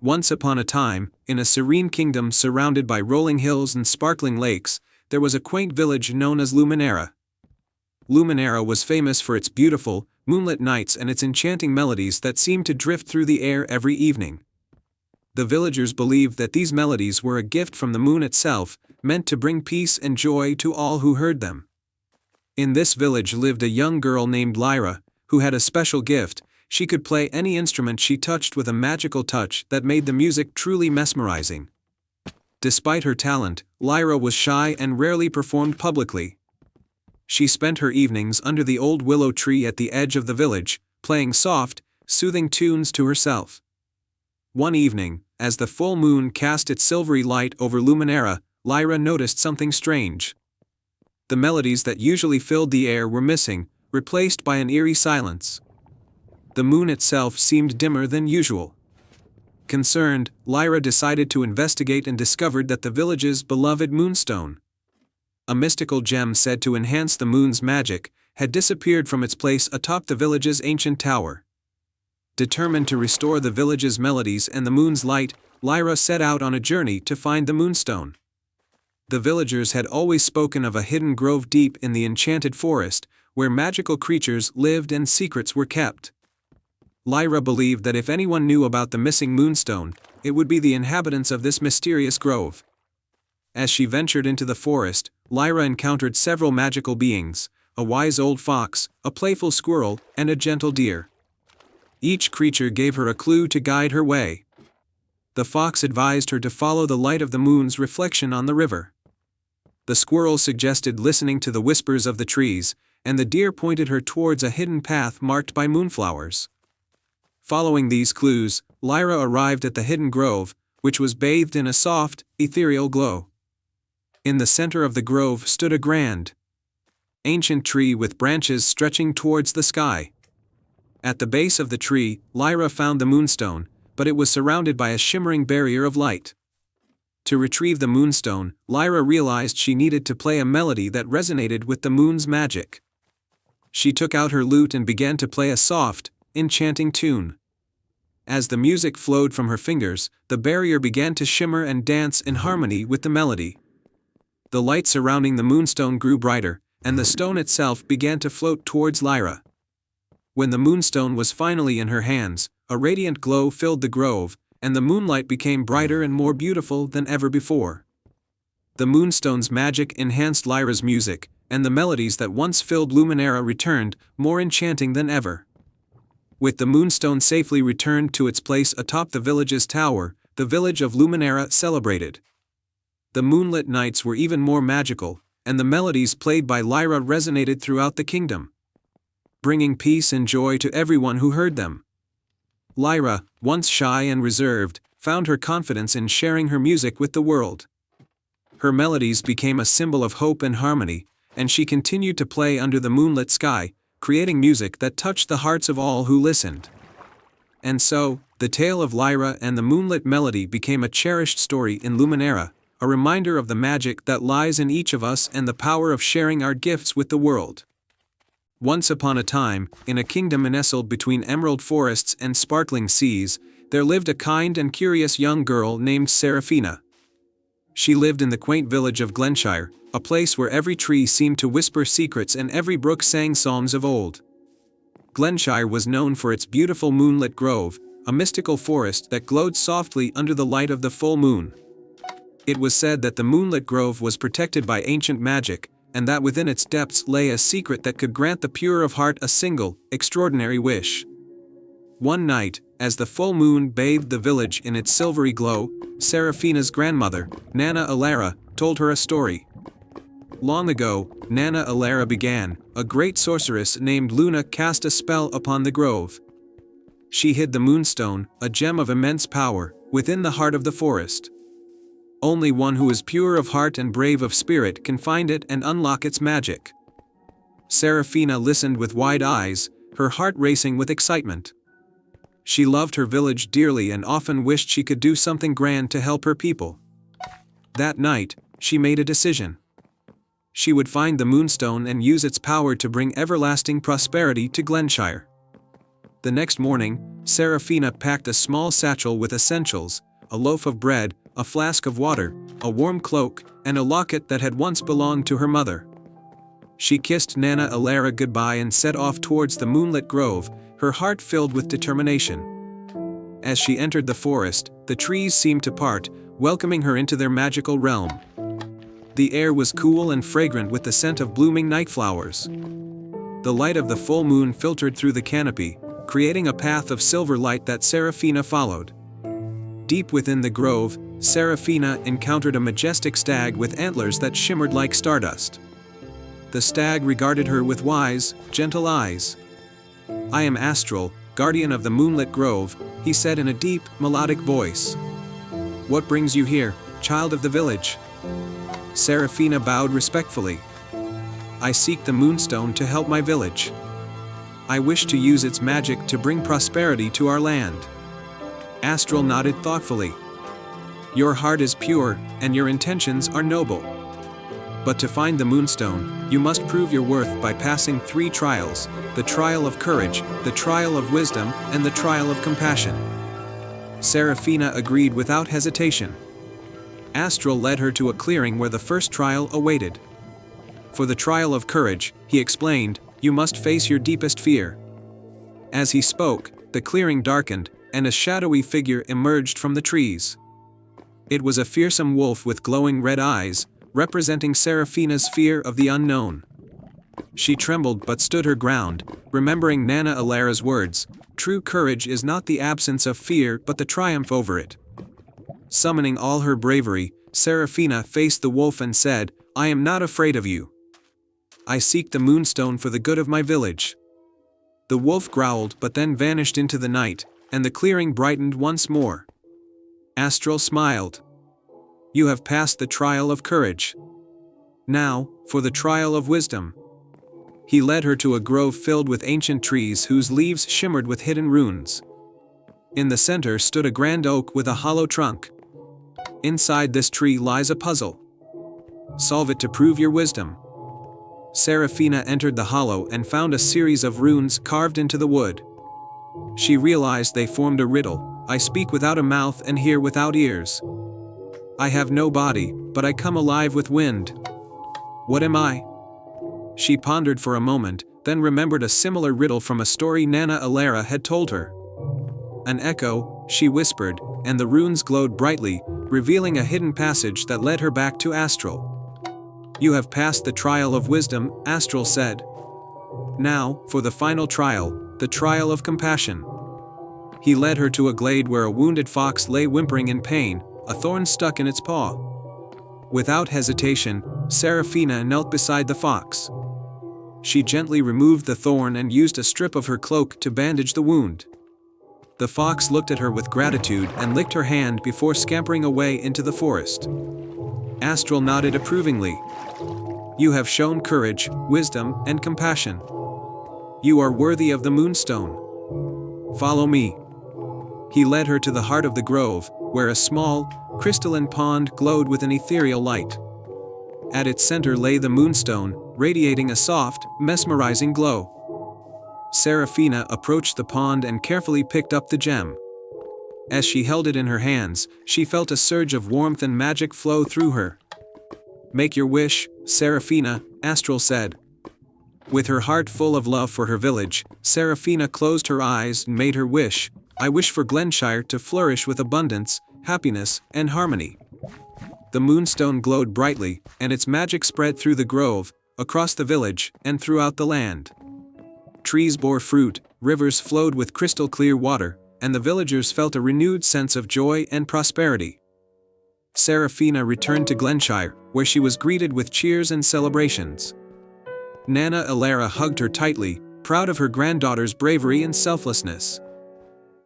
Once upon a time, in a serene kingdom surrounded by rolling hills and sparkling lakes, there was a quaint village known as Luminera. Luminera was famous for its beautiful, moonlit nights and its enchanting melodies that seemed to drift through the air every evening. The villagers believed that these melodies were a gift from the moon itself, meant to bring peace and joy to all who heard them. In this village lived a young girl named Lyra, who had a special gift. She could play any instrument she touched with a magical touch that made the music truly mesmerizing. Despite her talent, Lyra was shy and rarely performed publicly. She spent her evenings under the old willow tree at the edge of the village, playing soft, soothing tunes to herself. One evening, as the full moon cast its silvery light over Luminera, Lyra noticed something strange. The melodies that usually filled the air were missing, replaced by an eerie silence. The moon itself seemed dimmer than usual. Concerned, Lyra decided to investigate and discovered that the village's beloved moonstone, a mystical gem said to enhance the moon's magic, had disappeared from its place atop the village's ancient tower. Determined to restore the village's melodies and the moon's light, Lyra set out on a journey to find the moonstone. The villagers had always spoken of a hidden grove deep in the enchanted forest, where magical creatures lived and secrets were kept. Lyra believed that if anyone knew about the missing moonstone, it would be the inhabitants of this mysterious grove. As she ventured into the forest, Lyra encountered several magical beings, a wise old fox, a playful squirrel, and a gentle deer. Each creature gave her a clue to guide her way. The fox advised her to follow the light of the moon's reflection on the river. The squirrel suggested listening to the whispers of the trees, and the deer pointed her towards a hidden path marked by moonflowers. Following these clues, Lyra arrived at the hidden grove, which was bathed in a soft, ethereal glow. In the center of the grove stood a grand, ancient tree with branches stretching towards the sky. At the base of the tree, Lyra found the moonstone, but it was surrounded by a shimmering barrier of light. To retrieve the moonstone, Lyra realized she needed to play a melody that resonated with the moon's magic. She took out her lute and began to play a soft, enchanting tune. As the music flowed from her fingers, the barrier began to shimmer and dance in harmony with the melody. The light surrounding the moonstone grew brighter, and the stone itself began to float towards Lyra. When the moonstone was finally in her hands, a radiant glow filled the grove, and the moonlight became brighter and more beautiful than ever before. The moonstone's magic enhanced Lyra's music, and the melodies that once filled Luminera returned, more enchanting than ever. With the moonstone safely returned to its place atop the village's tower, the village of Luminera celebrated. The moonlit nights were even more magical, and the melodies played by Lyra resonated throughout the kingdom, bringing peace and joy to everyone who heard them. Lyra, once shy and reserved, found her confidence in sharing her music with the world. Her melodies became a symbol of hope and harmony, and she continued to play under the moonlit sky, creating music that touched the hearts of all who listened. And so, the tale of Lyra and the moonlit melody became a cherished story in Luminera, a reminder of the magic that lies in each of us and the power of sharing our gifts with the world. Once upon a time, in a kingdom nestled between emerald forests and sparkling seas, there lived a kind and curious young girl named Seraphina. She lived in the quaint village of Glenshire, a place where every tree seemed to whisper secrets and every brook sang psalms of old. Glenshire was known for its beautiful moonlit grove, a mystical forest that glowed softly under the light of the full moon. It was said that the moonlit grove was protected by ancient magic, and that within its depths lay a secret that could grant the pure of heart a single, extraordinary wish. One night, as the full moon bathed the village in its silvery glow, Seraphina's grandmother, Nana Alara, told her a story. Long ago, Nana Alara began, a great sorceress named Luna cast a spell upon the grove. She hid the moonstone, a gem of immense power, within the heart of the forest. Only one who is pure of heart and brave of spirit can find it and unlock its magic. Seraphina listened with wide eyes, her heart racing with excitement. She loved her village dearly and often wished she could do something grand to help her people. That night, she made a decision. She would find the moonstone and use its power to bring everlasting prosperity to Glenshire. The next morning, Serafina packed a small satchel with essentials, a loaf of bread, a flask of water, a warm cloak, and a locket that had once belonged to her mother. She kissed Nana Alara goodbye and set off towards the moonlit grove, her heart filled with determination. As she entered the forest, the trees seemed to part, welcoming her into their magical realm. The air was cool and fragrant with the scent of blooming night flowers. The light of the full moon filtered through the canopy, creating a path of silver light that Serafina followed. Deep within the grove, Serafina encountered a majestic stag with antlers that shimmered like stardust. The stag regarded her with wise, gentle eyes. "I am Astral, guardian of the moonlit grove," he said in a deep, melodic voice. "What brings you here, child of the village?" Serafina bowed respectfully. "I seek the moonstone to help my village. I wish to use its magic to bring prosperity to our land." Astral nodded thoughtfully. "Your heart is pure, and your intentions are noble. But to find the moonstone, you must prove your worth by passing 3 trials: the trial of courage, the trial of wisdom, and the trial of compassion." Serafina agreed without hesitation. Astral led her to a clearing where the first trial awaited. For the trial of courage, he explained, you must face your deepest fear. As he spoke, the clearing darkened, and a shadowy figure emerged from the trees. It was a fearsome wolf with glowing red eyes, representing Serafina's fear of the unknown. She trembled but stood her ground, remembering Nana Alara's words, "True courage is not the absence of fear but the triumph over it." Summoning all her bravery, Serafina faced the wolf and said, "I am not afraid of you. I seek the moonstone for the good of my village." The wolf growled but then vanished into the night, and the clearing brightened once more. Astral smiled. "You have passed the trial of courage. Now, for the trial of wisdom." He led her to a grove filled with ancient trees whose leaves shimmered with hidden runes. In the center stood a grand oak with a hollow trunk. Inside this tree lies a puzzle. Solve it to prove your wisdom. Serafina entered the hollow and found a series of runes carved into the wood. She realized they formed a riddle: "I speak without a mouth and hear without ears. I have no body, but I come alive with wind. What am I?" She pondered for a moment, then remembered a similar riddle from a story Nana Alara had told her. "An echo," she whispered, and the runes glowed brightly, revealing a hidden passage that led her back to Astral. "You have passed the trial of wisdom," Astral said. "Now, for the final trial, the trial of compassion." He led her to a glade where a wounded fox lay whimpering in pain, a thorn stuck in its paw. Without hesitation, Serafina knelt beside the fox. She gently removed the thorn and used a strip of her cloak to bandage the wound. The fox looked at her with gratitude and licked her hand before scampering away into the forest. Astral nodded approvingly. "You have shown courage, wisdom, and compassion. You are worthy of the moonstone. Follow me." He led her to the heart of the grove, where a small, crystalline pond glowed with an ethereal light. At its center lay the moonstone, radiating a soft, mesmerizing glow. Serafina approached the pond and carefully picked up the gem. As she held it in her hands, she felt a surge of warmth and magic flow through her. "Make your wish, Serafina," Astral said. With her heart full of love for her village, Serafina closed her eyes and made her wish. "I wish for Glenshire to flourish with abundance, happiness, and harmony." The moonstone glowed brightly, and its magic spread through the grove, across the village, and throughout the land. Trees bore fruit, rivers flowed with crystal-clear water, and the villagers felt a renewed sense of joy and prosperity. Serafina returned to Glenshire, where she was greeted with cheers and celebrations. Nana Alara hugged her tightly, proud of her granddaughter's bravery and selflessness.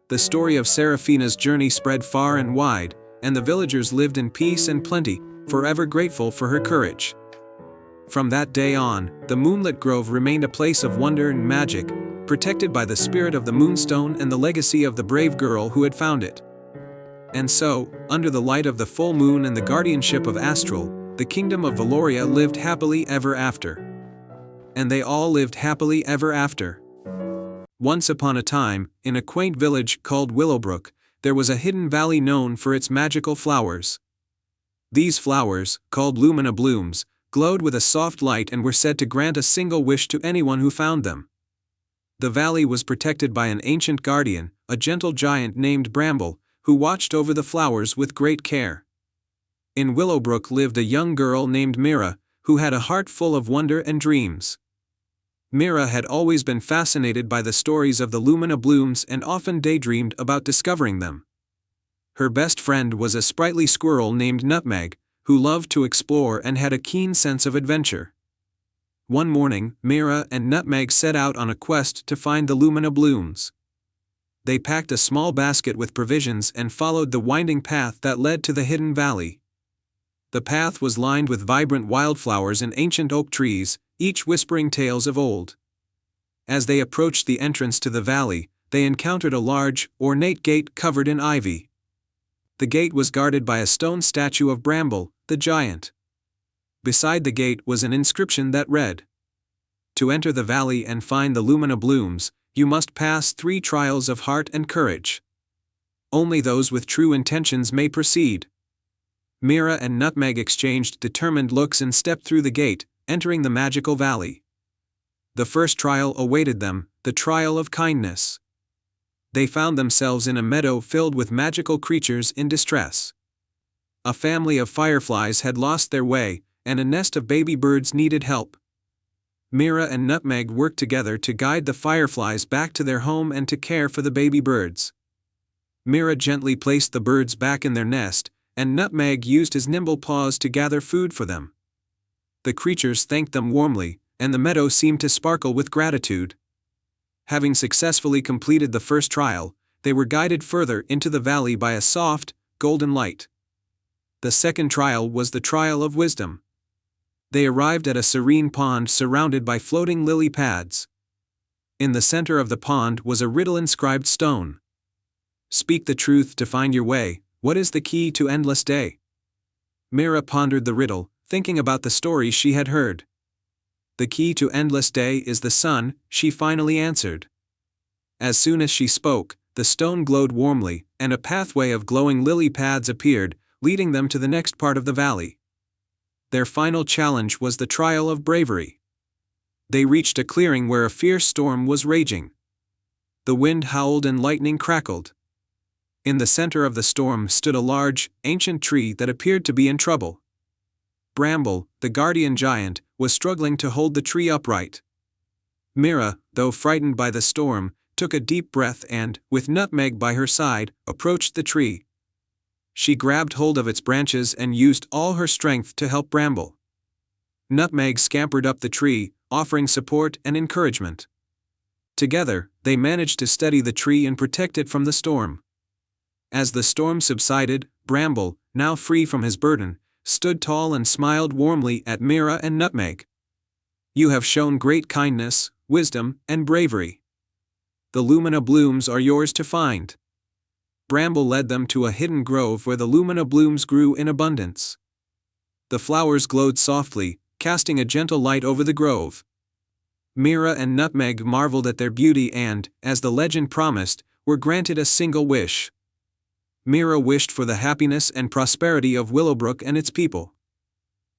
The story of Serafina's journey spread far and wide, and the villagers lived in peace and plenty, forever grateful for her courage. From that day on, the moonlit grove remained a place of wonder and magic, protected by the spirit of the moonstone and the legacy of the brave girl who had found it. And so, under the light of the full moon and the guardianship of Astral, the kingdom of Valoria lived happily ever after. And they all lived happily ever after. Once upon a time, in a quaint village called Willowbrook, there was a hidden valley known for its magical flowers. These flowers, called Lumina blooms, glowed with a soft light and were said to grant a single wish to anyone who found them. The valley was protected by an ancient guardian, a gentle giant named Bramble, who watched over the flowers with great care. In Willowbrook lived a young girl named Mira, who had a heart full of wonder and dreams. Mira had always been fascinated by the stories of the Lumina blooms and often daydreamed about discovering them. Her best friend was a sprightly squirrel named Nutmeg, who loved to explore and had a keen sense of adventure. One morning, Mira and Nutmeg set out on a quest to find the Lumina blooms. They packed a small basket with provisions and followed the winding path that led to the hidden valley. The path was lined with vibrant wildflowers and ancient oak trees, each whispering tales of old. As they approached the entrance to the valley, they encountered a large, ornate gate covered in ivy. The gate was guarded by a stone statue of Bramble, the giant. Beside the gate was an inscription that read, "To enter the valley and find the Lumina blooms, you must pass 3 trials of heart and courage. Only those with true intentions may proceed." Mira and Nutmeg exchanged determined looks and stepped through the gate, entering the magical valley. The first trial awaited them, the trial of kindness. They found themselves in a meadow filled with magical creatures in distress. A family of fireflies had lost their way, and a nest of baby birds needed help. Mira and Nutmeg worked together to guide the fireflies back to their home and to care for the baby birds. Mira gently placed the birds back in their nest, and Nutmeg used his nimble paws to gather food for them. The creatures thanked them warmly, and the meadow seemed to sparkle with gratitude. Having successfully completed the first trial, they were guided further into the valley by a soft, golden light. The second trial was the trial of wisdom. They arrived at a serene pond surrounded by floating lily pads. In the center of the pond was a riddle-inscribed stone. "Speak the truth to find your way, what is the key to endless day?" Mira pondered the riddle, thinking about the stories she had heard. "The key to endless day is the sun," she finally answered. As soon as she spoke, the stone glowed warmly, and a pathway of glowing lily pads appeared, leading them to the next part of the valley. Their final challenge was the trial of bravery. They reached a clearing where a fierce storm was raging. The wind howled and lightning crackled. In the center of the storm stood a large, ancient tree that appeared to be in trouble. Bramble, the guardian giant, was struggling to hold the tree upright. Mira, though frightened by the storm, took a deep breath and, with Nutmeg by her side, approached the tree. She grabbed hold of its branches and used all her strength to help Bramble. Nutmeg scampered up the tree, offering support and encouragement. Together, they managed to steady the tree and protect it from the storm. As the storm subsided, Bramble, now free from his burden, stood tall and smiled warmly at Mira and Nutmeg. "You have shown great kindness, wisdom, and bravery. The Lumina blooms are yours to find." Bramble led them to a hidden grove where the Lumina blooms grew in abundance. The flowers glowed softly, casting a gentle light over the grove. Mira and Nutmeg marveled at their beauty and, as the legend promised, were granted a single wish. Mira wished for the happiness and prosperity of Willowbrook and its people.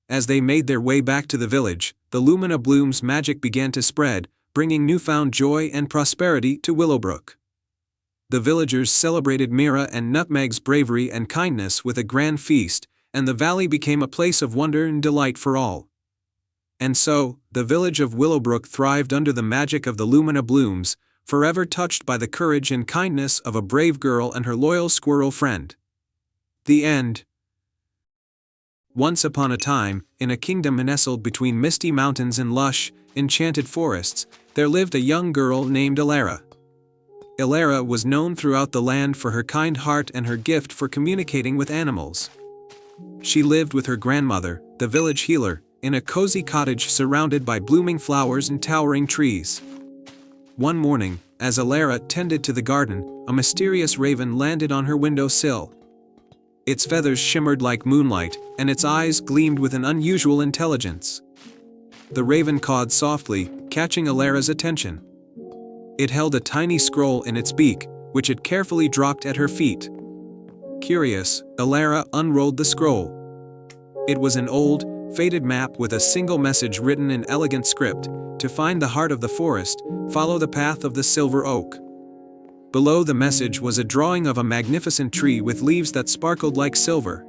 As they made their way back to the village, the Lumina blooms' magic began to spread, bringing newfound joy and prosperity to Willowbrook. The villagers celebrated Mira and Nutmeg's bravery and kindness with a grand feast, and the valley became a place of wonder and delight for all. And so, the village of Willowbrook thrived under the magic of the Lumina blooms, forever touched by the courage and kindness of a brave girl and her loyal squirrel friend. The end. Once upon a time, in a kingdom nestled between misty mountains and lush, enchanted forests, there lived a young girl named Elara. Elara was known throughout the land for her kind heart and her gift for communicating with animals. She lived with her grandmother, the village healer, in a cozy cottage surrounded by blooming flowers and towering trees. One morning, as Elara tended to the garden, a mysterious raven landed on her window sill. Its feathers shimmered like moonlight, and its eyes gleamed with an unusual intelligence. The raven cawed softly, catching Elara's attention. It held a tiny scroll in its beak, which it carefully dropped at her feet. Curious, Elara unrolled the scroll. It was an old, faded map with a single message written in elegant script: to find the heart of the forest, follow the path of the silver oak. Below the message was a drawing of a magnificent tree with leaves that sparkled like silver.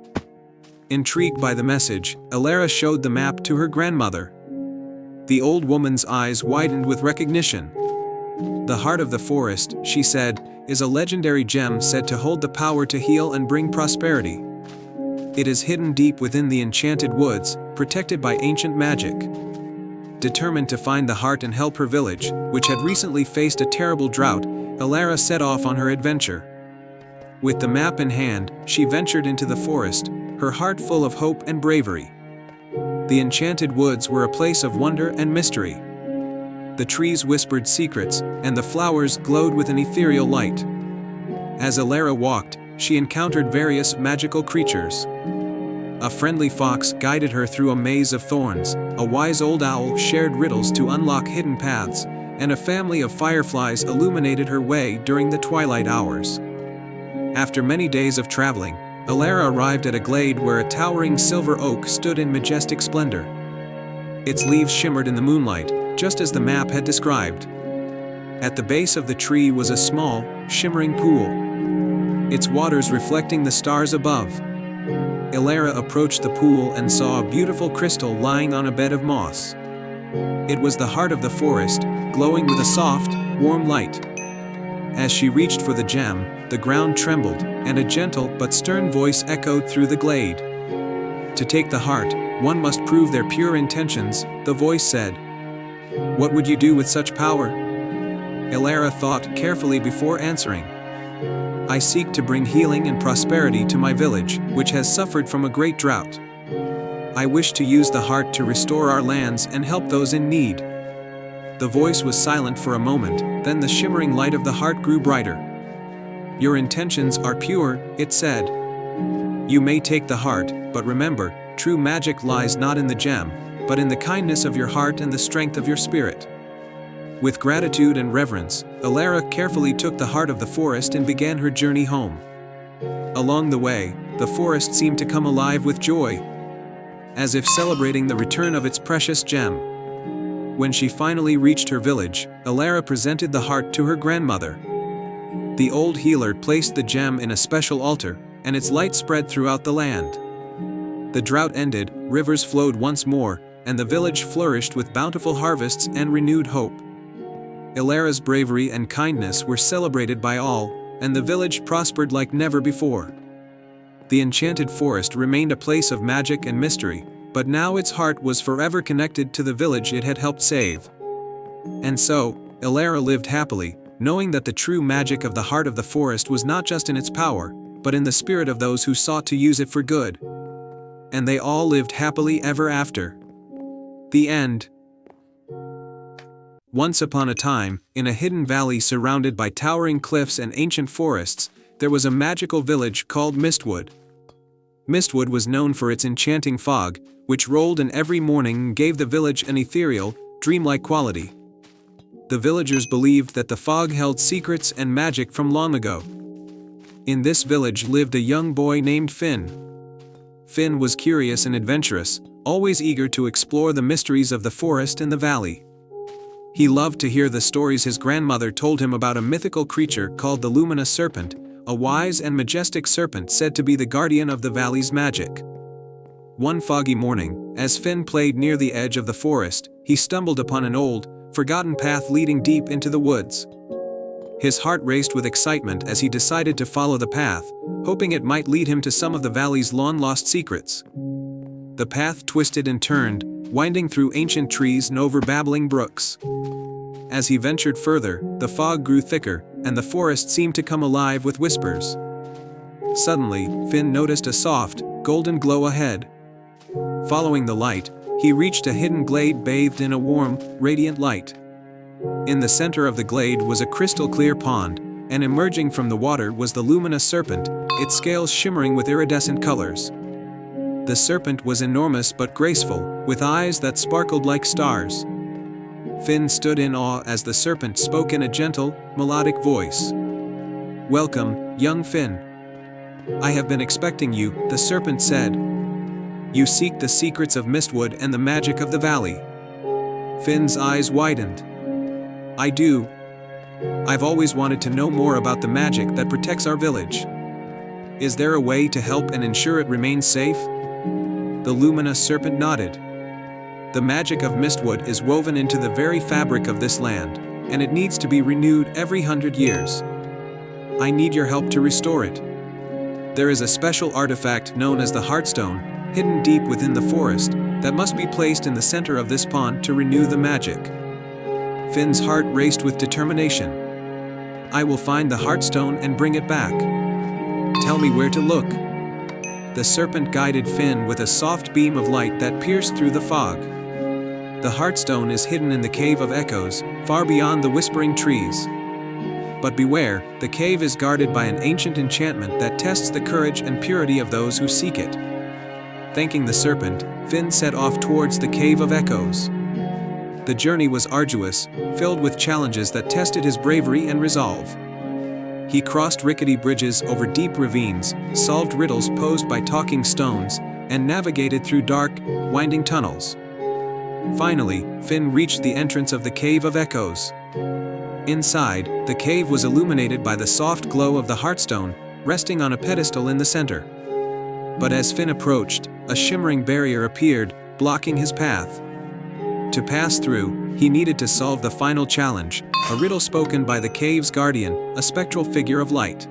Intrigued by the message, Elara showed the map to her grandmother. The old woman's eyes widened with recognition. "The heart of the forest," she said, "is a legendary gem said to hold the power to heal and bring prosperity. It is hidden deep within the enchanted woods, protected by ancient magic." Determined to find the heart and help her village, which had recently faced a terrible drought, Elara set off on her adventure. With the map in hand, she ventured into the forest, her heart full of hope and bravery. The enchanted woods were a place of wonder and mystery. The trees whispered secrets, and the flowers glowed with an ethereal light. As Elara walked, she encountered various magical creatures. A friendly fox guided her through a maze of thorns, a wise old owl shared riddles to unlock hidden paths, and a family of fireflies illuminated her way during the twilight hours. After many days of traveling, Elara arrived at a glade where a towering silver oak stood in majestic splendor. Its leaves shimmered in the moonlight, just as the map had described. At the base of the tree was a small, shimmering pool, its waters reflecting the stars above. Elara approached the pool and saw a beautiful crystal lying on a bed of moss. It was the heart of the forest, glowing with a soft, warm light. As she reached for the gem, the ground trembled, and a gentle but stern voice echoed through the glade. "To take the heart, one must prove their pure intentions," the voice said. "What would you do with such power?" Elara thought carefully before answering. "I seek to bring healing and prosperity to my village, which has suffered from a great drought. I wish to use the heart to restore our lands and help those in need." The voice was silent for a moment, then the shimmering light of the heart grew brighter. "Your intentions are pure," it said. "You may take the heart, but remember, true magic lies not in the gem, but in the kindness of your heart and the strength of your spirit." With gratitude and reverence, Elara carefully took the heart of the forest and began her journey home. Along the way, the forest seemed to come alive with joy, as if celebrating the return of its precious gem. When she finally reached her village, Elara presented the heart to her grandmother. The old healer placed the gem in a special altar, and its light spread throughout the land. The drought ended, rivers flowed once more, and the village flourished with bountiful harvests and renewed hope. Elara's bravery and kindness were celebrated by all, and the village prospered like never before. The enchanted forest remained a place of magic and mystery, but now its heart was forever connected to the village it had helped save. And so, Elara lived happily, knowing that the true magic of the heart of the forest was not just in its power, but in the spirit of those who sought to use it for good. And they all lived happily ever after. The end. Once upon a time, in a hidden valley surrounded by towering cliffs and ancient forests, there was a magical village called Mistwood. Mistwood was known for its enchanting fog, which rolled in every morning and gave the village an ethereal, dreamlike quality. The villagers believed that the fog held secrets and magic from long ago. In this village lived a young boy named Finn. Finn was curious and adventurous, always eager to explore the mysteries of the forest and the valley. He loved to hear the stories his grandmother told him about a mythical creature called the Luminous Serpent, a wise and majestic serpent said to be the guardian of the valley's magic. One foggy morning, as Finn played near the edge of the forest, he stumbled upon an old, forgotten path leading deep into the woods. His heart raced with excitement as he decided to follow the path, hoping it might lead him to some of the valley's long-lost secrets. The path twisted and turned, winding through ancient trees and over babbling brooks. As he ventured further, the fog grew thicker, and the forest seemed to come alive with whispers. Suddenly, Finn noticed a soft, golden glow ahead. Following the light, he reached a hidden glade bathed in a warm, radiant light. In the center of the glade was a crystal-clear pond, and emerging from the water was the luminous serpent, its scales shimmering with iridescent colors. The serpent was enormous but graceful, with eyes that sparkled like stars. Finn stood in awe as the serpent spoke in a gentle, melodic voice. "Welcome, young Finn. I have been expecting you," the serpent said. "You seek the secrets of Mistwood and the magic of the valley." Finn's eyes widened. "I do. I've always wanted to know more about the magic that protects our village. Is there a way to help and ensure it remains safe?" The luminous serpent nodded. "The magic of Mistwood is woven into the very fabric of this land, and it needs to be renewed every 100 years. I need your help to restore it. There is a special artifact known as the Heartstone, hidden deep within the forest, that must be placed in the center of this pond to renew the magic." Finn's heart raced with determination. "I will find the Heartstone and bring it back. Tell me where to look." The serpent guided Finn with a soft beam of light that pierced through the fog. "The Heartstone is hidden in the Cave of Echoes, far beyond the whispering trees. But beware, the cave is guarded by an ancient enchantment that tests the courage and purity of those who seek it." Thanking the serpent, Finn set off towards the Cave of Echoes. The journey was arduous, filled with challenges that tested his bravery and resolve. He crossed rickety bridges over deep ravines, solved riddles posed by talking stones, and navigated through dark, winding tunnels. Finally, Finn reached the entrance of the Cave of Echoes. Inside, the cave was illuminated by the soft glow of the Heartstone, resting on a pedestal in the center. But as Finn approached, a shimmering barrier appeared, blocking his path. To pass through, he needed to solve the final challenge, a riddle spoken by the cave's guardian, a spectral figure of light.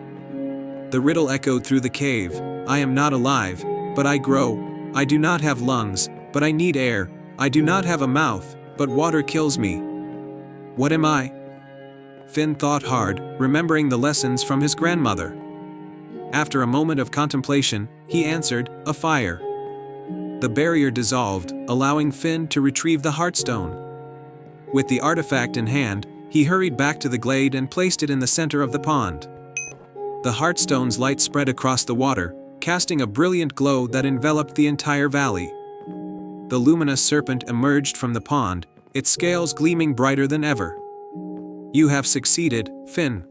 The riddle echoed through the cave: "I am not alive, but I grow. I do not have lungs, but I need air. I do not have a mouth, but water kills me. What am I?" Finn thought hard, remembering the lessons from his grandmother. After a moment of contemplation, he answered, "A fire." The barrier dissolved, allowing Finn to retrieve the Heartstone. With the artifact in hand, he hurried back to the glade and placed it in the center of the pond. The Heartstone's light spread across the water, casting a brilliant glow that enveloped the entire valley. The luminous serpent emerged from the pond, its scales gleaming brighter than ever. "You have succeeded, Finn.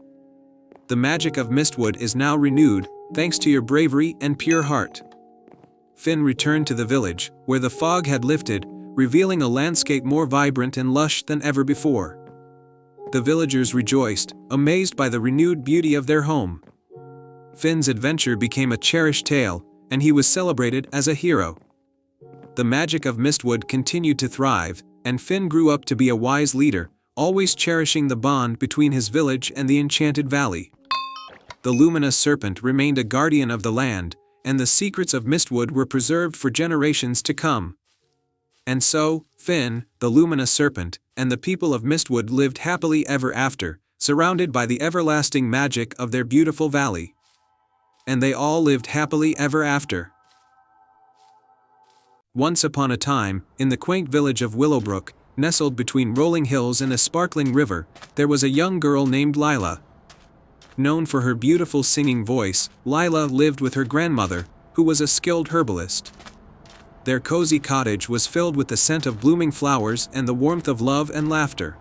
The magic of Mistwood is now renewed, thanks to your bravery and pure heart." Finn returned to the village, where the fog had lifted, revealing a landscape more vibrant and lush than ever before. The villagers rejoiced, amazed by the renewed beauty of their home. Finn's adventure became a cherished tale, and he was celebrated as a hero. The magic of Mistwood continued to thrive, and Finn grew up to be a wise leader, always cherishing the bond between his village and the enchanted valley. The luminous serpent remained a guardian of the land, and the secrets of Mistwood were preserved for generations to come. And so, Finn, the luminous serpent, and the people of Mistwood lived happily ever after, surrounded by the everlasting magic of their beautiful valley. And they all lived happily ever after. Once upon a time, in the quaint village of Willowbrook, nestled between rolling hills and a sparkling river, there was a young girl named Lila. Known for her beautiful singing voice, Lila lived with her grandmother, who was a skilled herbalist. Their cozy cottage was filled with the scent of blooming flowers and the warmth of love and laughter.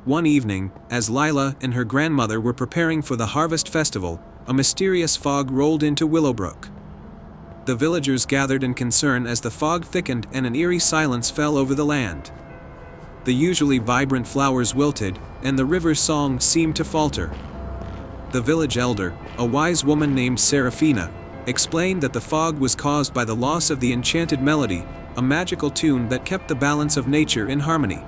One evening, as Lila and her grandmother were preparing for the harvest festival, a mysterious fog rolled into Willowbrook. The villagers gathered in concern as the fog thickened and an eerie silence fell over the land. The usually vibrant flowers wilted, and the river's song seemed to falter. The village elder, a wise woman named Seraphina, explained that the fog was caused by the loss of the enchanted melody, a magical tune that kept the balance of nature in harmony.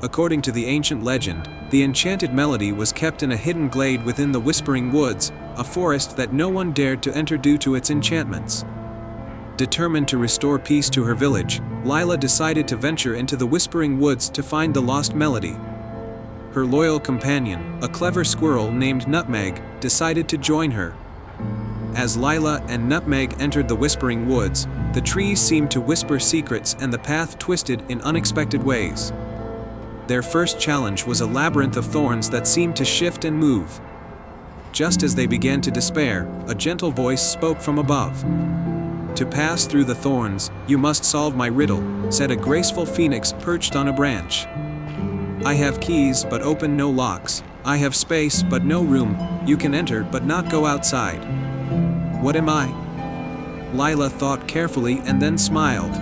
According to the ancient legend, the enchanted melody was kept in a hidden glade within the Whispering Woods, a forest that no one dared to enter due to its enchantments. Determined to restore peace to her village, Lila decided to venture into the Whispering Woods to find the lost melody. Her loyal companion, a clever squirrel named Nutmeg, decided to join her. As Lila and Nutmeg entered the Whispering Woods, the trees seemed to whisper secrets and the path twisted in unexpected ways. Their first challenge was a labyrinth of thorns that seemed to shift and move. Just as they began to despair, a gentle voice spoke from above. "To pass through the thorns, you must solve my riddle," said a graceful phoenix perched on a branch. I have keys but open no locks. I have space but no room. You can enter but not go outside. What am I? Lila thought carefully and then smiled.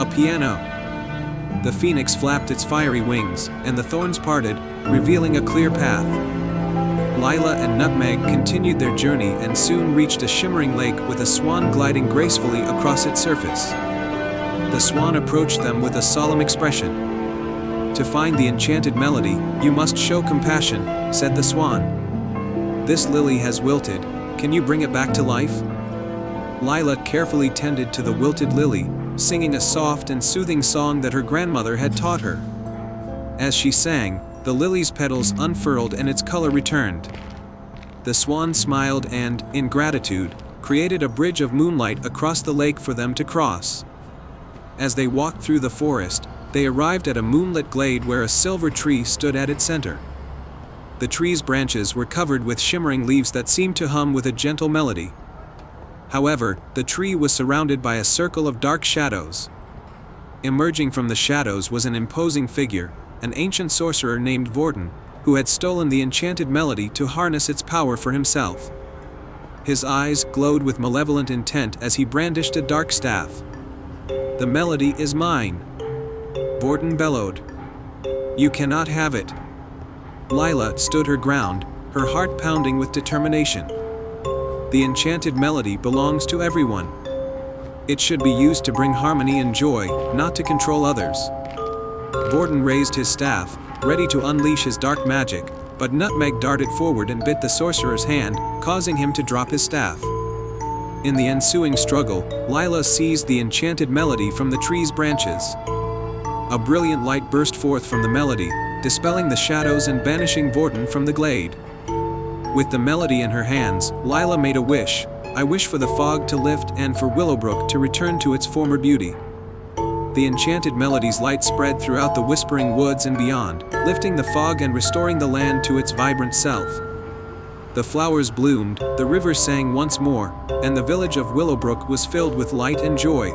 A piano. The phoenix flapped its fiery wings, and the thorns parted, revealing a clear path. Lila and Nutmeg continued their journey and soon reached a shimmering lake with a swan gliding gracefully across its surface. The swan approached them with a solemn expression. To find the enchanted melody, you must show compassion, said the swan. This lily has wilted. Can you bring it back to life? Lila carefully tended to the wilted lily, singing a soft and soothing song that her grandmother had taught her. As she sang, the lily's petals unfurled and its color returned. The swan smiled and, in gratitude, created a bridge of moonlight across the lake for them to cross. As they walked through the forest, they arrived at a moonlit glade where a silver tree stood at its center. The tree's branches were covered with shimmering leaves that seemed to hum with a gentle melody. However, the tree was surrounded by a circle of dark shadows. Emerging from the shadows was an imposing figure, an ancient sorcerer named Vorten, who had stolen the enchanted melody to harness its power for himself. His eyes glowed with malevolent intent as he brandished a dark staff. The melody is mine, Vorten bellowed. You cannot have it. Lila stood her ground, her heart pounding with determination. The enchanted melody belongs to everyone. It should be used to bring harmony and joy, not to control others. Vorten raised his staff, ready to unleash his dark magic, but Nutmeg darted forward and bit the sorcerer's hand, causing him to drop his staff. In the ensuing struggle, Lila seized the enchanted melody from the tree's branches. A brilliant light burst forth from the melody, dispelling the shadows and banishing Vorten from the glade. With the melody in her hands, Lila made a wish. I wish for the fog to lift and for Willowbrook to return to its former beauty. The enchanted melody's light spread throughout the whispering woods and beyond, lifting the fog and restoring the land to its vibrant self. The flowers bloomed, the river sang once more, and the village of Willowbrook was filled with light and joy.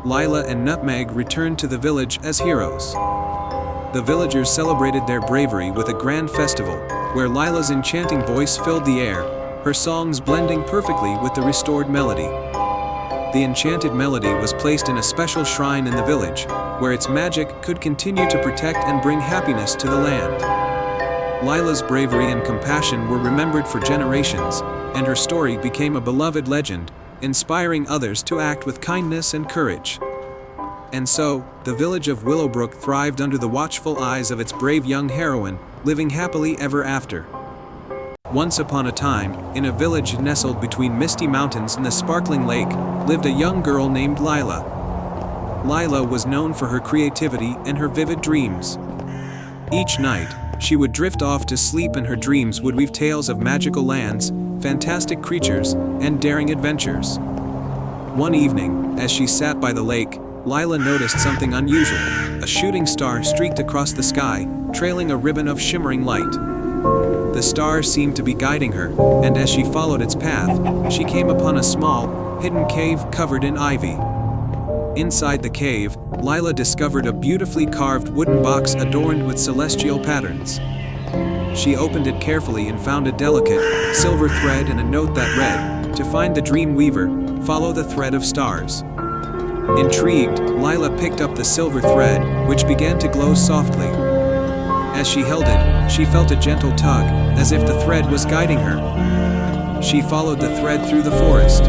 Lila and Nutmeg returned to the village as heroes. The villagers celebrated their bravery with a grand festival, where Lila's enchanting voice filled the air, her songs blending perfectly with the restored melody. The enchanted melody was placed in a special shrine in the village, where its magic could continue to protect and bring happiness to the land. Lila's bravery and compassion were remembered for generations, and her story became a beloved legend, inspiring others to act with kindness and courage. And so, the village of Willowbrook thrived under the watchful eyes of its brave young heroine, living happily ever after. Once upon a time, in a village nestled between misty mountains and the sparkling lake, lived a young girl named Lila. Lila was known for her creativity and her vivid dreams. Each night, she would drift off to sleep and her dreams would weave tales of magical lands, fantastic creatures, and daring adventures. One evening, as she sat by the lake, Lila noticed something unusual. A shooting star streaked across the sky, trailing a ribbon of shimmering light. The star seemed to be guiding her, and as she followed its path, she came upon a small, hidden cave covered in ivy. Inside the cave, Lila discovered a beautifully carved wooden box adorned with celestial patterns. She opened it carefully and found a delicate, silver thread and a note that read, "To find the dream weaver, follow the thread of stars." Intrigued, Lila picked up the silver thread, which began to glow softly. As she held it, she felt a gentle tug, as if the thread was guiding her. She followed the thread through the forest,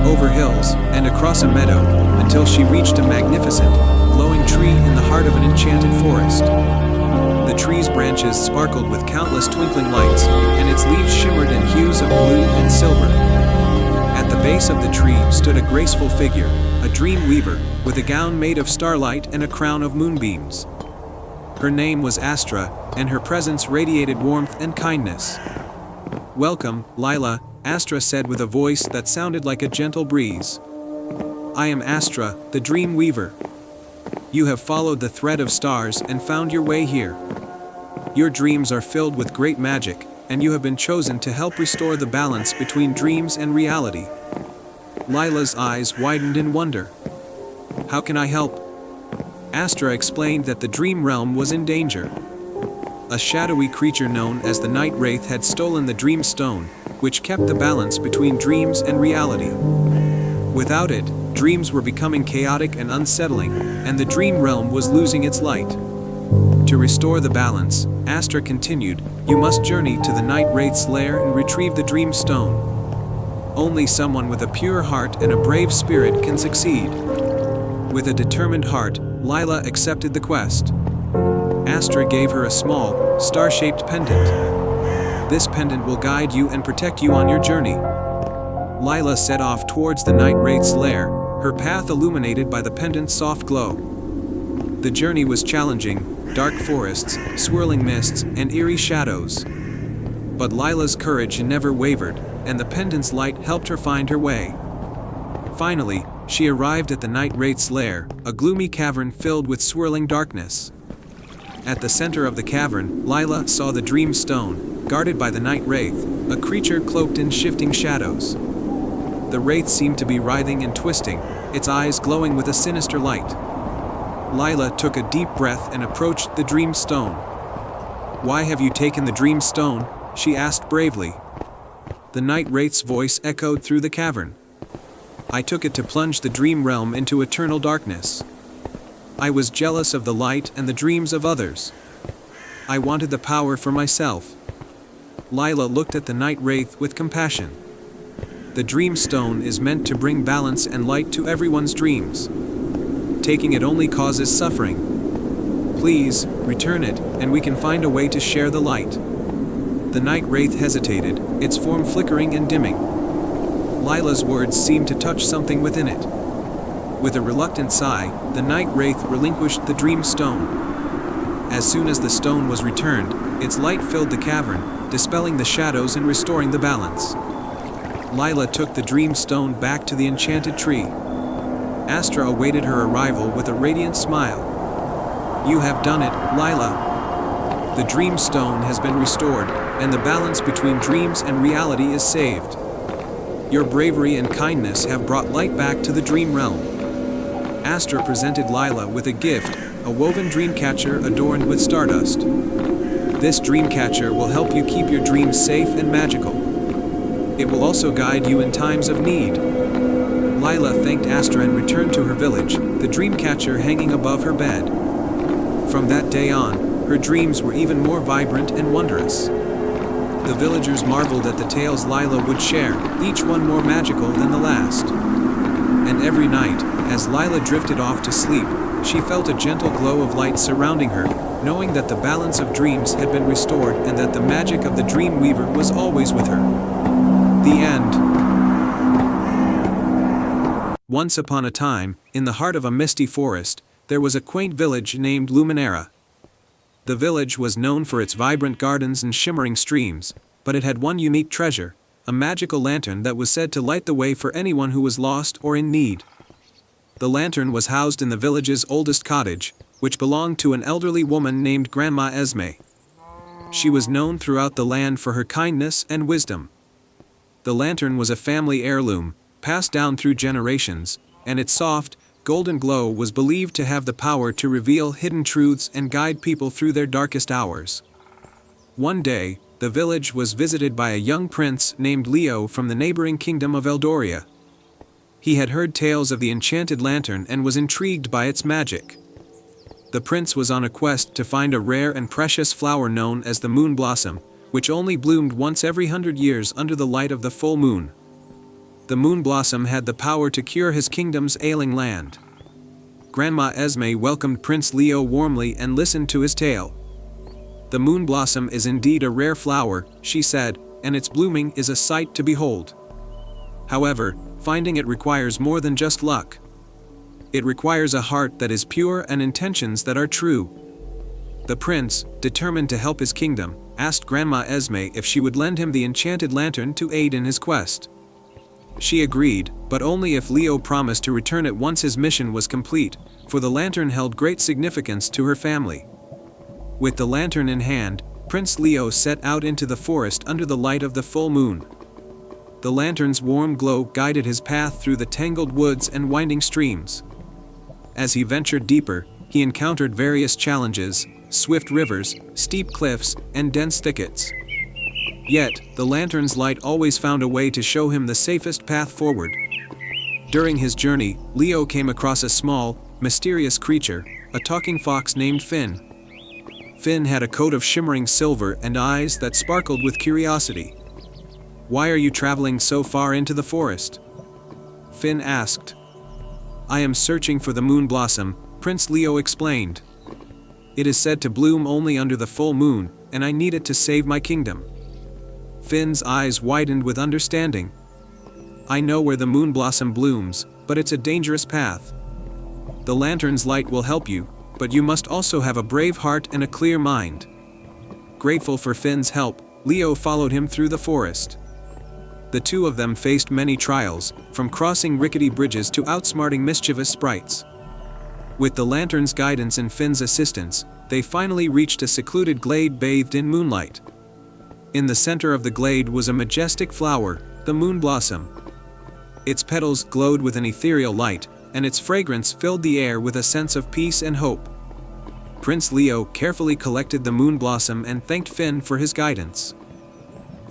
over hills, and across a meadow, until she reached a magnificent, glowing tree in the heart of an enchanted forest. The tree's branches sparkled with countless twinkling lights, and its leaves shimmered in hues of blue and silver. At the base of the tree stood a graceful figure, a dream weaver, with a gown made of starlight and a crown of moonbeams. Her name was Astra, and her presence radiated warmth and kindness. "Welcome, Lila," Astra said with a voice that sounded like a gentle breeze. "I am Astra, the Dream Weaver. You have followed the thread of stars and found your way here. Your dreams are filled with great magic, and you have been chosen to help restore the balance between dreams and reality." Lila's eyes widened in wonder. "How can I help?" Astra explained that the dream realm was in danger. A shadowy creature known as the Night Wraith had stolen the Dream Stone, which kept the balance between dreams and reality. Without it, dreams were becoming chaotic and unsettling, and the dream realm was losing its light. To restore the balance, Astra continued, "You must journey to the Night Wraith's lair and retrieve the Dream Stone. Only someone with a pure heart and a brave spirit can succeed." With a determined heart, Lila accepted the quest. Astra gave her a small, star-shaped pendant. "This pendant will guide you and protect you on your journey." Lila set off towards the Night Wraith's lair, her path illuminated by the pendant's soft glow. The journey was challenging: dark forests, swirling mists, and eerie shadows. But Lila's courage never wavered, and the pendant's light helped her find her way. Finally, she arrived at the Night Wraith's lair, a gloomy cavern filled with swirling darkness. At the center of the cavern, Lila saw the Dream Stone, guarded by the Night Wraith, a creature cloaked in shifting shadows. The Wraith seemed to be writhing and twisting, its eyes glowing with a sinister light. Lila took a deep breath and approached the Dream Stone. "Why have you taken the Dream Stone?" she asked bravely. The Night Wraith's voice echoed through the cavern. "I took it to plunge the dream realm into eternal darkness. I was jealous of the light and the dreams of others. I wanted the power for myself." Lila looked at the Night Wraith with compassion. "The Dream Stone is meant to bring balance and light to everyone's dreams. Taking it only causes suffering. Please, return it, and we can find a way to share the light." The Night Wraith hesitated, its form flickering and dimming. Lila's words seemed to touch something within it. With a reluctant sigh, the Night Wraith relinquished the Dream Stone. As soon as the stone was returned, its light filled the cavern, dispelling the shadows and restoring the balance. Lila took the Dream Stone back to the enchanted tree. Astra awaited her arrival with a radiant smile. "You have done it, Lila. The Dream Stone has been restored, and the balance between dreams and reality is saved. Your bravery and kindness have brought light back to the dream realm." Astra presented Lila with a gift, a woven dream catcher adorned with stardust. "This dream catcher will help you keep your dreams safe and magical. It will also guide you in times of need." Lila thanked Astra and returned to her village, the dream catcher hanging above her bed. From that day on, her dreams were even more vibrant and wondrous. The villagers marveled at the tales Lila would share, each one more magical than the last. And every night, as Lila drifted off to sleep, she felt a gentle glow of light surrounding her, knowing that the balance of dreams had been restored and that the magic of the Dream Weaver was always with her. The end. Once upon a time, in the heart of a misty forest, there was a quaint village named Luminera. The village was known for its vibrant gardens and shimmering streams, but it had one unique treasure, a magical lantern that was said to light the way for anyone who was lost or in need. The lantern was housed in the village's oldest cottage, which belonged to an elderly woman named Grandma Esme. She was known throughout the land for her kindness and wisdom. The lantern was a family heirloom, passed down through generations, and its soft, golden glow was believed to have the power to reveal hidden truths and guide people through their darkest hours. One day, the village was visited by a young prince named Leo from the neighboring kingdom of Eldoria. He had heard tales of the enchanted lantern and was intrigued by its magic. The prince was on a quest to find a rare and precious flower known as the moon blossom, which only bloomed once every 100 years under the light of the full moon. The moon blossom had the power to cure his kingdom's ailing land. Grandma Esme welcomed Prince Leo warmly and listened to his tale. "The moon blossom is indeed a rare flower," she said, "and its blooming is a sight to behold. However, finding it requires more than just luck. It requires a heart that is pure and intentions that are true." The prince, determined to help his kingdom, asked Grandma Esme if she would lend him the enchanted lantern to aid in his quest. She agreed, but only if Leo promised to return it once his mission was complete, for the lantern held great significance to her family. With the lantern in hand, Prince Leo set out into the forest under the light of the full moon. The lantern's warm glow guided his path through the tangled woods and winding streams. As he ventured deeper, he encountered various challenges: swift rivers, steep cliffs, and dense thickets. Yet, the lantern's light always found a way to show him the safest path forward. During his journey, Leo came across a small, mysterious creature, a talking fox named Finn. Finn had a coat of shimmering silver and eyes that sparkled with curiosity. "Why are you traveling so far into the forest?" Finn asked. "I am searching for the moon blossom," Prince Leo explained. "It is said to bloom only under the full moon, and I need it to save my kingdom." Finn's eyes widened with understanding. "I know where the moon blossom blooms, but it's a dangerous path. The lantern's light will help you, but you must also have a brave heart and a clear mind." Grateful for Finn's help, Leo followed him through the forest. The two of them faced many trials, from crossing rickety bridges to outsmarting mischievous sprites. With the lantern's guidance and Finn's assistance, they finally reached a secluded glade bathed in moonlight. In the center of the glade was a majestic flower, the moon blossom. Its petals glowed with an ethereal light, and its fragrance filled the air with a sense of peace and hope. Prince Leo carefully collected the moon blossom and thanked Finn for his guidance.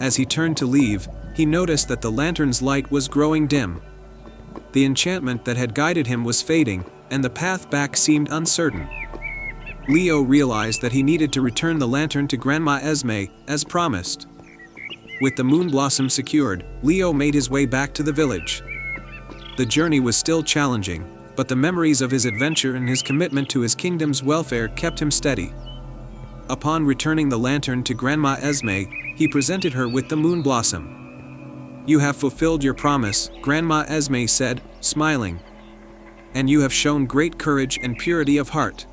As he turned to leave, he noticed that the lantern's light was growing dim. The enchantment that had guided him was fading, and the path back seemed uncertain. Leo realized that he needed to return the lantern to Grandma Esme, as promised. With the moon blossom secured, Leo made his way back to the village. The journey was still challenging, but the memories of his adventure and his commitment to his kingdom's welfare kept him steady. Upon returning the lantern to Grandma Esme, he presented her with the moon blossom. "You have fulfilled your promise," Grandma Esme said, smiling. "And you have shown great courage and purity of heart.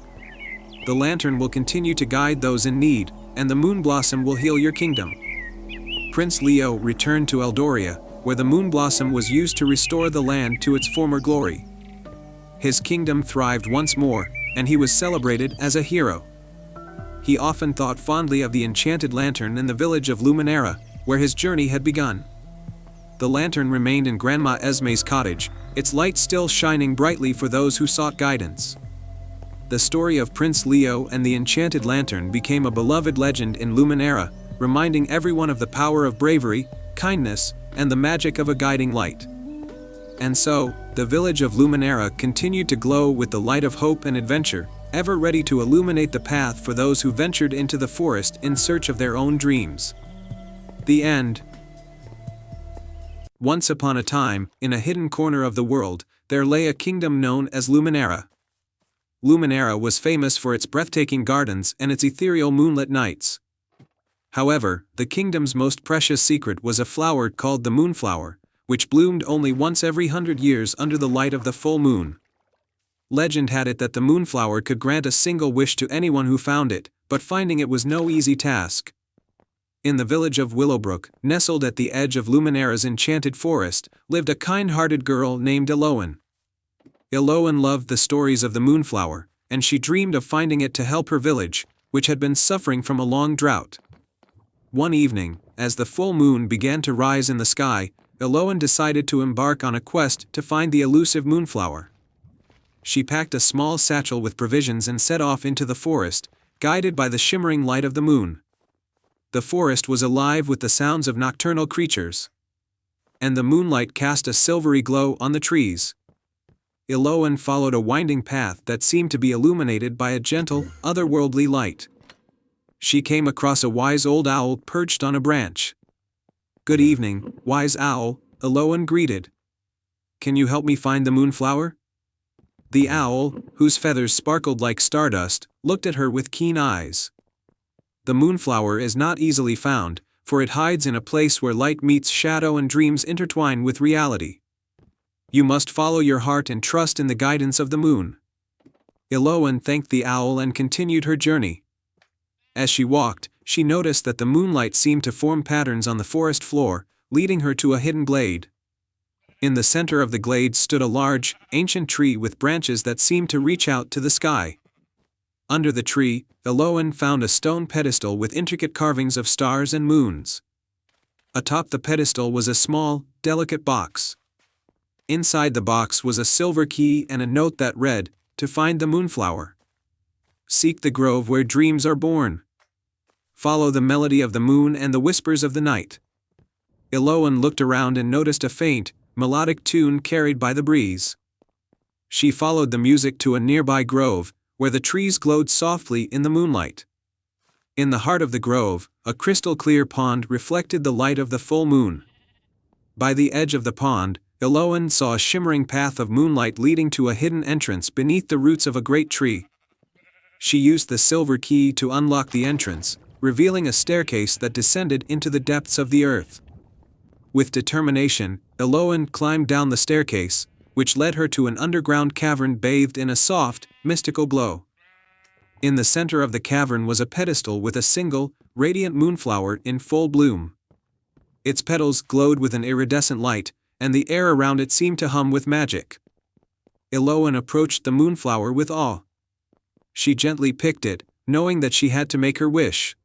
The lantern will continue to guide those in need, and the moon blossom will heal your kingdom." Prince Leo returned to Eldoria, where the moon blossom was used to restore the land to its former glory. His kingdom thrived once more, and he was celebrated as a hero. He often thought fondly of the enchanted lantern in the village of Luminera, where his journey had begun. The lantern remained in Grandma Esme's cottage, its light still shining brightly for those who sought guidance. The story of Prince Leo and the enchanted lantern became a beloved legend in Luminera, reminding everyone of the power of bravery, kindness, and the magic of a guiding light. And so, the village of Luminera continued to glow with the light of hope and adventure, ever ready to illuminate the path for those who ventured into the forest in search of their own dreams. The end. Once upon a time, in a hidden corner of the world, there lay a kingdom known as Luminera. Luminera was famous for its breathtaking gardens and its ethereal moonlit nights. However, the kingdom's most precious secret was a flower called the moonflower, which bloomed only once every 100 years under the light of the full moon. Legend had it that the moonflower could grant a single wish to anyone who found it, but finding it was no easy task. In the village of Willowbrook, nestled at the edge of Luminera's enchanted forest, lived a kind-hearted girl named Eloan. Eloan loved the stories of the moonflower, and she dreamed of finding it to help her village, which had been suffering from a long drought. One evening, as the full moon began to rise in the sky, Eloan decided to embark on a quest to find the elusive moonflower. She packed a small satchel with provisions and set off into the forest, guided by the shimmering light of the moon. The forest was alive with the sounds of nocturnal creatures, and the moonlight cast a silvery glow on the trees. Eloan followed a winding path that seemed to be illuminated by a gentle, otherworldly light. She came across a wise old owl perched on a branch. "Good evening, wise owl," Eloan greeted. "Can you help me find the moonflower?" The owl, whose feathers sparkled like stardust, looked at her with keen eyes. "The moonflower is not easily found, for it hides in a place where light meets shadow and dreams intertwine with reality. You must follow your heart and trust in the guidance of the moon." Eloan thanked the owl and continued her journey. As she walked, she noticed that the moonlight seemed to form patterns on the forest floor, leading her to a hidden glade. In the center of the glade stood a large, ancient tree with branches that seemed to reach out to the sky. Under the tree, Eloan found a stone pedestal with intricate carvings of stars and moons. Atop the pedestal was a small, delicate box. Inside the box was a silver key and a note that read, "To find the moonflower. seek the grove where dreams are born. Follow the melody of the moon and the whispers of the night. Eloan looked around and noticed a faint, melodic tune carried by the breeze. She followed the music to a nearby grove, where the trees glowed softly in the moonlight. In the heart of the grove, a crystal-clear pond reflected the light of the full moon. By the edge of the pond, Eloan saw a shimmering path of moonlight leading to a hidden entrance beneath the roots of a great tree. She used the silver key to unlock the entrance, revealing a staircase that descended into the depths of the earth. With determination, Eloan climbed down the staircase, which led her to an underground cavern bathed in a soft, mystical glow. In the center of the cavern was a pedestal with a single, radiant moonflower in full bloom. Its petals glowed with an iridescent light, and the air around it seemed to hum with magic. Eloan approached the moonflower with awe. She gently picked it, knowing that she had to make her wish.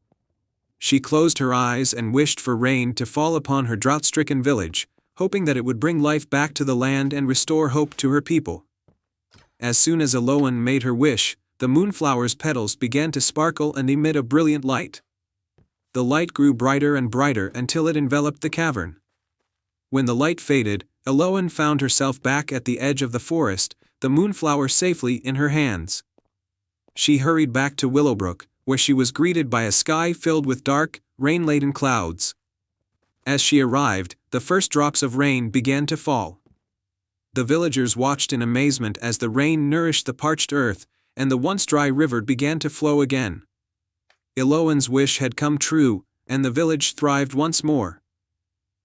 She closed her eyes and wished for rain to fall upon her drought-stricken village, hoping that it would bring life back to the land and restore hope to her people. As soon as Eloan made her wish, the moonflower's petals began to sparkle and emit a brilliant light. The light grew brighter and brighter until it enveloped the cavern. When the light faded, Eloan found herself back at the edge of the forest, the moonflower safely in her hands. She hurried back to Willowbrook, where she was greeted by a sky filled with dark, rain-laden clouds. As she arrived, the first drops of rain began to fall. The villagers watched in amazement as the rain nourished the parched earth, and the once dry river began to flow again. Eloan's wish had come true, and the village thrived once more.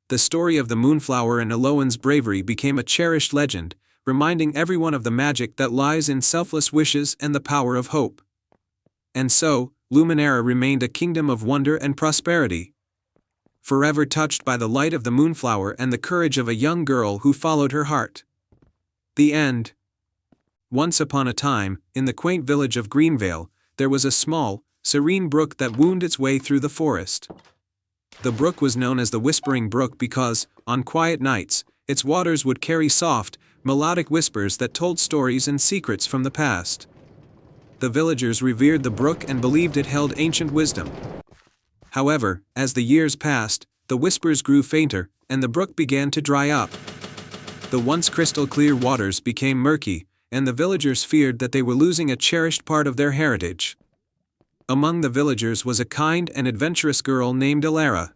The story of the moonflower and Eloan's bravery became a cherished legend, reminding everyone of the magic that lies in selfless wishes and the power of hope. And so, Luminera remained a kingdom of wonder and prosperity. Forever touched by the light of the moonflower and the courage of a young girl who followed her heart. The end. Once upon a time, in the quaint village of Greenvale, there was a small, serene brook that wound its way through the forest. The brook was known as the Whispering Brook because, on quiet nights, its waters would carry soft, melodic whispers that told stories and secrets from the past. The villagers revered the brook and believed it held ancient wisdom. However, as the years passed, the whispers grew fainter, and the brook began to dry up. The once crystal-clear waters became murky, and the villagers feared that they were losing a cherished part of their heritage. Among the villagers was a kind and adventurous girl named Elara.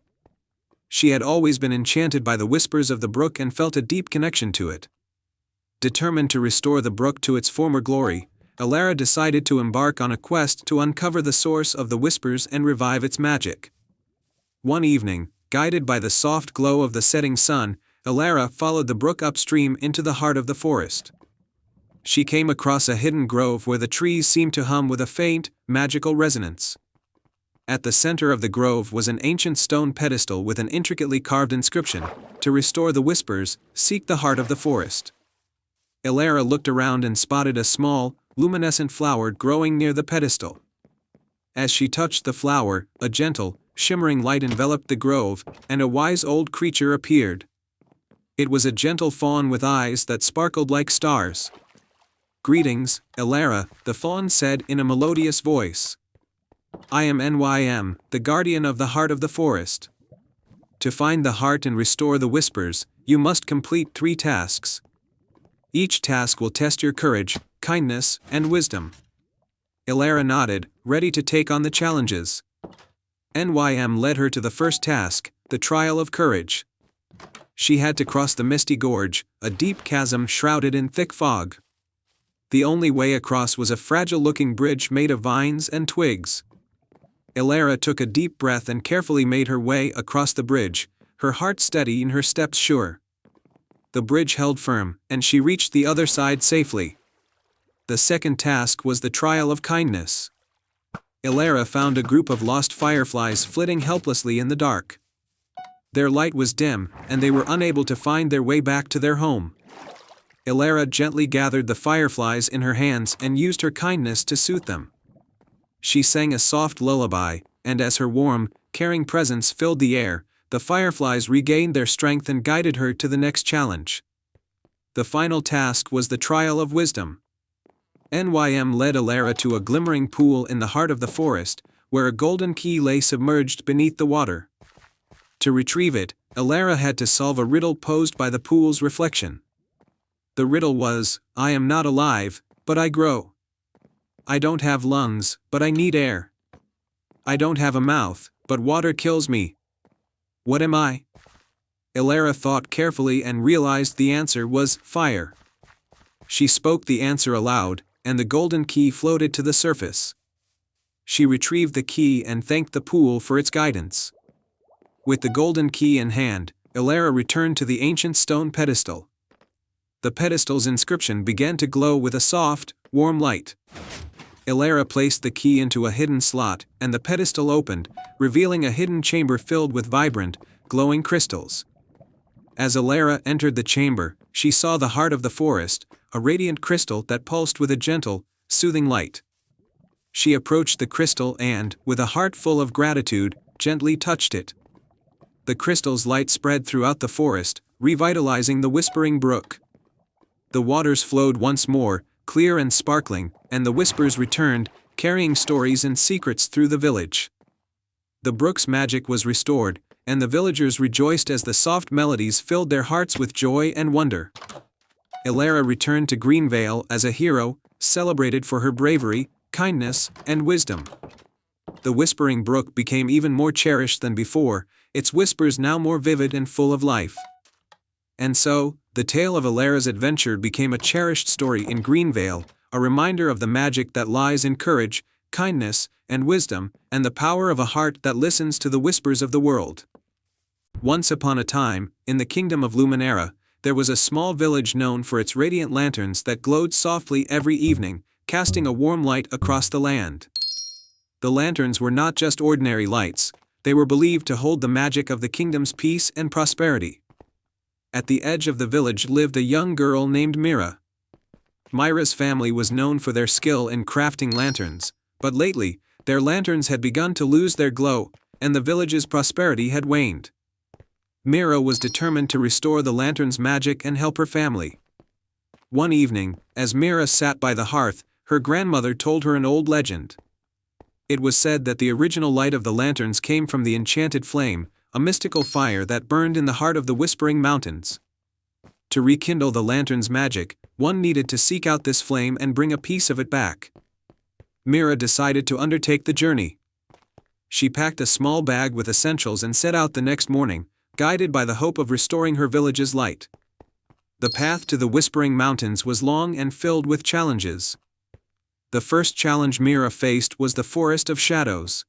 She had always been enchanted by the whispers of the brook and felt a deep connection to it. Determined to restore the brook to its former glory, Elara decided to embark on a quest to uncover the source of the whispers and revive its magic. One evening, guided by the soft glow of the setting sun, Elara followed the brook upstream into the heart of the forest. She came across a hidden grove where the trees seemed to hum with a faint, magical resonance. At the center of the grove was an ancient stone pedestal with an intricately carved inscription, "To restore the whispers, seek the heart of the forest." Elara looked around and spotted a small, luminescent flower growing near the pedestal. As she touched the flower, a gentle, shimmering light enveloped the grove, and a wise old creature appeared. It was a gentle fawn with eyes that sparkled like stars. "Greetings, Elara," the fawn said in a melodious voice. "I am Nym, the guardian of the heart of the forest. To find the heart and restore the whispers, you must complete 3 tasks. Each task will test your courage, kindness, and wisdom." Elara nodded, ready to take on the challenges. Nym led her to the first task, the trial of courage. She had to cross the misty gorge, a deep chasm shrouded in thick fog. The only way across was a fragile-looking bridge made of vines and twigs. Elara took a deep breath and carefully made her way across the bridge, her heart steady and her steps sure. The bridge held firm, and she reached the other side safely. The second task was the trial of kindness. Elara found a group of lost fireflies flitting helplessly in the dark. Their light was dim, and they were unable to find their way back to their home. Elara gently gathered the fireflies in her hands and used her kindness to soothe them. She sang a soft lullaby, and as her warm, caring presence filled the air, the fireflies regained their strength and guided her to the next challenge. The final task was the trial of wisdom. Nym led Elara to a glimmering pool in the heart of the forest, where a golden key lay submerged beneath the water. To retrieve it, Elara had to solve a riddle posed by the pool's reflection. The riddle was, I am not alive, but I grow. I don't have lungs, but I need air. I don't have a mouth, but water kills me. What am I? Elara thought carefully and realized the answer was fire. She spoke the answer aloud, and the golden key floated to the surface. She retrieved the key and thanked the pool for its guidance. With the golden key in hand, Elara returned to the ancient stone pedestal. The pedestal's inscription began to glow with a soft, warm light. Elara placed the key into a hidden slot, and the pedestal opened, revealing a hidden chamber filled with vibrant, glowing crystals. As Elara entered the chamber, she saw the heart of the forest, a radiant crystal that pulsed with a gentle, soothing light. She approached the crystal and, with a heart full of gratitude, gently touched it. The crystal's light spread throughout the forest, revitalizing the Whispering Brook. The waters flowed once more, clear and sparkling, and the whispers returned, carrying stories and secrets through the village. The brook's magic was restored, and the villagers rejoiced as the soft melodies filled their hearts with joy and wonder. Elara returned to Greenvale as a hero, celebrated for her bravery, kindness, and wisdom. The Whispering Brook became even more cherished than before, its whispers now more vivid and full of life. And so, the tale of Elara's adventure became a cherished story in Greenvale, a reminder of the magic that lies in courage, kindness, and wisdom, and the power of a heart that listens to the whispers of the world. Once upon a time, in the kingdom of Luminera, there was a small village known for its radiant lanterns that glowed softly every evening, casting a warm light across the land. The lanterns were not just ordinary lights, they were believed to hold the magic of the kingdom's peace and prosperity. At the edge of the village lived a young girl named Mira. Myra's family was known for their skill in crafting lanterns, but lately, their lanterns had begun to lose their glow, and the village's prosperity had waned. Mira was determined to restore the lantern's magic and help her family. One evening, as Mira sat by the hearth, her grandmother told her an old legend. It was said that the original light of the lanterns came from the enchanted flame, a mystical fire that burned in the heart of the Whispering Mountains. To rekindle the lantern's magic, one needed to seek out this flame and bring a piece of it back. Mira decided to undertake the journey. She packed a small bag with essentials and set out the next morning, guided by the hope of restoring her village's light. The path to the Whispering Mountains was long and filled with challenges. The first challenge Mira faced was the Forest of Shadows.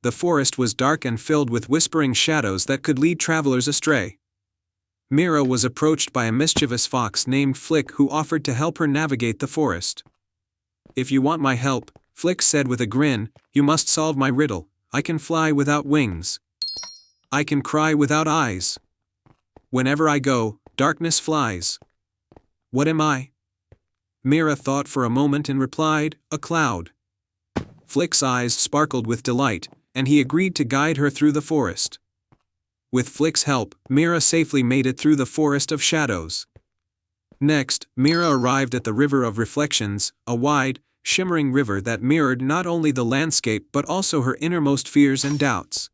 The forest was dark and filled with whispering shadows that could lead travelers astray. Mira was approached by a mischievous fox named Flick who offered to help her navigate the forest. "If you want my help," Flick said with a grin, "you must solve my riddle. I can fly without wings. I can cry without eyes. Whenever I go, darkness flies. What am I?" Mira thought for a moment and replied, "A cloud." Flick's eyes sparkled with delight, and he agreed to guide her through the forest. With Flick's help, Mira safely made it through the Forest of Shadows. Next, Mira arrived at the River of Reflections, a wide, shimmering river that mirrored not only the landscape but also her innermost fears and doubts.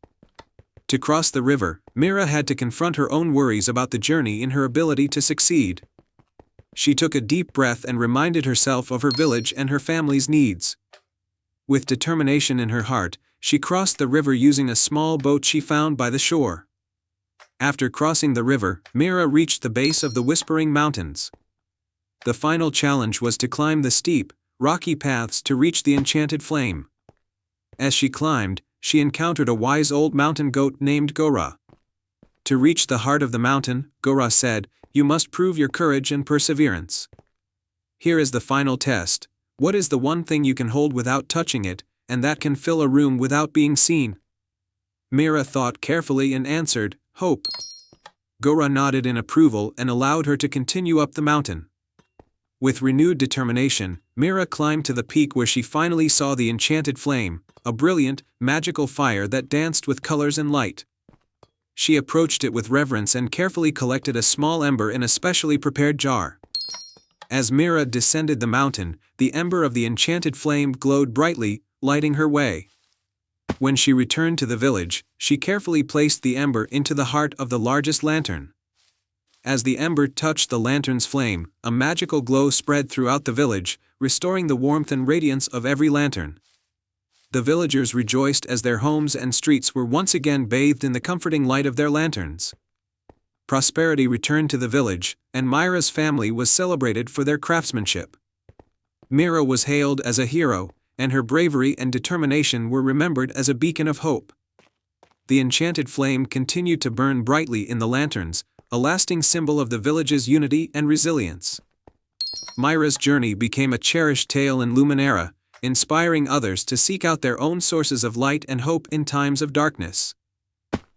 To cross the river, Mira had to confront her own worries about the journey and her ability to succeed. She took a deep breath and reminded herself of her village and her family's needs. With determination in her heart, she crossed the river using a small boat she found by the shore. After crossing the river, Mira reached the base of the Whispering Mountains. The final challenge was to climb the steep, rocky paths to reach the enchanted flame. As she climbed, she encountered a wise old mountain goat named Gora. To reach the heart of the mountain, Gora said, "You must prove your courage and perseverance. Here is the final test. What is the one thing you can hold without touching it, and that can fill a room without being seen?" Mira thought carefully and answered, "Hope." Gora nodded in approval and allowed her to continue up the mountain. With renewed determination, Mira climbed to the peak where she finally saw the enchanted flame, a brilliant, magical fire that danced with colors and light. She approached it with reverence and carefully collected a small ember in a specially prepared jar. As Mira descended the mountain, the ember of the enchanted flame glowed brightly, lighting her way. When she returned to the village, she carefully placed the ember into the heart of the largest lantern. As the ember touched the lantern's flame, a magical glow spread throughout the village, restoring the warmth and radiance of every lantern. The villagers rejoiced as their homes and streets were once again bathed in the comforting light of their lanterns. Prosperity returned to the village, and Mira's family was celebrated for their craftsmanship. Mira was hailed as a hero, and her bravery and determination were remembered as a beacon of hope. The enchanted flame continued to burn brightly in the lanterns, a lasting symbol of the village's unity and resilience. Mira's journey became a cherished tale in Luminera, inspiring others to seek out their own sources of light and hope in times of darkness.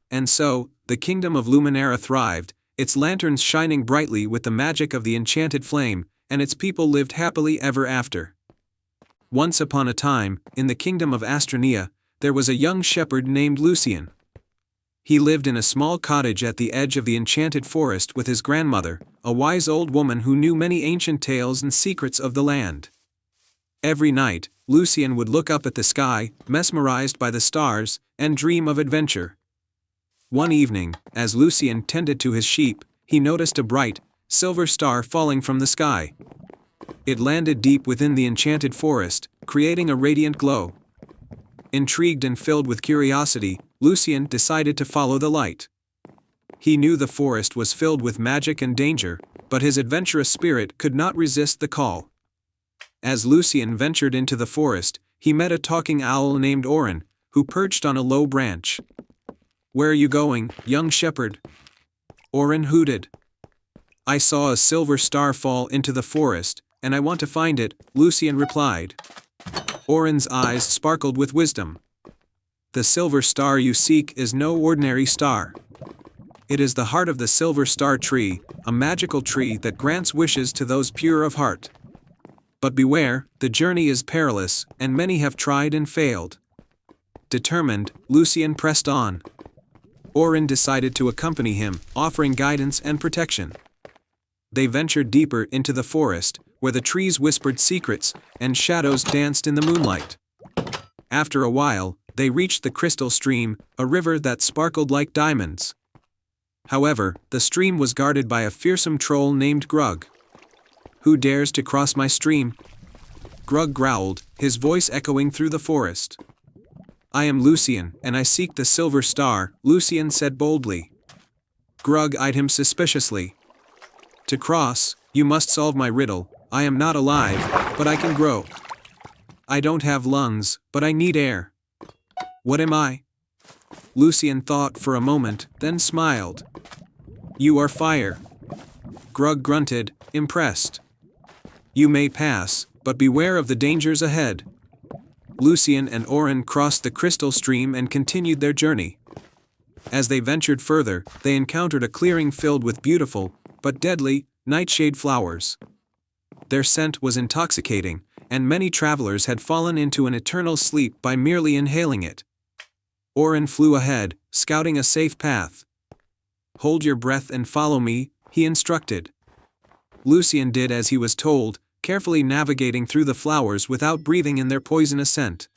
And so, the kingdom of Luminera thrived, its lanterns shining brightly with the magic of the enchanted flame, and its people lived happily ever after. Once upon a time, in the kingdom of Astrania, there was a young shepherd named Lucian. He lived in a small cottage at the edge of the enchanted forest with his grandmother, a wise old woman who knew many ancient tales and secrets of the land. Every night, Lucian would look up at the sky, mesmerized by the stars, and dream of adventure. One evening, as Lucian tended to his sheep, he noticed a bright, silver star falling from the sky. It landed deep within the enchanted forest, creating a radiant glow. Intrigued and filled with curiosity, Lucian decided to follow the light. He knew the forest was filled with magic and danger, but his adventurous spirit could not resist the call. As Lucian ventured into the forest, he met a talking owl named Orin, who perched on a low branch. "Where are you going, young shepherd?" Orin hooted. "I saw a silver star fall into the forest, and I want to find it," Lucian replied. Orin's eyes sparkled with wisdom. "The silver star you seek is no ordinary star. It is the heart of the silver star tree, a magical tree that grants wishes to those pure of heart. But beware, the journey is perilous, and many have tried and failed." Determined, Lucian pressed on. Orin decided to accompany him, offering guidance and protection. They ventured deeper into the forest, where the trees whispered secrets, and shadows danced in the moonlight. After a while, they reached the crystal stream, a river that sparkled like diamonds. However, the stream was guarded by a fearsome troll named Grug. "Who dares to cross my stream?" Grug growled, his voice echoing through the forest. "I am Lucian, and I seek the silver star," Lucian said boldly. Grug eyed him suspiciously. "To cross, you must solve my riddle. I am not alive, but I can grow. I don't have lungs, but I need air. What am I?" Lucian thought for a moment, then smiled. "You are fire." Grug grunted, impressed. "You may pass, but beware of the dangers ahead." Lucian and Orin crossed the crystal stream and continued their journey. As they ventured further, they encountered a clearing filled with beautiful, but deadly, nightshade flowers. Their scent was intoxicating, and many travelers had fallen into an eternal sleep by merely inhaling it. Orin flew ahead, scouting a safe path. "Hold your breath and follow me," he instructed. Lucian did as he was told, carefully navigating through the flowers without breathing in their poisonous scent.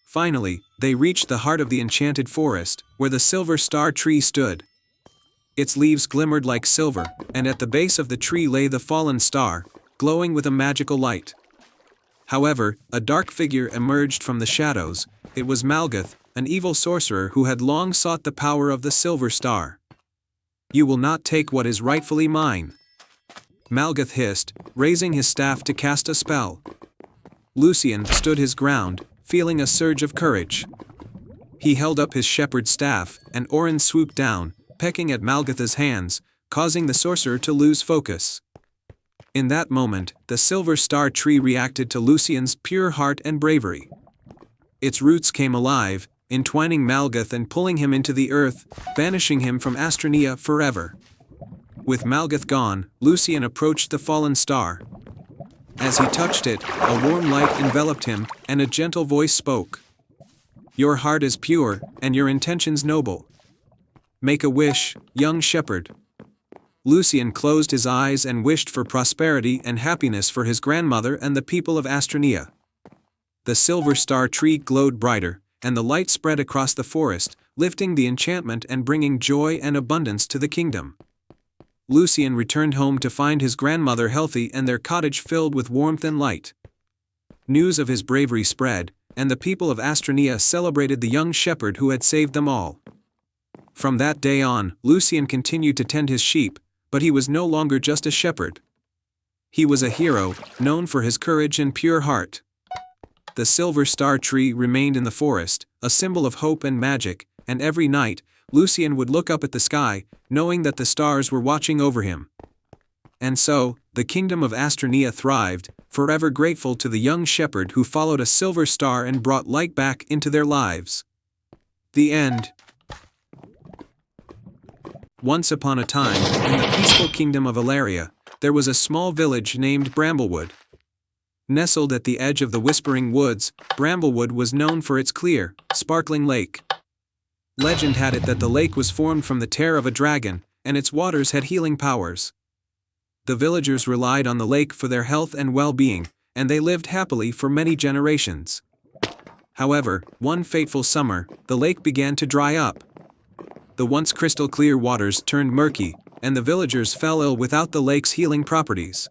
Finally, they reached the heart of the enchanted forest, where the silver star tree stood. Its leaves glimmered like silver, and at the base of the tree lay the fallen star, glowing with a magical light. However, a dark figure emerged from the shadows. It was Malgath, an evil sorcerer who had long sought the power of the silver star. "You will not take what is rightfully mine," Malgath hissed, raising his staff to cast a spell. Lucian stood his ground, feeling a surge of courage. He held up his shepherd's staff, and Orin swooped down, pecking at Malgath's hands, causing the sorcerer to lose focus. In that moment, the silver star tree reacted to Lucian's pure heart and bravery. Its roots came alive, entwining Malgath and pulling him into the earth, banishing him from Astrania forever. With Malgath gone, Lucian approached the fallen star. As he touched it, a warm light enveloped him, and a gentle voice spoke. "Your heart is pure, and your intentions noble. Make a wish, young shepherd." Lucian closed his eyes and wished for prosperity and happiness for his grandmother and the people of Astrania. The silver star tree glowed brighter, and the light spread across the forest, lifting the enchantment and bringing joy and abundance to the kingdom. Lucian returned home to find his grandmother healthy and their cottage filled with warmth and light. News of his bravery spread, and the people of Astrania celebrated the young shepherd who had saved them all. From that day on, Lucian continued to tend his sheep, but he was no longer just a shepherd. He was a hero, known for his courage and pure heart. The silver star tree remained in the forest, a symbol of hope and magic, and every night, Lucian would look up at the sky, knowing that the stars were watching over him. And so, the kingdom of Astrania thrived, forever grateful to the young shepherd who followed a silver star and brought light back into their lives. The end. Once upon a time, in the peaceful kingdom of Ilaria, there was a small village named Bramblewood. Nestled at the edge of the Whispering Woods, Bramblewood was known for its clear, sparkling lake. Legend had it that the lake was formed from the tear of a dragon, and its waters had healing powers. The villagers relied on the lake for their health and well-being, and they lived happily for many generations. However, one fateful summer, the lake began to dry up. The once crystal-clear waters turned murky, and the villagers fell ill without the lake's healing properties.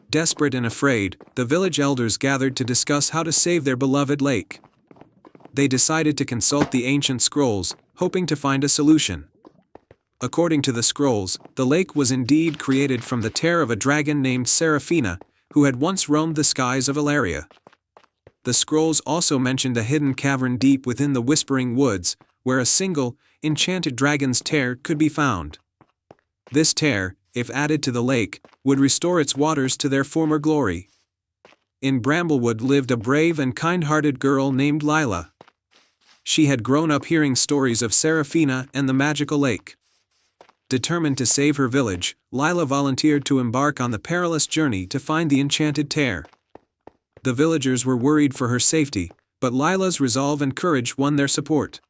Desperate and afraid, the village elders gathered to discuss how to save their beloved lake. They decided to consult the ancient scrolls, hoping to find a solution. According to the scrolls, the lake was indeed created from the tear of a dragon named Seraphina, who had once roamed the skies of Ilaria. The scrolls also mentioned a hidden cavern deep within the Whispering Woods, where a single, enchanted dragon's tear could be found. This tear, if added to the lake, would restore its waters to their former glory. In Bramblewood lived a brave and kind-hearted girl named Lila. She had grown up hearing stories of Seraphina and the magical lake. Determined to save her village, Lila volunteered to embark on the perilous journey to find the enchanted tear. The villagers were worried for her safety, but Lila's resolve and courage won their support.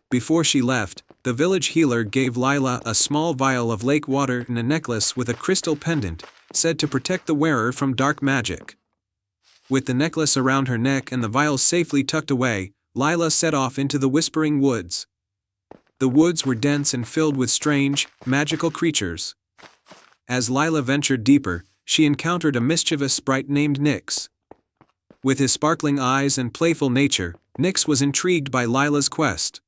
Before she left, the village healer gave Lila a small vial of lake water and a necklace with a crystal pendant, said to protect the wearer from dark magic. With the necklace around her neck and the vial safely tucked away, Lila set off into the Whispering Woods. The woods were dense and filled with strange, magical creatures. As Lila ventured deeper, she encountered a mischievous sprite named Nyx. With his sparkling eyes and playful nature, Nyx was intrigued by Lila's quest.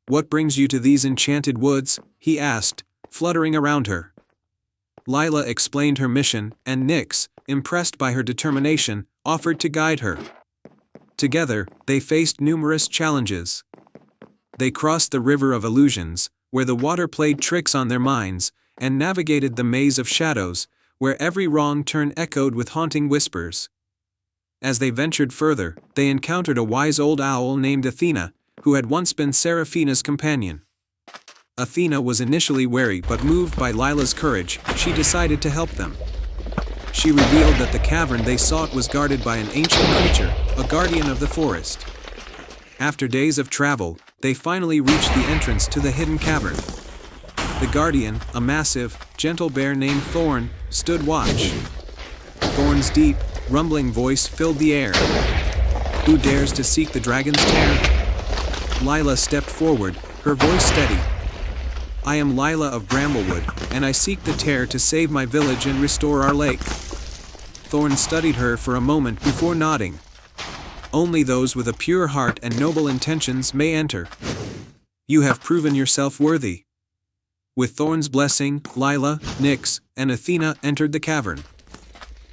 "What brings you to these enchanted woods?" he asked, fluttering around her. Lila explained her mission, and Nyx, impressed by her determination, offered to guide her. Together, they faced numerous challenges. They crossed the River of Illusions, where the water played tricks on their minds, and navigated the Maze of Shadows, where every wrong turn echoed with haunting whispers. As they ventured further, they encountered a wise old owl named Athena, who had once been Seraphina's companion. Athena was initially wary, but moved by Lila's courage, she decided to help them. She revealed that the cavern they sought was guarded by an ancient creature, a guardian of the forest. After days of travel, they finally reached the entrance to the hidden cavern. The guardian, a massive, gentle bear named Thorn, stood watch. Thorn's deep, rumbling voice filled the air. "Who dares to seek the dragon's tear?" Lila stepped forward, her voice steady. "I am Lila of Bramblewood, and I seek the tear to save my village and restore our lake." Thorn studied her for a moment before nodding. "Only those with a pure heart and noble intentions may enter. You have proven yourself worthy." With Thorn's blessing, Lila, Nyx, and Athena entered the cavern.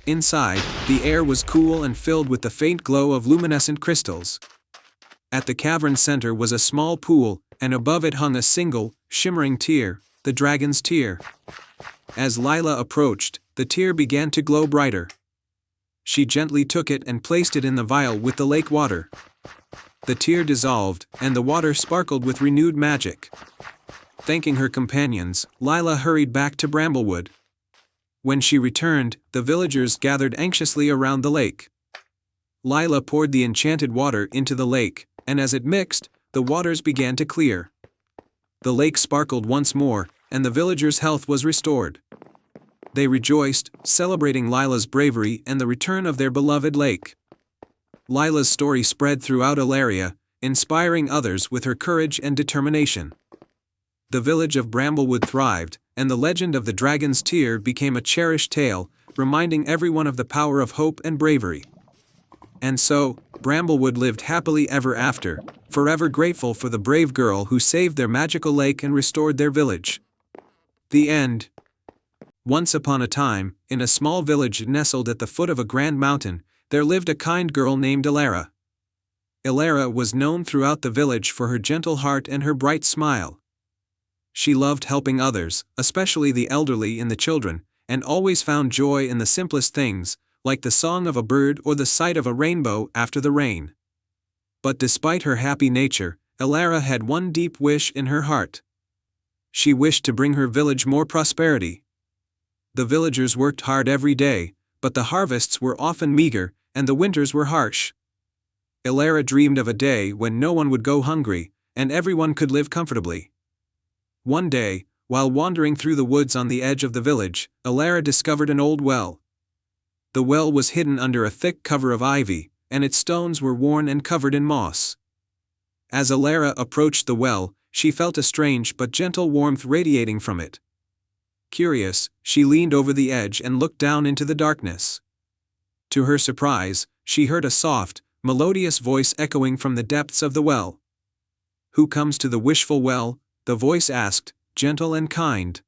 Inside, the air was cool and filled with the faint glow of luminescent crystals. At the cavern's center was a small pool, and above it hung a single, shimmering tear, the dragon's tear. As Lila approached, the tear began to glow brighter. She gently took it and placed it in the vial with the lake water. The tear dissolved, and the water sparkled with renewed magic. Thanking her companions, Lila hurried back to Bramblewood. When she returned, the villagers gathered anxiously around the lake. Lila poured the enchanted water into the lake, and as it mixed, the waters began to clear. The lake sparkled once more, and the villagers' health was restored. They rejoiced, celebrating Lila's bravery and the return of their beloved lake. Lila's story spread throughout Elaria, inspiring others with her courage and determination. The village of Bramblewood thrived, and the legend of the Dragon's Tear became a cherished tale, reminding everyone of the power of hope and bravery. And so, Bramblewood lived happily ever after, forever grateful for the brave girl who saved their magical lake and restored their village. The end. Once upon a time, in a small village nestled at the foot of a grand mountain, there lived a kind girl named Elara. Elara was known throughout the village for her gentle heart and her bright smile. She loved helping others, especially the elderly and the children, and always found joy in the simplest things, like the song of a bird or the sight of a rainbow after the rain. But despite her happy nature, Elara had one deep wish in her heart. She wished to bring her village more prosperity. The villagers worked hard every day, but the harvests were often meager, and the winters were harsh. Elara dreamed of a day when no one would go hungry, and everyone could live comfortably. One day, while wandering through the woods on the edge of the village, Elara discovered an old well. The well was hidden under a thick cover of ivy, and its stones were worn and covered in moss. As Elara approached the well, she felt a strange but gentle warmth radiating from it. Curious, she leaned over the edge and looked down into the darkness. To her surprise, she heard a soft, melodious voice echoing from the depths of the well. "Who comes to the wishful well?" the voice asked, gentle and kind.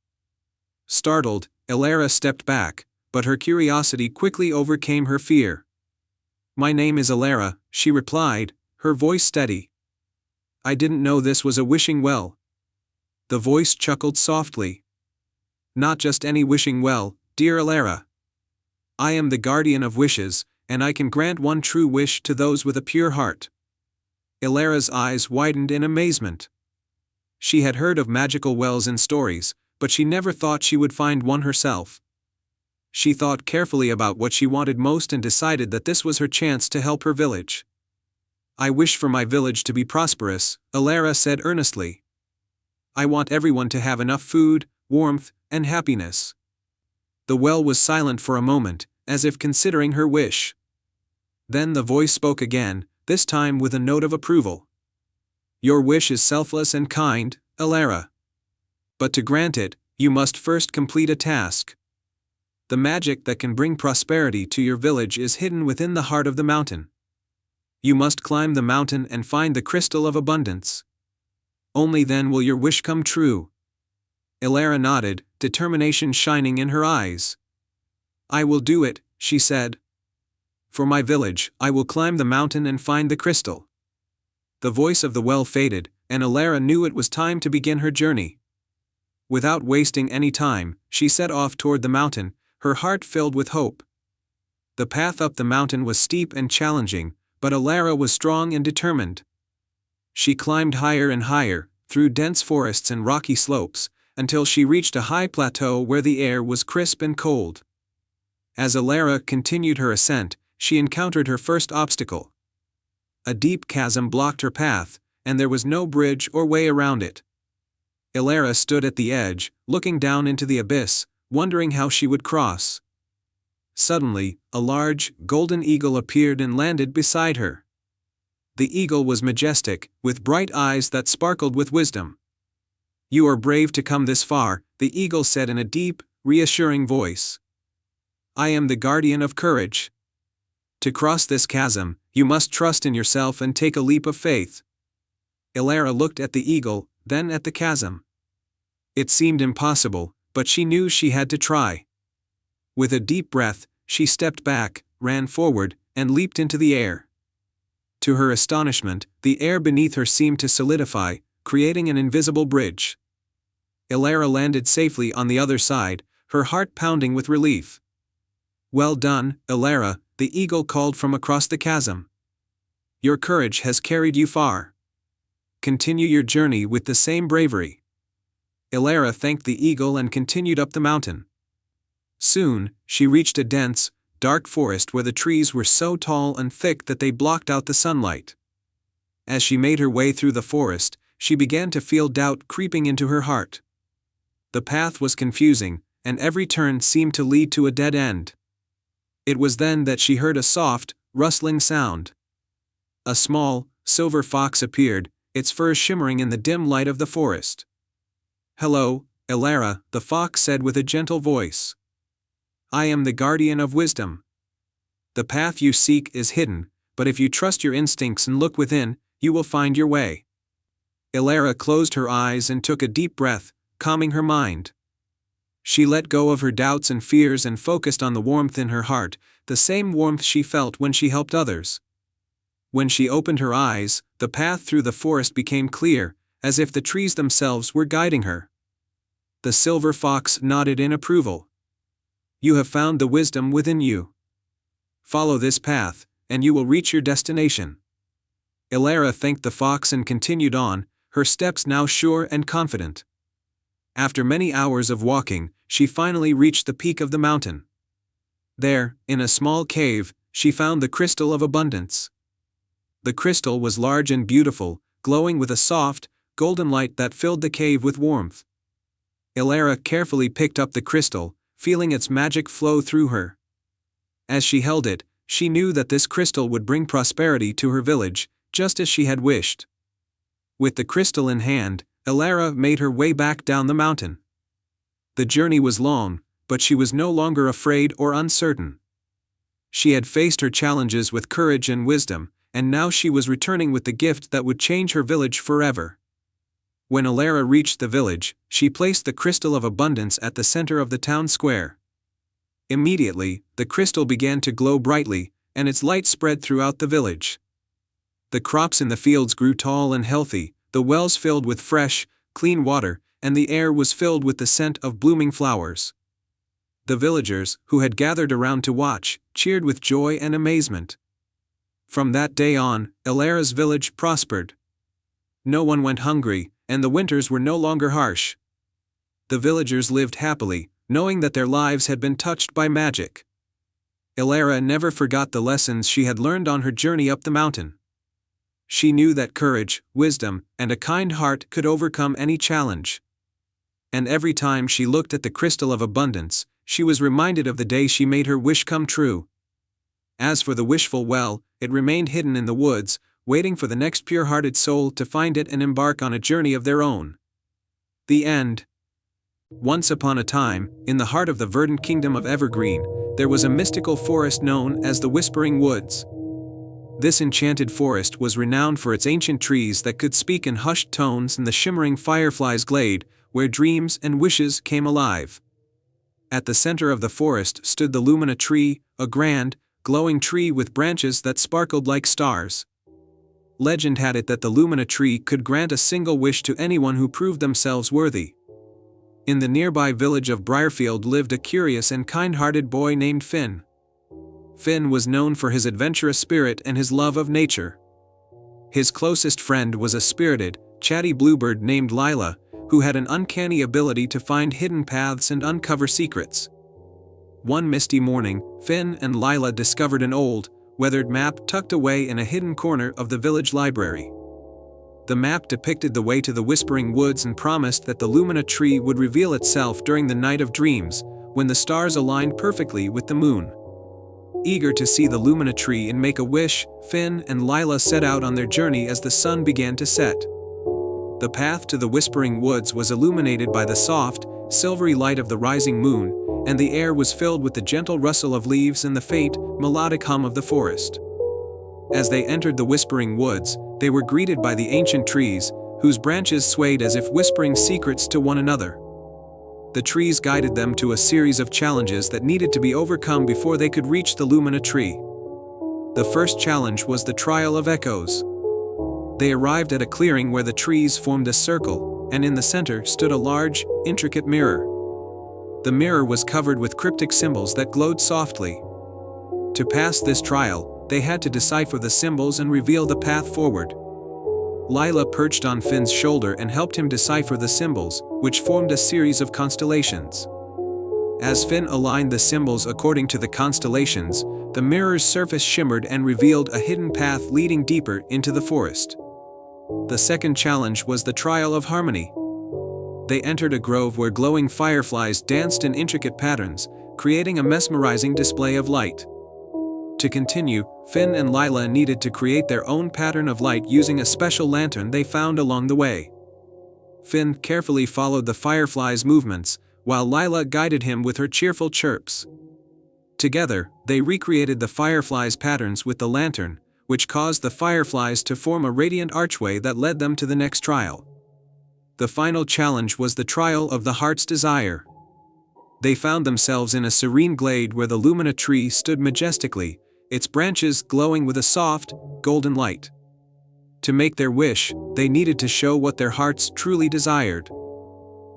Startled, Elara stepped back, but her curiosity quickly overcame her fear. "My name is Elara," she replied, her voice steady. "I didn't know this was a wishing well." The voice chuckled softly. "Not just any wishing well, dear Elara. I am the guardian of wishes, and I can grant one true wish to those with a pure heart." Elara's eyes widened in amazement. She had heard of magical wells in stories, but she never thought she would find one herself. She thought carefully about what she wanted most and decided that this was her chance to help her village. "I wish for my village to be prosperous," Elara said earnestly. "I want everyone to have enough food, warmth, and happiness." The well was silent for a moment, as if considering her wish. Then the voice spoke again, this time with a note of approval. "Your wish is selfless and kind, Elara. But to grant it, you must first complete a task. The magic that can bring prosperity to your village is hidden within the heart of the mountain. You must climb the mountain and find the crystal of abundance. Only then will your wish come true." Elara nodded, determination shining in her eyes. "I will do it," she said. "For my village, I will climb the mountain and find the crystal." The voice of the well faded, and Elara knew it was time to begin her journey. Without wasting any time, she set off toward the mountain, her heart filled with hope. The path up the mountain was steep and challenging, but Elara was strong and determined. She climbed higher and higher, through dense forests and rocky slopes, until she reached a high plateau where the air was crisp and cold. As Elara continued her ascent, she encountered her first obstacle. A deep chasm blocked her path, and there was no bridge or way around it. Elara stood at the edge, looking down into the abyss, wondering how she would cross. Suddenly, a large, golden eagle appeared and landed beside her. The eagle was majestic, with bright eyes that sparkled with wisdom. "You are brave to come this far," the eagle said in a deep, reassuring voice. "I am the guardian of courage. To cross this chasm, you must trust in yourself and take a leap of faith." Elara looked at the eagle, then at the chasm. It seemed impossible, but she knew she had to try. With a deep breath, she stepped back, ran forward, and leaped into the air. To her astonishment, the air beneath her seemed to solidify, creating an invisible bridge. Elara landed safely on the other side, her heart pounding with relief. "Well done, Elara," the eagle called from across the chasm. "Your courage has carried you far. Continue your journey with the same bravery." Elara thanked the eagle and continued up the mountain. Soon, she reached a dense, dark forest where the trees were so tall and thick that they blocked out the sunlight. As she made her way through the forest, she began to feel doubt creeping into her heart. the path was confusing, and every turn seemed to lead to a dead end. It was then that she heard a soft, rustling sound. A small, silver fox appeared, its fur shimmering in the dim light of the forest. "Hello, Elara," the fox said with a gentle voice. "I am the guardian of wisdom. The path you seek is hidden, but if you trust your instincts and look within, you will find your way." Elara closed her eyes and took a deep breath, calming her mind. She let go of her doubts and fears and focused on the warmth in her heart, the same warmth she felt when she helped others. When she opened her eyes, the path through the forest became clear, as if the trees themselves were guiding her. The silver fox nodded in approval. "You have found the wisdom within you. Follow this path, and you will reach your destination." Elara thanked the fox and continued on, her steps now sure and confident. After many hours of walking, she finally reached the peak of the mountain. There, in a small cave, she found the Crystal of Abundance. The crystal was large and beautiful, glowing with a soft, golden light that filled the cave with warmth. Elara carefully picked up the crystal, feeling its magic flow through her. As she held it, she knew that this crystal would bring prosperity to her village, just as she had wished. With the crystal in hand, Elara made her way back down the mountain. The journey was long, but she was no longer afraid or uncertain. She had faced her challenges with courage and wisdom, and now she was returning with the gift that would change her village forever. When Elara reached the village, she placed the Crystal of Abundance at the center of the town square. Immediately, the crystal began to glow brightly, and its light spread throughout the village. The crops in the fields grew tall and healthy, the wells filled with fresh, clean water, and the air was filled with the scent of blooming flowers. The villagers, who had gathered around to watch, cheered with joy and amazement. From that day on, Elara's village prospered. No one went hungry, and the winters were no longer harsh. The villagers lived happily, knowing that their lives had been touched by magic. Elara never forgot the lessons she had learned on her journey up the mountain. She knew that courage, wisdom, and a kind heart could overcome any challenge. And every time she looked at the Crystal of Abundance, she was reminded of the day she made her wish come true. As for the wishful well, it remained hidden in the woods, waiting for the next pure-hearted soul to find it and embark on a journey of their own. The end. Once upon a time, in the heart of the verdant kingdom of Evergreen, there was a mystical forest known as the Whispering Woods. This enchanted forest was renowned for its ancient trees that could speak in hushed tones and the shimmering fireflies' glade, where dreams and wishes came alive. At the center of the forest stood the Lumina tree, a grand, glowing tree with branches that sparkled like stars. Legend had it that the Lumina tree could grant a single wish to anyone who proved themselves worthy. In the nearby village of Briarfield lived a curious and kind-hearted boy named Finn. Finn was known for his adventurous spirit and his love of nature. His closest friend was a spirited, chatty bluebird named Lila, who had an uncanny ability to find hidden paths and uncover secrets. One misty morning, Finn and Lila discovered an old, weathered map tucked away in a hidden corner of the village library. The map depicted the way to the Whispering Woods and promised that the Lumina tree would reveal itself during the night of dreams, when the stars aligned perfectly with the moon. Eager to see the Lumina tree and make a wish, Finn and Lila set out on their journey as the sun began to set. The path to the Whispering Woods was illuminated by the soft, silvery light of the rising moon, and the air was filled with the gentle rustle of leaves and the faint, melodic hum of the forest. As they entered the Whispering Woods, they were greeted by the ancient trees, whose branches swayed as if whispering secrets to one another. The trees guided them to a series of challenges that needed to be overcome before they could reach the Lumina tree. The first challenge was the Trial of Echoes. They arrived at a clearing where the trees formed a circle, and in the center stood a large, intricate mirror. The mirror was covered with cryptic symbols that glowed softly. To pass this trial, they had to decipher the symbols and reveal the path forward. Lila perched on Finn's shoulder and helped him decipher the symbols, which formed a series of constellations. As Finn aligned the symbols according to the constellations, the mirror's surface shimmered and revealed a hidden path leading deeper into the forest. The second challenge was the Trial of Harmony. they entered a grove where glowing fireflies danced in intricate patterns, creating a mesmerizing display of light. To continue, Finn and Lila needed to create their own pattern of light using a special lantern they found along the way. Finn carefully followed the fireflies' movements, while Lila guided him with her cheerful chirps. Together, they recreated the fireflies' patterns with the lantern, which caused the fireflies to form a radiant archway that led them to the next trial. The final challenge was the trial of the heart's desire. They found themselves in a serene glade where the Lumina tree stood majestically, its branches glowing with a soft, golden light. To make their wish, they needed to show what their hearts truly desired.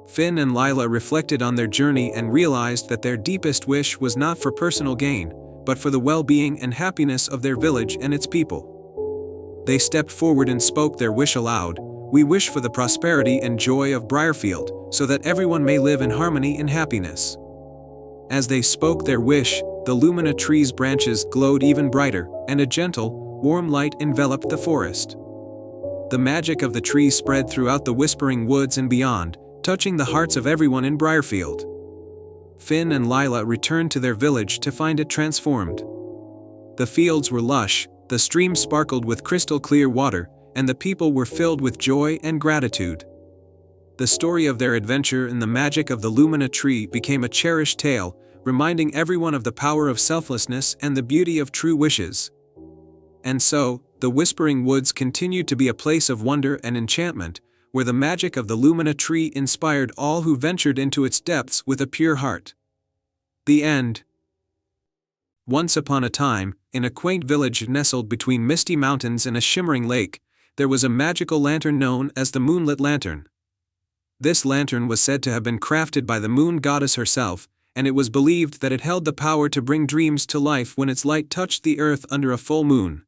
Finn and Lila reflected on their journey and realized that their deepest wish was not for personal gain, but for the well-being and happiness of their village and its people. They stepped forward and spoke their wish aloud. "We wish for the prosperity and joy of Briarfield, so that everyone may live in harmony and happiness." As they spoke their wish, the Lumina tree's branches glowed even brighter, and a gentle, warm light enveloped the forest. The magic of the tree spread throughout the whispering woods and beyond, touching the hearts of everyone in Briarfield. Finn and Lila returned to their village to find it transformed. The fields were lush, the stream sparkled with crystal-clear water, and the people were filled with joy and gratitude. The story of their adventure in the magic of the Lumina tree became a cherished tale, reminding everyone of the power of selflessness and the beauty of true wishes. And so, the Whispering Woods continued to be a place of wonder and enchantment, where the magic of the Lumina tree inspired all who ventured into its depths with a pure heart. The end. Once upon a time, in a quaint village nestled between misty mountains and a shimmering lake, there was a magical lantern known as the Moonlit Lantern. This lantern was said to have been crafted by the moon goddess herself, and it was believed that it held the power to bring dreams to life when its light touched the earth under a full moon.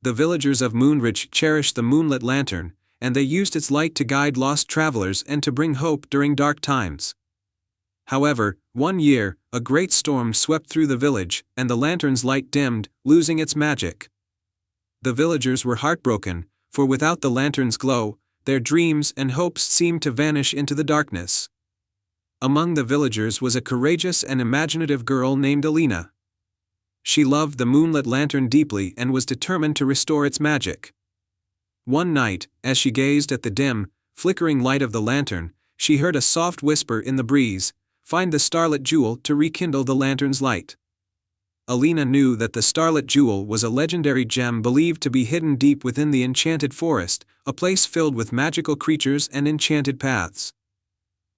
The villagers of Moonridge cherished the Moonlit Lantern, and they used its light to guide lost travelers and to bring hope during dark times. However, one year, a great storm swept through the village, and the lantern's light dimmed, losing its magic. The villagers were heartbroken, for without the lantern's glow, their dreams and hopes seemed to vanish into the darkness. Among the villagers was a courageous and imaginative girl named Alina. She loved the Moonlit Lantern deeply and was determined to restore its magic. One night, as she gazed at the dim, flickering light of the lantern, she heard a soft whisper in the breeze, "Find the Starlit Jewel to rekindle the lantern's light." Alina knew that the Starlit Jewel was a legendary gem believed to be hidden deep within the enchanted forest, a place filled with magical creatures and enchanted paths.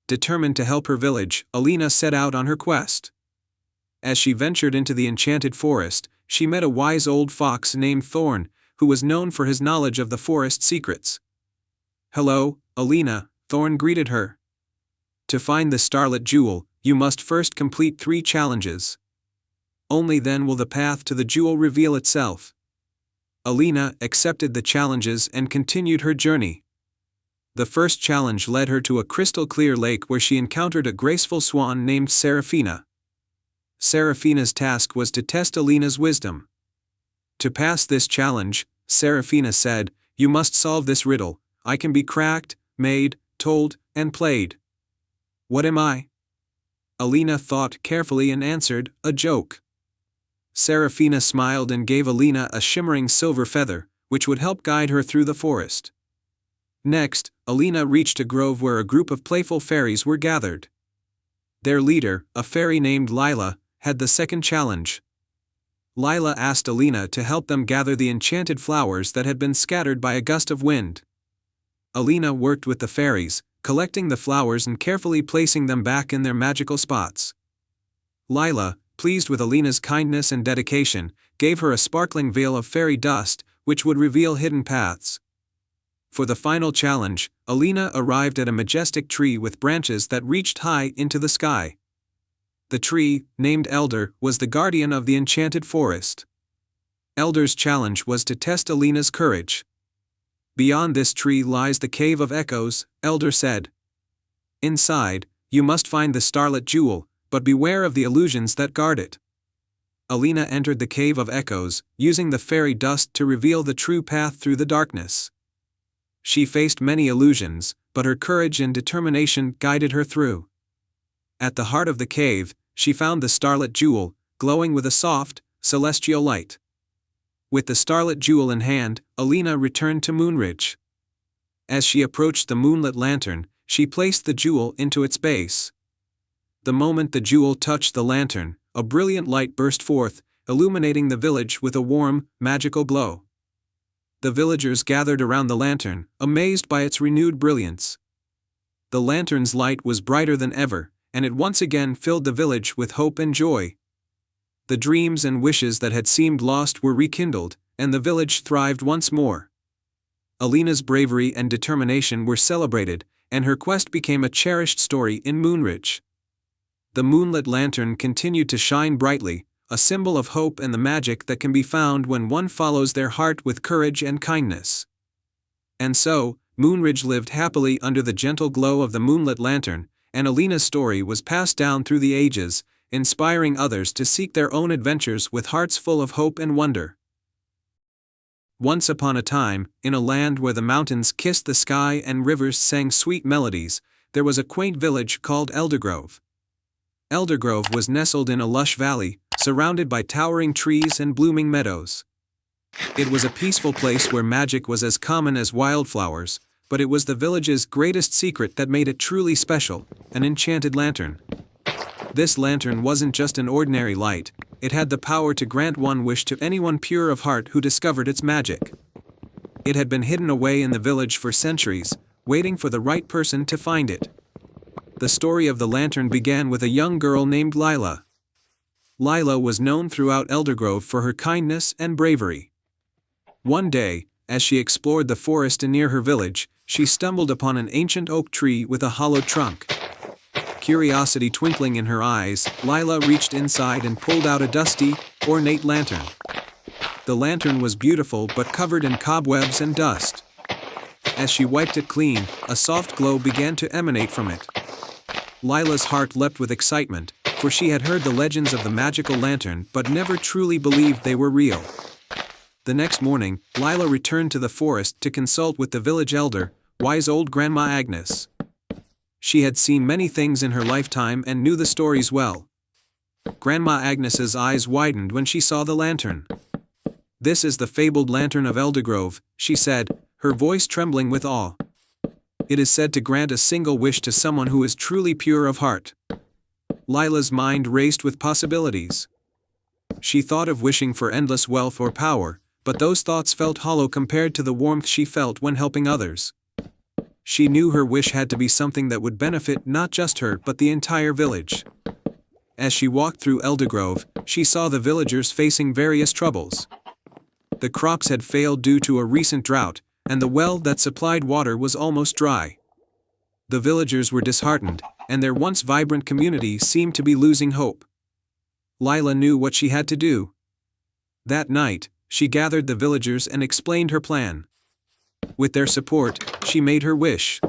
Determined to help her village, Alina set out on her quest. As she ventured into the enchanted forest, she met a wise old fox named Thorn, who was known for his knowledge of the forest secrets. "Hello, Alina," Thorn greeted her. "To find the Starlit Jewel, you must first complete 3 challenges. Only then will the path to the jewel reveal itself." Alina accepted the challenges and continued her journey. The first challenge led her to a crystal-clear lake where she encountered a graceful swan named Seraphina. Seraphina's task was to test Alina's wisdom. To pass this challenge, Seraphina said, "You must solve this riddle. I can be cracked, made, told, and played." "What am I?" Alina thought carefully and answered, "A joke." Seraphina smiled and gave Alina a shimmering silver feather, which would help guide her through the forest. Next, Alina reached a grove where a group of playful fairies were gathered. Their leader, a fairy named Lila, had the second challenge. Lila asked Alina to help them gather the enchanted flowers that had been scattered by a gust of wind. Alina worked with the fairies, collecting the flowers and carefully placing them back in their magical spots. Lila, pleased with Alina's kindness and dedication, gave her a sparkling veil of fairy dust, which would reveal hidden paths. For the final challenge, Alina arrived at a majestic tree with branches that reached high into the sky. The tree, named Elder, was the guardian of the enchanted forest. Elder's challenge was to test Alina's courage. "Beyond this tree lies the Cave of Echoes," Elder said. "Inside, you must find the Starlit Jewel, but beware of the illusions that guard it." Alina entered the Cave of Echoes, using the fairy dust to reveal the true path through the darkness. She faced many illusions, but her courage and determination guided her through. At the heart of the cave, she found the starlit jewel, glowing with a soft, celestial light. With the starlit jewel in hand, Alina returned to Moonridge. As she approached the moonlit lantern, she placed the jewel into its base. The moment the jewel touched the lantern, a brilliant light burst forth, illuminating the village with a warm, magical glow. The villagers gathered around the lantern, amazed by its renewed brilliance. The lantern's light was brighter than ever, and it once again filled the village with hope and joy. The dreams and wishes that had seemed lost were rekindled, and the village thrived once more. Alina's bravery and determination were celebrated, and her quest became a cherished story in Moonridge. The moonlit lantern continued to shine brightly, a symbol of hope and the magic that can be found when one follows their heart with courage and kindness. And so, Moonridge lived happily under the gentle glow of the moonlit lantern, and Alina's story was passed down through the ages, inspiring others to seek their own adventures with hearts full of hope and wonder. Once upon a time, in a land where the mountains kissed the sky and rivers sang sweet melodies, there was a quaint village called Eldergrove. Eldergrove was nestled in a lush valley, surrounded by towering trees and blooming meadows. It was a peaceful place where magic was as common as wildflowers, but it was the village's greatest secret that made it truly special, an enchanted lantern. This lantern wasn't just an ordinary light, it had the power to grant one wish to anyone pure of heart who discovered its magic. It had been hidden away in the village for centuries, waiting for the right person to find it. The story of the lantern began with a young girl named Lila. Lila was known throughout Eldergrove for her kindness and bravery. One day, as she explored the forest near her village, she stumbled upon an ancient oak tree with a hollow trunk. Curiosity twinkling in her eyes, Lila reached inside and pulled out a dusty, ornate lantern. The lantern was beautiful but covered in cobwebs and dust. As she wiped it clean, a soft glow began to emanate from it. Lila's heart leapt with excitement, for she had heard the legends of the magical lantern but never truly believed they were real. The next morning, Lila returned to the forest to consult with the village elder, wise old Grandma Agnes. She had seen many things in her lifetime and knew the stories well. Grandma Agnes's eyes widened when she saw the lantern. "This is the fabled lantern of Eldergrove," she said, her voice trembling with awe. "It is said to grant a single wish to someone who is truly pure of heart." Lila's mind raced with possibilities. She thought of wishing for endless wealth or power, but those thoughts felt hollow compared to the warmth she felt when helping others. She knew her wish had to be something that would benefit not just her but the entire village. As she walked through Eldergrove, she saw the villagers facing various troubles. The crops had failed due to a recent drought, and the well that supplied water was almost dry. The villagers were disheartened, and their once vibrant community seemed to be losing hope. Lila knew what she had to do. That night, she gathered the villagers and explained her plan. With their support, she made her wish.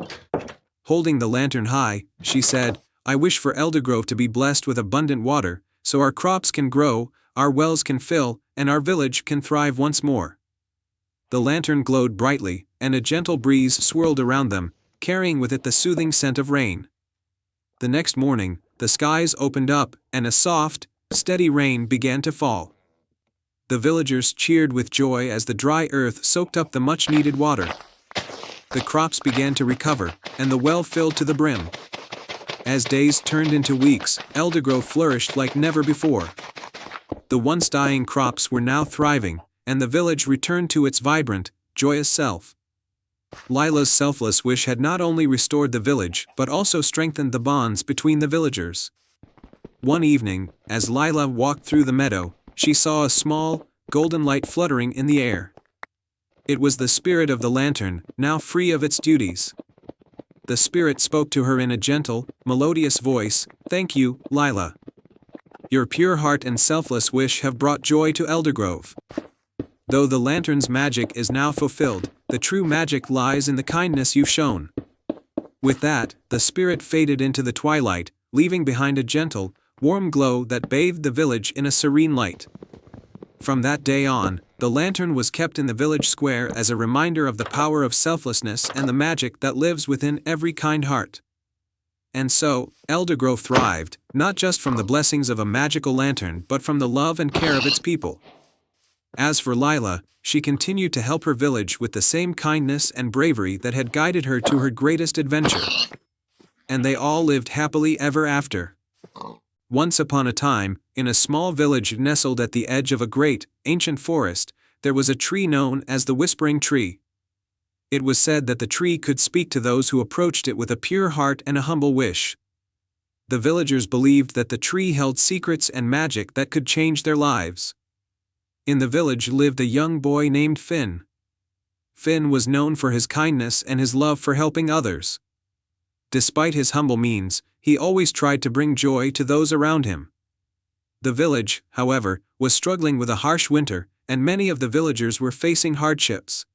Holding the lantern high, she said, "I wish for Eldergrove to be blessed with abundant water, so our crops can grow, our wells can fill, and our village can thrive once more." The lantern glowed brightly, and a gentle breeze swirled around them, carrying with it the soothing scent of rain. The next morning, the skies opened up, and a soft, steady rain began to fall. The villagers cheered with joy as the dry earth soaked up the much-needed water. The crops began to recover, and the well filled to the brim. As days turned into weeks, Eldergrove flourished like never before. The once dying crops were now thriving, and the village returned to its vibrant, joyous self. Lila's selfless wish had not only restored the village but also strengthened the bonds between the villagers. One evening, as Lila walked through the meadow, she saw a small, golden light fluttering in the air. It was the spirit of the lantern, now free of its duties. The spirit spoke to her in a gentle, melodious voice, "Thank you, Lila. Your pure heart and selfless wish have brought joy to Eldergrove. Though the lantern's magic is now fulfilled, the true magic lies in the kindness you've shown." With that, the spirit faded into the twilight, leaving behind a gentle, warm glow that bathed the village in a serene light. From that day on, the lantern was kept in the village square as a reminder of the power of selflessness and the magic that lives within every kind heart. And so, Eldergrove thrived, not just from the blessings of a magical lantern but from the love and care of its people. As for Lila, she continued to help her village with the same kindness and bravery that had guided her to her greatest adventure. And they all lived happily ever after. Once upon a time, in a small village nestled at the edge of a great, ancient forest, there was a tree known as the Whispering Tree. It was said that the tree could speak to those who approached it with a pure heart and a humble wish. The villagers believed that the tree held secrets and magic that could change their lives. In the village lived a young boy named Finn. Finn was known for his kindness and his love for helping others. Despite his humble means, he always tried to bring joy to those around him. The village, however, was struggling with a harsh winter, and many of the villagers were facing hardships.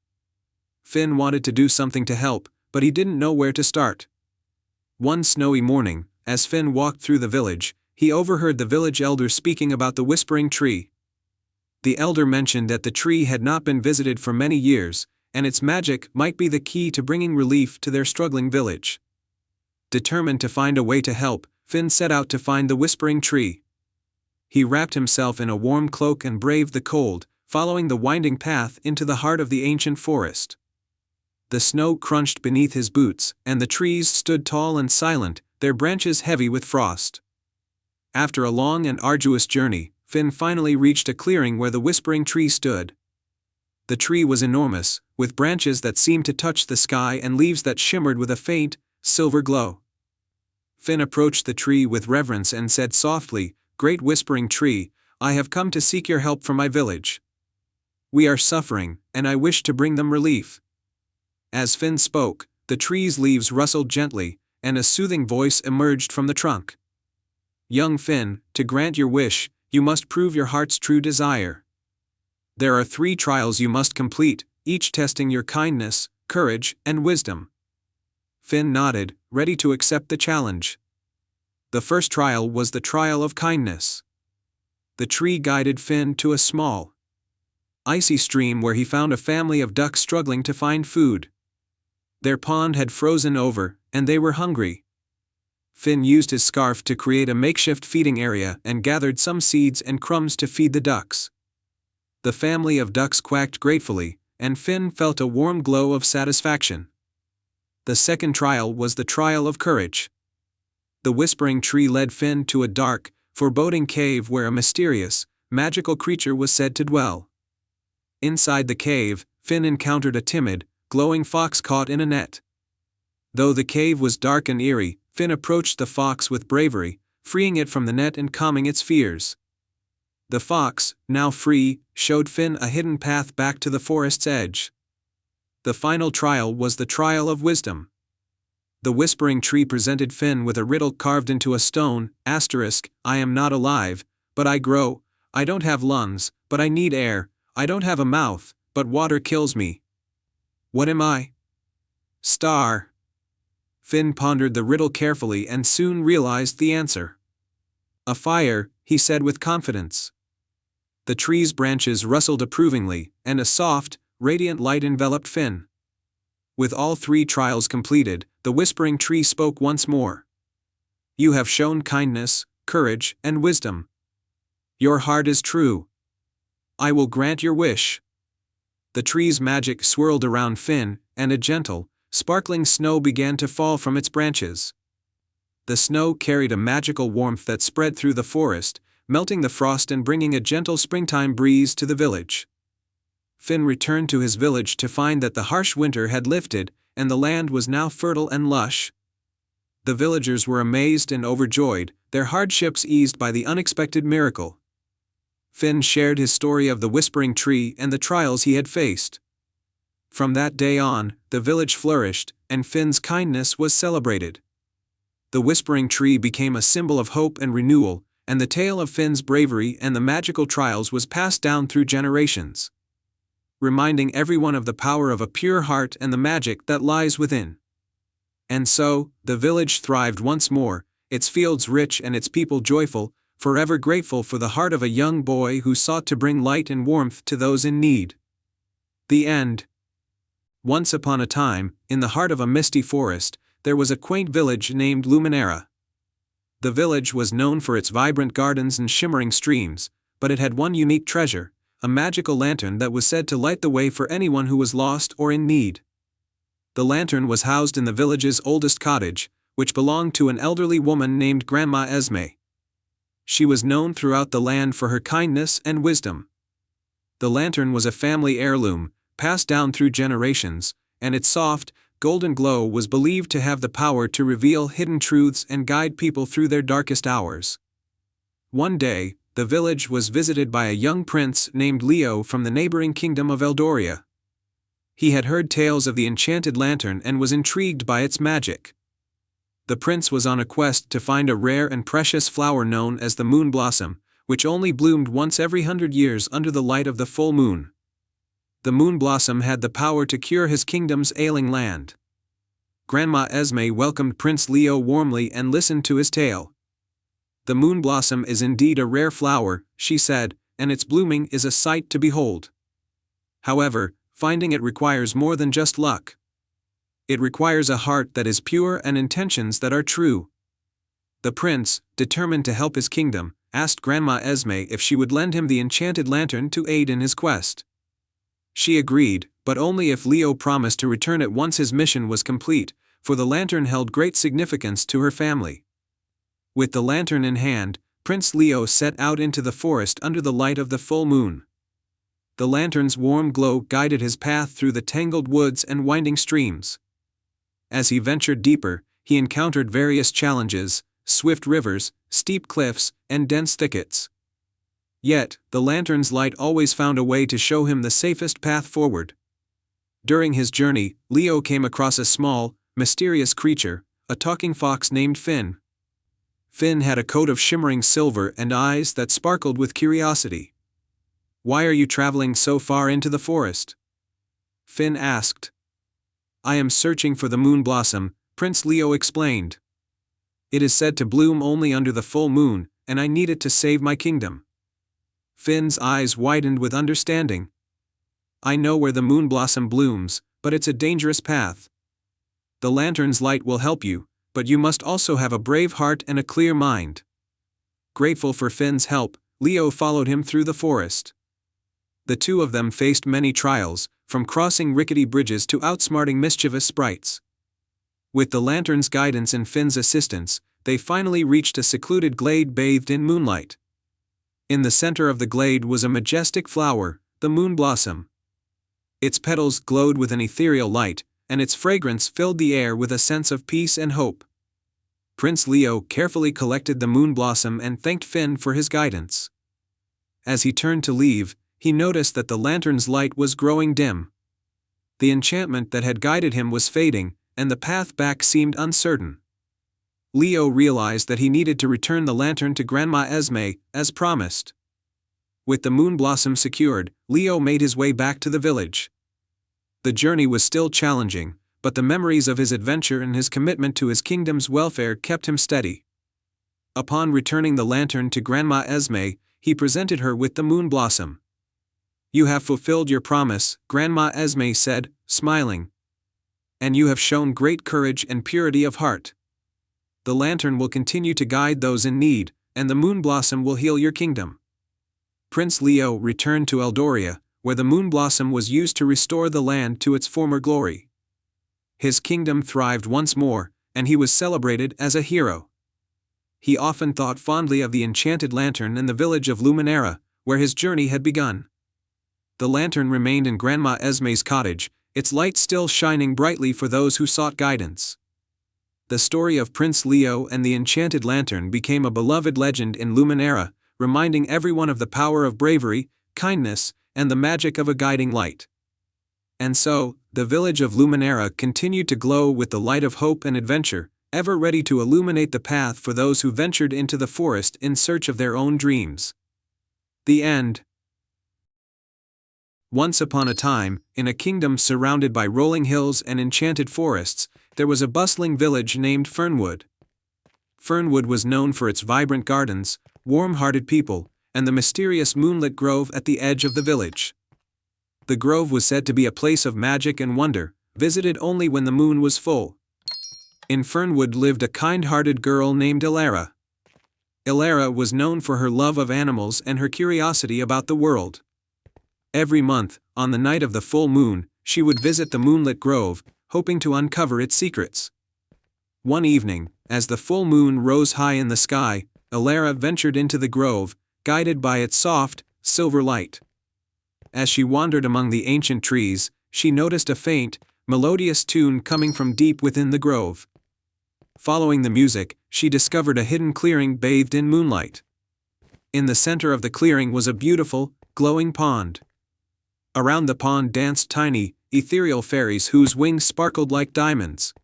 Finn wanted to do something to help, but he didn't know where to start. One snowy morning, as Finn walked through the village, he overheard the village elder speaking about the Whispering Tree. The elder mentioned that the tree had not been visited for many years, and its magic might be the key to bringing relief to their struggling village. Determined to find a way to help, Finn set out to find the Whispering Tree. He wrapped himself in a warm cloak and braved the cold, following the winding path into the heart of the ancient forest. The snow crunched beneath his boots, and the trees stood tall and silent, their branches heavy with frost. After a long and arduous journey, Finn finally reached a clearing where the Whispering Tree stood. The tree was enormous, with branches that seemed to touch the sky and leaves that shimmered with a faint, silver glow. Finn approached the tree with reverence and said softly, "Great Whispering Tree, I have come to seek your help for my village. We are suffering, and I wish to bring them relief." As Finn spoke, the tree's leaves rustled gently, and a soothing voice emerged from the trunk. "Young Finn, to grant your wish, you must prove your heart's true desire. There are 3 trials you must complete, each testing your kindness, courage, and wisdom." Finn nodded, ready to accept the challenge. The first trial was the trial of kindness. The tree guided Finn to a small, icy stream where he found a family of ducks struggling to find food. Their pond had frozen over, and they were hungry. Finn used his scarf to create a makeshift feeding area and gathered some seeds and crumbs to feed the ducks. The family of ducks quacked gratefully, and Finn felt a warm glow of satisfaction. The second trial was the trial of courage. The Whispering Tree led Finn to a dark, foreboding cave where a mysterious, magical creature was said to dwell. Inside the cave, Finn encountered a timid, glowing fox caught in a net. Though the cave was dark and eerie, Finn approached the fox with bravery, freeing it from the net and calming its fears. The fox, now free, showed Finn a hidden path back to the forest's edge. The final trial was the trial of wisdom. The Whispering Tree presented Finn with a riddle carved into a stone, *, "I am not alive, but I grow, I don't have lungs, but I need air, I don't have a mouth, but water kills me. What am I? Star." Finn pondered the riddle carefully and soon realized the answer. "A fire," he said with confidence. The tree's branches rustled approvingly, and a soft, radiant light enveloped Finn. With all 3 trials completed, the Whispering Tree spoke once more. "You have shown kindness, courage, and wisdom. Your heart is true. I will grant your wish." The tree's magic swirled around Finn, and a gentle, sparkling snow began to fall from its branches. The snow carried a magical warmth that spread through the forest, melting the frost and bringing a gentle springtime breeze to the village. Finn returned to his village to find that the harsh winter had lifted, and the land was now fertile and lush. The villagers were amazed and overjoyed, their hardships eased by the unexpected miracle. Finn shared his story of the Whispering Tree and the trials he had faced. From that day on, the village flourished, and Finn's kindness was celebrated. The Whispering Tree became a symbol of hope and renewal, and the tale of Finn's bravery and the magical trials was passed down through generations, reminding everyone of the power of a pure heart and the magic that lies within. And so, the village thrived once more, its fields rich and its people joyful, forever grateful for the heart of a young boy who sought to bring light and warmth to those in need. The end. Once upon a time, in the heart of a misty forest, there was a quaint village named Luminera. The village was known for its vibrant gardens and shimmering streams, but it had one unique treasure, a magical lantern that was said to light the way for anyone who was lost or in need. The lantern was housed in the village's oldest cottage, which belonged to an elderly woman named Grandma Esme. She was known throughout the land for her kindness and wisdom. The lantern was a family heirloom, passed down through generations, and its soft, golden glow was believed to have the power to reveal hidden truths and guide people through their darkest hours. One day, the village was visited by a young prince named Leo from the neighboring kingdom of Eldoria. He had heard tales of the enchanted lantern and was intrigued by its magic. The prince was on a quest to find a rare and precious flower known as the moon blossom, which only bloomed once every 100 years under the light of the full moon. The moon blossom had the power to cure his kingdom's ailing land. Grandma Esme welcomed Prince Leo warmly and listened to his tale. "The moon blossom is indeed a rare flower," she said, "and its blooming is a sight to behold. However, finding it requires more than just luck. It requires a heart that is pure and intentions that are true." The prince, determined to help his kingdom, asked Grandma Esme if she would lend him the enchanted lantern to aid in his quest. She agreed, but only if Leo promised to return it once his mission was complete, for the lantern held great significance to her family. With the lantern in hand, Prince Leo set out into the forest under the light of the full moon. The lantern's warm glow guided his path through the tangled woods and winding streams. As he ventured deeper, he encountered various challenges: swift rivers, steep cliffs, and dense thickets. Yet, the lantern's light always found a way to show him the safest path forward. During his journey, Leo came across a small, mysterious creature, a talking fox named Finn. Finn had a coat of shimmering silver and eyes that sparkled with curiosity. "Why are you traveling so far into the forest?" Finn asked. "I am searching for the moon blossom," Prince Leo explained. "It is said to bloom only under the full moon, and I need it to save my kingdom." Finn's eyes widened with understanding. "I know where the moon blossom blooms, but it's a dangerous path. The lantern's light will help you, but you must also have a brave heart and a clear mind." Grateful for Finn's help, Leo followed him through the forest. The two of them faced many trials, from crossing rickety bridges to outsmarting mischievous sprites. With the lantern's guidance and Finn's assistance, they finally reached a secluded glade bathed in moonlight. In the center of the glade was a majestic flower, the moon blossom. Its petals glowed with an ethereal light, and its fragrance filled the air with a sense of peace and hope. Prince Leo carefully collected the moon blossom and thanked Finn for his guidance. As he turned to leave, he noticed that the lantern's light was growing dim. The enchantment that had guided him was fading, and the path back seemed uncertain. Leo realized that he needed to return the lantern to Grandma Esme, as promised. With the moon blossom secured, Leo made his way back to the village. The journey was still challenging, but the memories of his adventure and his commitment to his kingdom's welfare kept him steady. Upon returning the lantern to Grandma Esme, he presented her with the moon blossom. "You have fulfilled your promise," Grandma Esme said, smiling. "And you have shown great courage and purity of heart. The lantern will continue to guide those in need, and the moon blossom will heal your kingdom." Prince Leo returned to Eldoria, where the moon blossom was used to restore the land to its former glory. His kingdom thrived once more, and he was celebrated as a hero. He often thought fondly of the enchanted lantern in the village of Luminera, where his journey had begun. The lantern remained in Grandma Esme's cottage, its light still shining brightly for those who sought guidance. The story of Prince Leo and the enchanted lantern became a beloved legend in Luminera, reminding everyone of the power of bravery, kindness, and the magic of a guiding light. And so, the village of Luminera continued to glow with the light of hope and adventure, ever ready to illuminate the path for those who ventured into the forest in search of their own dreams. The end. Once upon a time, in a kingdom surrounded by rolling hills and enchanted forests, there was a bustling village named Fernwood. Fernwood was known for its vibrant gardens, warm-hearted people, and the mysterious moonlit grove at the edge of the village. The grove was said to be a place of magic and wonder, visited only when the moon was full. In Fernwood lived a kind-hearted girl named Ilara. Ilara was known for her love of animals and her curiosity about the world. Every month, on the night of the full moon, she would visit the moonlit grove, hoping to uncover its secrets. One evening, as the full moon rose high in the sky, Ilara ventured into the grove, guided by its soft, silver light. As she wandered among the ancient trees, she noticed a faint, melodious tune coming from deep within the grove. Following the music, she discovered a hidden clearing bathed in moonlight. In the center of the clearing was a beautiful, glowing pond. Around the pond danced tiny, ethereal fairies whose wings sparkled like diamonds.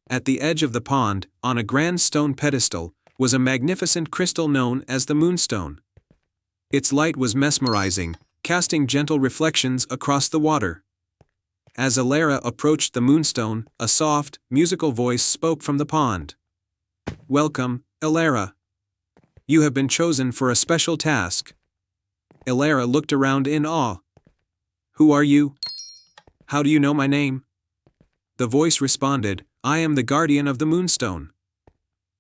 At the edge of the pond, on a grand stone pedestal, was a magnificent crystal known as the Moonstone. Its light was mesmerizing, casting gentle reflections across the water. As Ilara approached the Moonstone, a soft, musical voice spoke from the pond. "Welcome, Ilara. You have been chosen for a special task." Ilara looked around in awe. "Who are you? How do you know my name?" The voice responded, "I am the guardian of the Moonstone.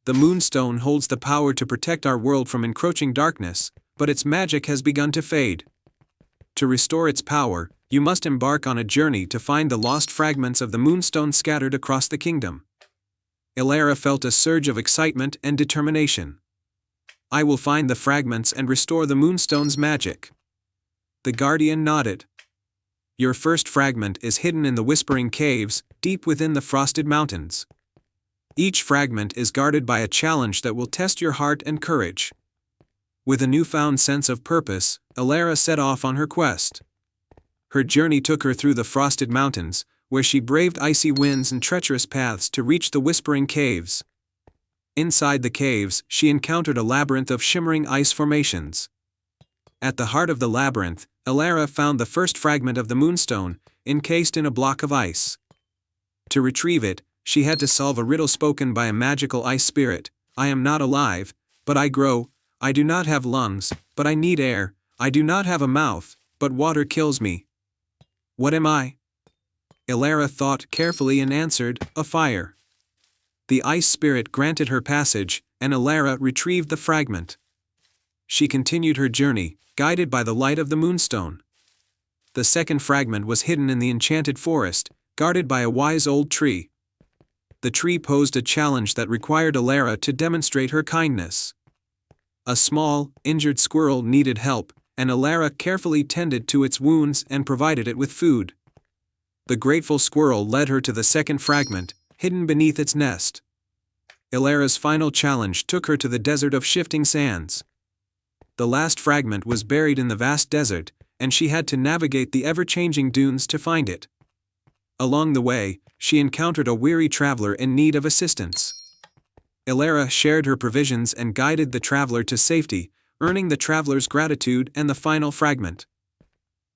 The Moonstone holds the power to protect our world from encroaching darkness, but its magic has begun to fade. To restore its power, you must embark on a journey to find the lost fragments of the Moonstone scattered across the kingdom." Ilara felt a surge of excitement and determination. "I will find the fragments and restore the Moonstone's magic." The guardian nodded. "Your first fragment is hidden in the Whispering Caves, deep within the Frosted Mountains. Each fragment is guarded by a challenge that will test your heart and courage." With a newfound sense of purpose, Ilara set off on her quest. Her journey took her through the Frosted Mountains, where she braved icy winds and treacherous paths to reach the Whispering Caves. Inside the caves, she encountered a labyrinth of shimmering ice formations. At the heart of the labyrinth, Ilara found the first fragment of the Moonstone, encased in a block of ice. To retrieve it, she had to solve a riddle spoken by a magical ice spirit. "I am not alive, but I grow. I do not have lungs, but I need air. I do not have a mouth, but water kills me. What am I?" Ilara thought carefully and answered, "A fire." The ice spirit granted her passage, and Ilara retrieved the fragment. She continued her journey, guided by the light of the Moonstone. The second fragment was hidden in the enchanted forest, guarded by a wise old tree. The tree posed a challenge that required Ilara to demonstrate her kindness. A small, injured squirrel needed help, and Ilara carefully tended to its wounds and provided it with food. The grateful squirrel led her to the second fragment, hidden beneath its nest. Ilara's final challenge took her to the desert of shifting sands. The last fragment was buried in the vast desert, and she had to navigate the ever-changing dunes to find it. Along the way, she encountered a weary traveler in need of assistance. Ilara shared her provisions and guided the traveler to safety, earning the traveler's gratitude and the final fragment.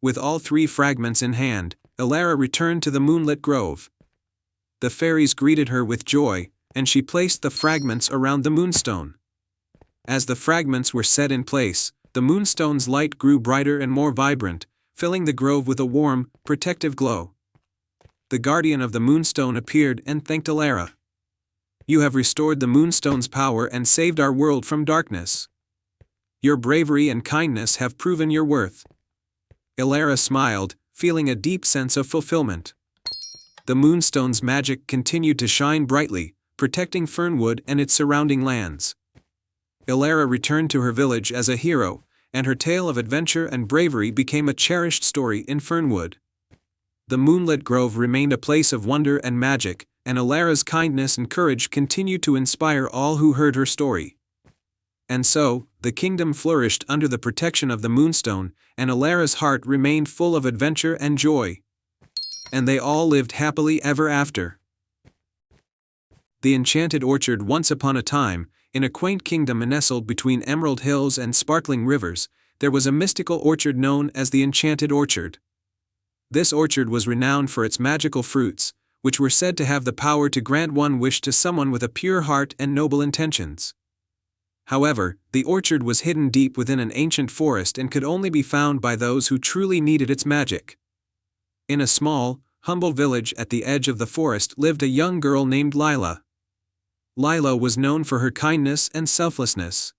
With all three fragments in hand, Ilara returned to the moonlit grove. The fairies greeted her with joy, and she placed the fragments around the Moonstone. As the fragments were set in place, the Moonstone's light grew brighter and more vibrant, filling the grove with a warm, protective glow. The guardian of the Moonstone appeared and thanked Ilara. "You have restored the Moonstone's power and saved our world from darkness. Your bravery and kindness have proven your worth." Ilara smiled, feeling a deep sense of fulfillment. The Moonstone's magic continued to shine brightly, protecting Fernwood and its surrounding lands. Ilara returned to her village as a hero, and her tale of adventure and bravery became a cherished story in Fernwood. The moonlit grove remained a place of wonder and magic, and Ilara's kindness and courage continued to inspire all who heard her story. And so, the kingdom flourished under the protection of the Moonstone, and Ilara's heart remained full of adventure and joy. And they all lived happily ever after. The Enchanted Orchard. Once upon a time, in a quaint kingdom nestled between emerald hills and sparkling rivers, there was a mystical orchard known as the Enchanted Orchard. This orchard was renowned for its magical fruits, which were said to have the power to grant one wish to someone with a pure heart and noble intentions. However, the orchard was hidden deep within an ancient forest and could only be found by those who truly needed its magic. In a small, humble village at the edge of the forest lived a young girl named Lila. Lila was known for her kindness and selflessness.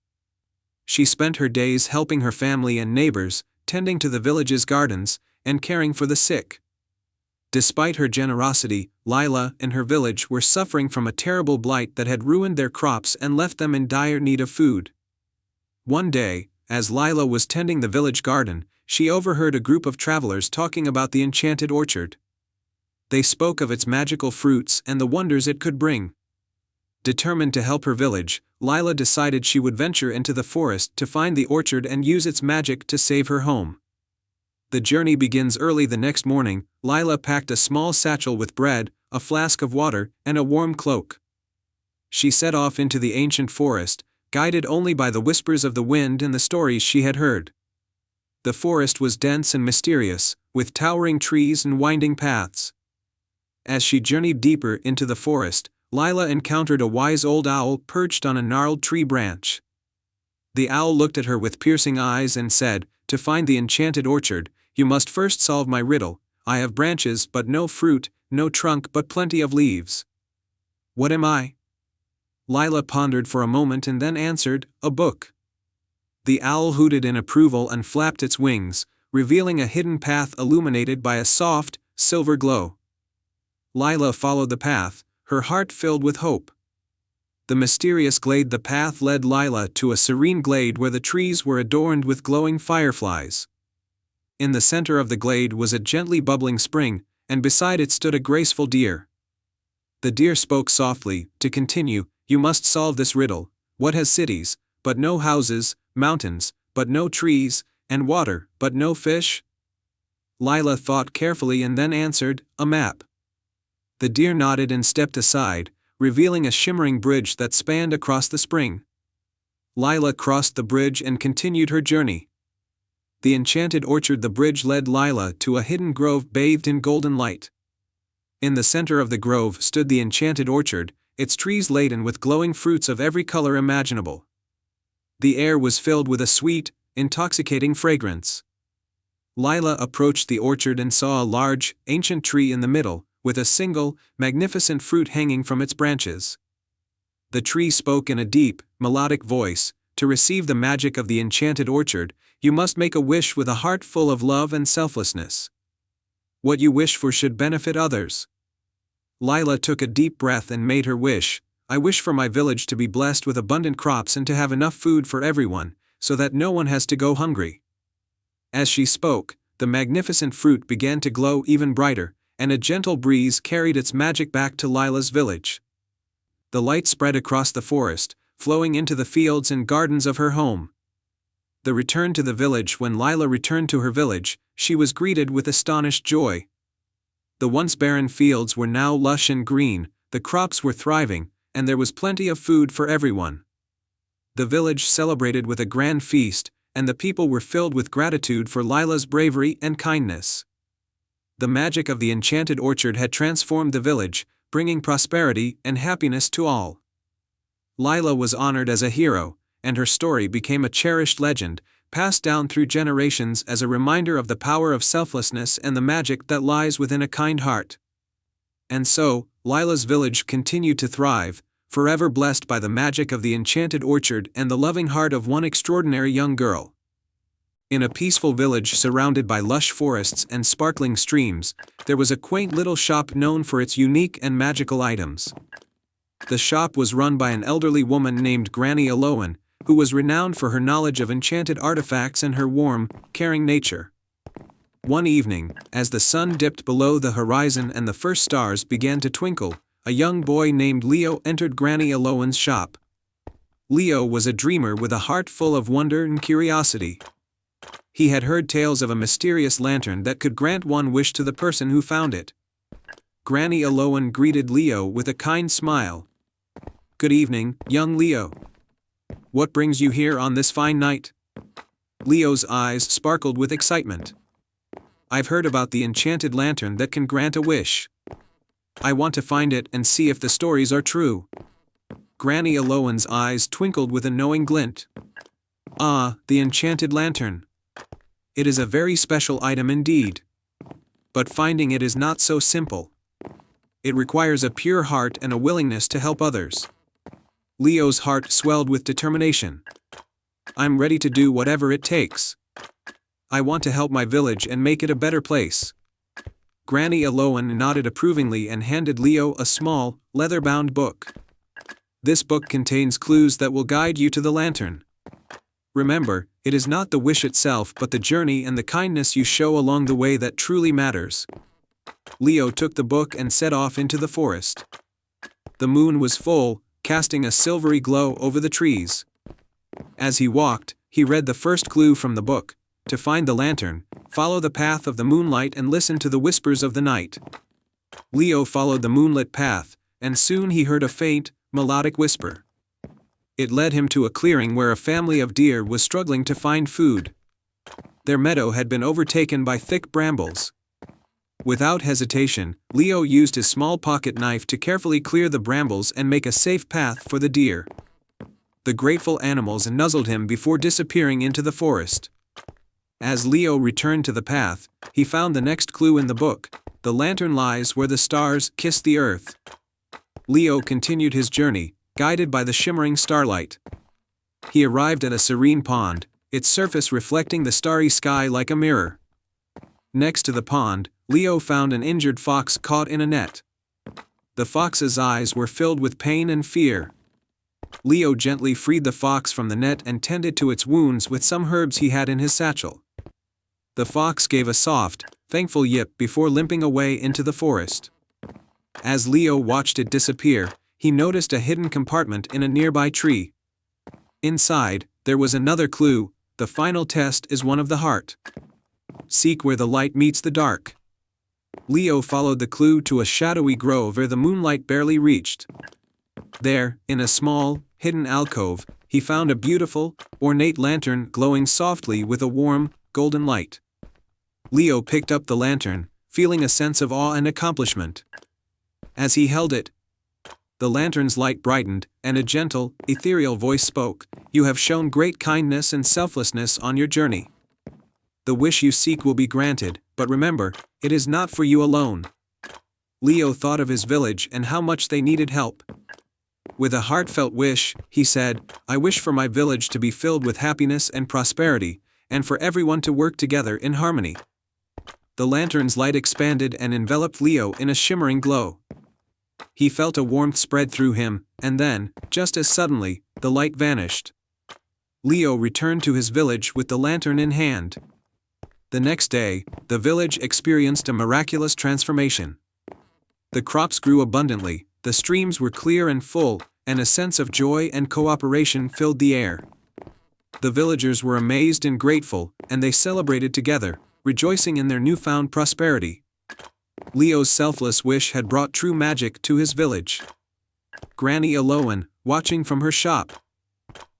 She spent her days helping her family and neighbors, tending to the village's gardens, and caring for the sick. Despite her generosity, Lila and her village were suffering from a terrible blight that had ruined their crops and left them in dire need of food. One day, as Lila was tending the village garden, she overheard a group of travelers talking about the enchanted orchard. They spoke of its magical fruits and the wonders it could bring. Determined to help her village, Lila decided she would venture into the forest to find the orchard and use its magic to save her home. The journey begins early the next morning. Lila packed a small satchel with bread, a flask of water, and a warm cloak. She set off into the ancient forest, guided only by the whispers of the wind and the stories she had heard. The forest was dense and mysterious, with towering trees and winding paths. As she journeyed deeper into the forest, Lila encountered a wise old owl perched on a gnarled tree branch. The owl looked at her with piercing eyes and said, "To find the enchanted orchard, you must first solve my riddle. I have branches but no fruit, no trunk but plenty of leaves. What am I?" Lila pondered for a moment and then answered, "A book." The owl hooted in approval and flapped its wings, revealing a hidden path illuminated by a soft, silver glow. Lila followed the path, her heart filled with hope. The mysterious glade. The path led Lila to a serene glade where the trees were adorned with glowing fireflies. In the center of the glade was a gently bubbling spring, and beside it stood a graceful deer. The deer spoke softly. "To continue, you must solve this riddle. What has cities, but no houses, mountains, but no trees, and water, but no fish?" Lila thought carefully and then answered, "A map." The deer nodded and stepped aside, revealing a shimmering bridge that spanned across the spring. Lila crossed the bridge and continued her journey. The enchanted orchard. The bridge led Lila to a hidden grove bathed in golden light. In the center of the grove stood the enchanted orchard, its trees laden with glowing fruits of every color imaginable. The air was filled with a sweet, intoxicating fragrance. Lila approached the orchard and saw a large, ancient tree in the middle, with a single, magnificent fruit hanging from its branches. The tree spoke in a deep, melodic voice, "To receive the magic of the enchanted orchard, you must make a wish with a heart full of love and selflessness. What you wish for should benefit others." Lila took a deep breath and made her wish, "I wish for my village to be blessed with abundant crops and to have enough food for everyone, so that no one has to go hungry." As she spoke, the magnificent fruit began to glow even brighter, and a gentle breeze carried its magic back to Lila's village. The light spread across the forest, flowing into the fields and gardens of her home. The return to the village. When Lila returned to her village, she was greeted with astonished joy. The once barren fields were now lush and green, the crops were thriving, and there was plenty of food for everyone. The village celebrated with a grand feast, and the people were filled with gratitude for Lila's bravery and kindness. The magic of the enchanted orchard had transformed the village, bringing prosperity and happiness to all. Lila was honored as a hero, and her story became a cherished legend, passed down through generations as a reminder of the power of selflessness and the magic that lies within a kind heart. And so, Lila's village continued to thrive, forever blessed by the magic of the enchanted orchard and the loving heart of one extraordinary young girl. In a peaceful village surrounded by lush forests and sparkling streams, there was a quaint little shop known for its unique and magical items. The shop was run by an elderly woman named Granny Aloan, who was renowned for her knowledge of enchanted artifacts and her warm, caring nature. One evening, as the sun dipped below the horizon and the first stars began to twinkle, a young boy named Leo entered Granny Aloan's shop. Leo was a dreamer with a heart full of wonder and curiosity. He had heard tales of a mysterious lantern that could grant one wish to the person who found it. Granny Aloan greeted Leo with a kind smile. "Good evening, young Leo. What brings you here on this fine night?" Leo's eyes sparkled with excitement. "I've heard about the enchanted lantern that can grant a wish. I want to find it and see if the stories are true." Granny Aloan's eyes twinkled with a knowing glint. Ah, the enchanted lantern. It is a very special item indeed. But finding it is not so simple. It requires a pure heart and a willingness to help others. Leo's heart swelled with determination. I'm ready to do whatever it takes. I want to help my village and make it a better place. Granny Aloan nodded approvingly and handed Leo a small, leather-bound book. This book contains clues that will guide you to the lantern. Remember, it is not the wish itself but the journey and the kindness you show along the way that truly matters. Leo took the book and set off into the forest. The moon was full, casting a silvery glow over the trees. As he walked, he read the first clue from the book. To find the lantern, follow the path of the moonlight and listen to the whispers of the night. Leo followed the moonlit path, and soon he heard a faint, melodic whisper. It led him to a clearing where a family of deer was struggling to find food. Their meadow had been overtaken by thick brambles. Without hesitation, Leo used his small pocket knife to carefully clear the brambles and make a safe path for the deer. The grateful animals nuzzled him before disappearing into the forest. As Leo returned to the path, he found the next clue in the book. The lantern lies where the stars kiss the earth. Leo continued his journey, guided by the shimmering starlight. He arrived at a serene pond, its surface reflecting the starry sky like a mirror. Next to the pond, Leo found an injured fox caught in a net. The fox's eyes were filled with pain and fear. Leo gently freed the fox from the net and tended to its wounds with some herbs he had in his satchel. The fox gave a soft, thankful yip before limping away into the forest. As Leo watched it disappear, he noticed a hidden compartment in a nearby tree. Inside, there was another clue. The final test is one of the heart. Seek where the light meets the dark. Leo followed the clue to a shadowy grove where the moonlight barely reached. There, in a small, hidden alcove, he found a beautiful, ornate lantern glowing softly with a warm, golden light. Leo picked up the lantern, feeling a sense of awe and accomplishment. As he held it, the lantern's light brightened, and a gentle, ethereal voice spoke, "You have shown great kindness and selflessness on your journey. The wish you seek will be granted, but remember, it is not for you alone." Leo thought of his village and how much they needed help. With a heartfelt wish, he said, "I wish for my village to be filled with happiness and prosperity, and for everyone to work together in harmony." The lantern's light expanded and enveloped Leo in a shimmering glow. He felt a warmth spread through him, and then, just as suddenly, the light vanished. Leo returned to his village with the lantern in hand. The next day, the village experienced a miraculous transformation. The crops grew abundantly, the streams were clear and full, and a sense of joy and cooperation filled the air. The villagers were amazed and grateful, and they celebrated together, rejoicing in their newfound prosperity. Leo's selfless wish had brought true magic to his village. Granny Aloan, watching from her shop,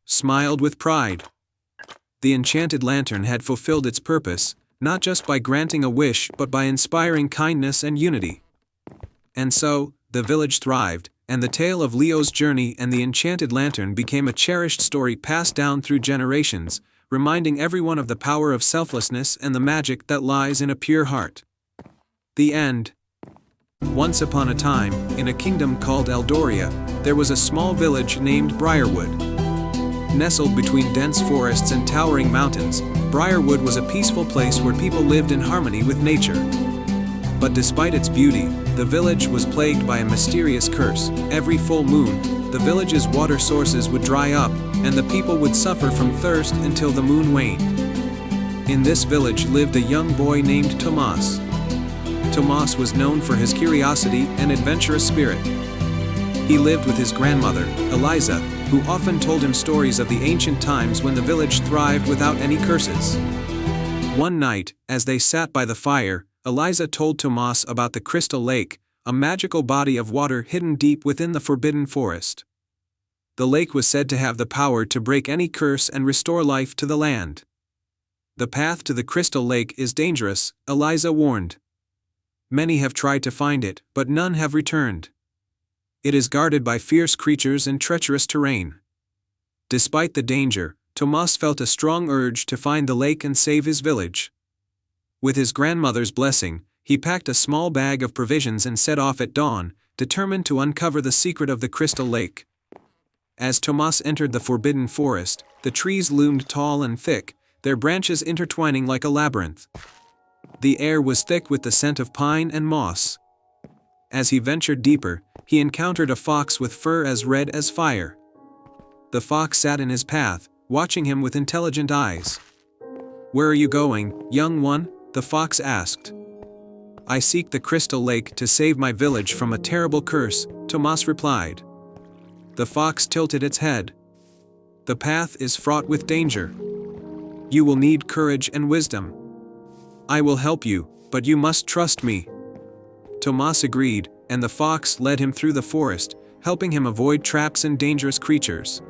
smiled with pride. The enchanted lantern had fulfilled its purpose, not just by granting a wish but by inspiring kindness and unity. And so, the village thrived, and the tale of Leo's journey and the enchanted lantern became a cherished story passed down through generations, reminding everyone of the power of selflessness and the magic that lies in a pure heart. The end. Once upon a time, in a kingdom called Eldoria, there was a small village named Briarwood. Nestled between dense forests and towering mountains, Briarwood was a peaceful place where people lived in harmony with nature. But despite its beauty, the village was plagued by a mysterious curse. Every full moon, the village's water sources would dry up, and the people would suffer from thirst until the moon waned. In this village lived a young boy named Tomas. Tomas was known for his curiosity and adventurous spirit. He lived with his grandmother, Eliza, who often told him stories of the ancient times when the village thrived without any curses. One night, as they sat by the fire, Eliza told Tomas about the Crystal Lake, a magical body of water hidden deep within the forbidden forest. The lake was said to have the power to break any curse and restore life to the land. "The path to the Crystal Lake is dangerous," Eliza warned. "Many have tried to find it, but none have returned. It is guarded by fierce creatures and treacherous terrain. Despite the danger, Tomas felt a strong urge to find the lake and save his village. With his grandmother's blessing, he packed a small bag of provisions and set off at dawn, determined to uncover the secret of the crystal lake. As Tomas entered the forbidden forest, the trees loomed tall and thick, their branches intertwining like a labyrinth. The air was thick with the scent of pine and moss. As he ventured deeper, he encountered a fox with fur as red as fire. The fox sat in his path, watching him with intelligent eyes. "Where are you going, young one?" the fox asked. "I seek the crystal lake to save my village from a terrible curse," Tomas replied. The fox tilted its head. "The path is fraught with danger. You will need courage and wisdom. I will help you, but you must trust me." Tomas agreed, and the fox led him through the forest, helping him avoid traps and dangerous creatures.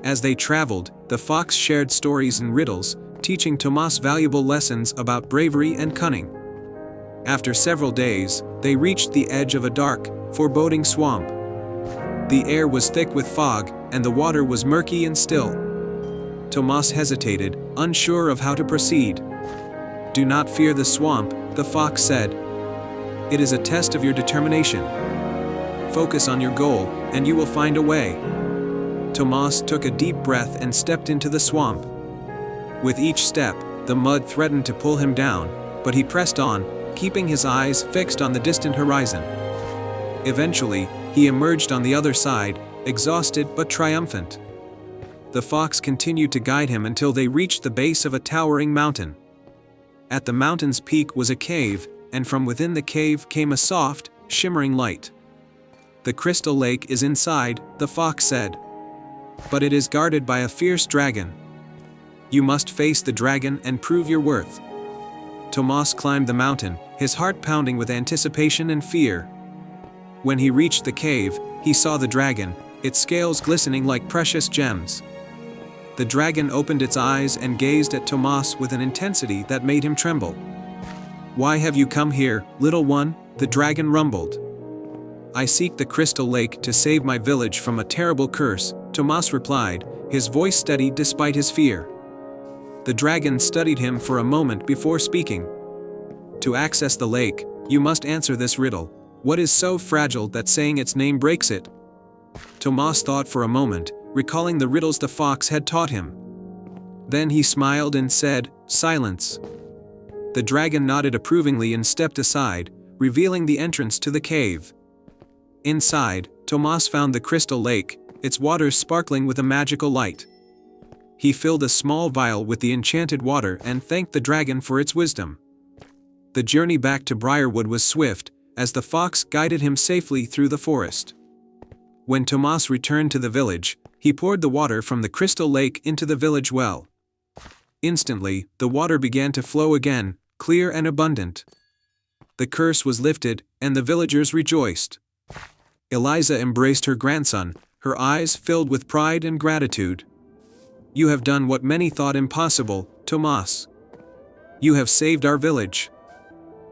As they traveled, the fox shared stories and riddles, teaching Tomas valuable lessons about bravery and cunning. After several days, they reached the edge of a dark, foreboding swamp. The air was thick with fog, and the water was murky and still. Tomas hesitated, unsure of how to proceed. "Do not fear the swamp," the fox said. "It is a test of your determination. Focus on your goal, and you will find a way." Tomas took a deep breath and stepped into the swamp. With each step, the mud threatened to pull him down, but he pressed on, keeping his eyes fixed on the distant horizon. Eventually, he emerged on the other side, exhausted but triumphant. The fox continued to guide him until they reached the base of a towering mountain. At the mountain's peak was a cave, and from within the cave came a soft, shimmering light. "The crystal lake is inside," the fox said. "But it is guarded by a fierce dragon. You must face the dragon and prove your worth." Tomas climbed the mountain, his heart pounding with anticipation and fear. When he reached the cave, he saw the dragon, its scales glistening like precious gems. The dragon opened its eyes and gazed at Tomas with an intensity that made him tremble. "Why have you come here, little one?" the dragon rumbled. "I seek the crystal lake to save my village from a terrible curse," Tomas replied, his voice steady despite his fear. The dragon studied him for a moment before speaking. "To access the lake, you must answer this riddle. What is so fragile that saying its name breaks it?" Tomas thought for a moment, recalling the riddles the fox had taught him. Then he smiled and said, "Silence." The dragon nodded approvingly and stepped aside, revealing the entrance to the cave. Inside, Tomas found the crystal lake, its waters sparkling with a magical light. He filled a small vial with the enchanted water and thanked the dragon for its wisdom. The journey back to Briarwood was swift, as the fox guided him safely through the forest. When Tomas returned to the village, he poured the water from the crystal lake into the village well. Instantly, the water began to flow again, clear and abundant. The curse was lifted, and the villagers rejoiced. Eliza embraced her grandson, her eyes filled with pride and gratitude. "You have done what many thought impossible, Tomas. You have saved our village."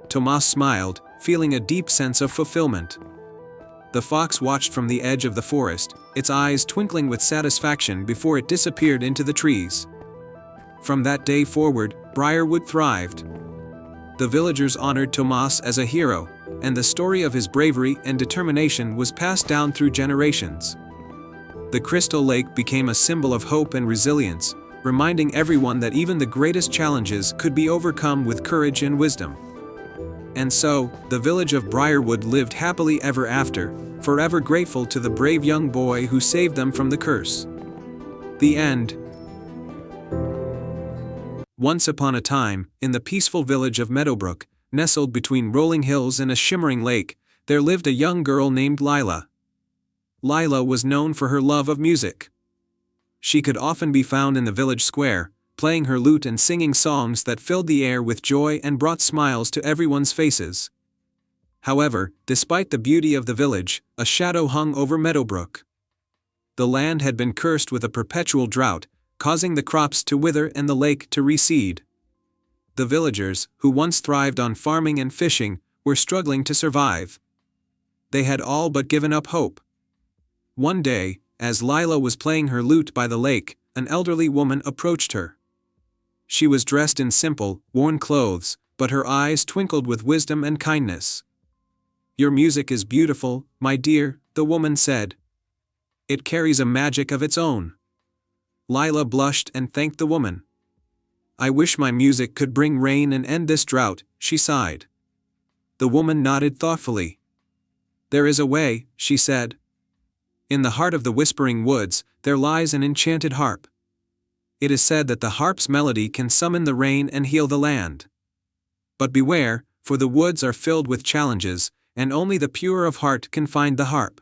Tomas smiled, feeling a deep sense of fulfillment. The fox watched from the edge of the forest, its eyes twinkling with satisfaction before it disappeared into the trees. From that day forward, Briarwood thrived. The villagers honored Tomas as a hero, and the story of his bravery and determination was passed down through generations. The Crystal Lake became a symbol of hope and resilience, reminding everyone that even the greatest challenges could be overcome with courage and wisdom. And so, the village of Briarwood lived happily ever after, forever grateful to the brave young boy who saved them from the curse. The end. Once upon a time, in the peaceful village of Meadowbrook, nestled between rolling hills and a shimmering lake, there lived a young girl named Lila. Lila was known for her love of music. She could often be found in the village square, playing her lute and singing songs that filled the air with joy and brought smiles to everyone's faces. However, despite the beauty of the village, a shadow hung over Meadowbrook. The land had been cursed with a perpetual drought, causing the crops to wither and the lake to recede. The villagers, who once thrived on farming and fishing, were struggling to survive. They had all but given up hope. One day, as Lila was playing her lute by the lake, an elderly woman approached her. She was dressed in simple, worn clothes, but her eyes twinkled with wisdom and kindness. "Your music is beautiful, my dear," the woman said. "It carries a magic of its own." Lila blushed and thanked the woman. "I wish my music could bring rain and end this drought," she sighed. The woman nodded thoughtfully. "There is a way," she said. "In the heart of the Whispering Woods, there lies an enchanted harp. It is said that the harp's melody can summon the rain and heal the land. But beware, for the woods are filled with challenges, and only the pure of heart can find the harp."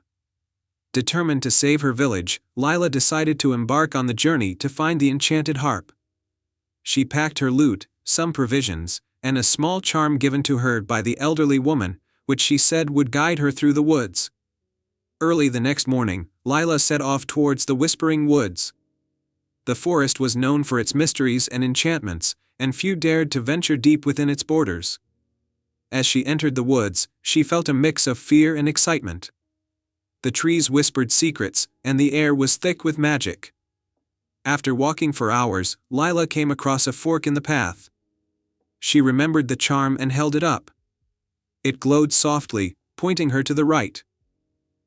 Determined to save her village, Lila decided to embark on the journey to find the enchanted harp. She packed her lute, some provisions, and a small charm given to her by the elderly woman, which she said would guide her through the woods. Early the next morning, Lila set off towards the Whispering Woods. The forest was known for its mysteries and enchantments, and few dared to venture deep within its borders. As she entered the woods, she felt a mix of fear and excitement. The trees whispered secrets, and the air was thick with magic. After walking for hours, Lila came across a fork in the path. She remembered the charm and held it up. It glowed softly, pointing her to the right.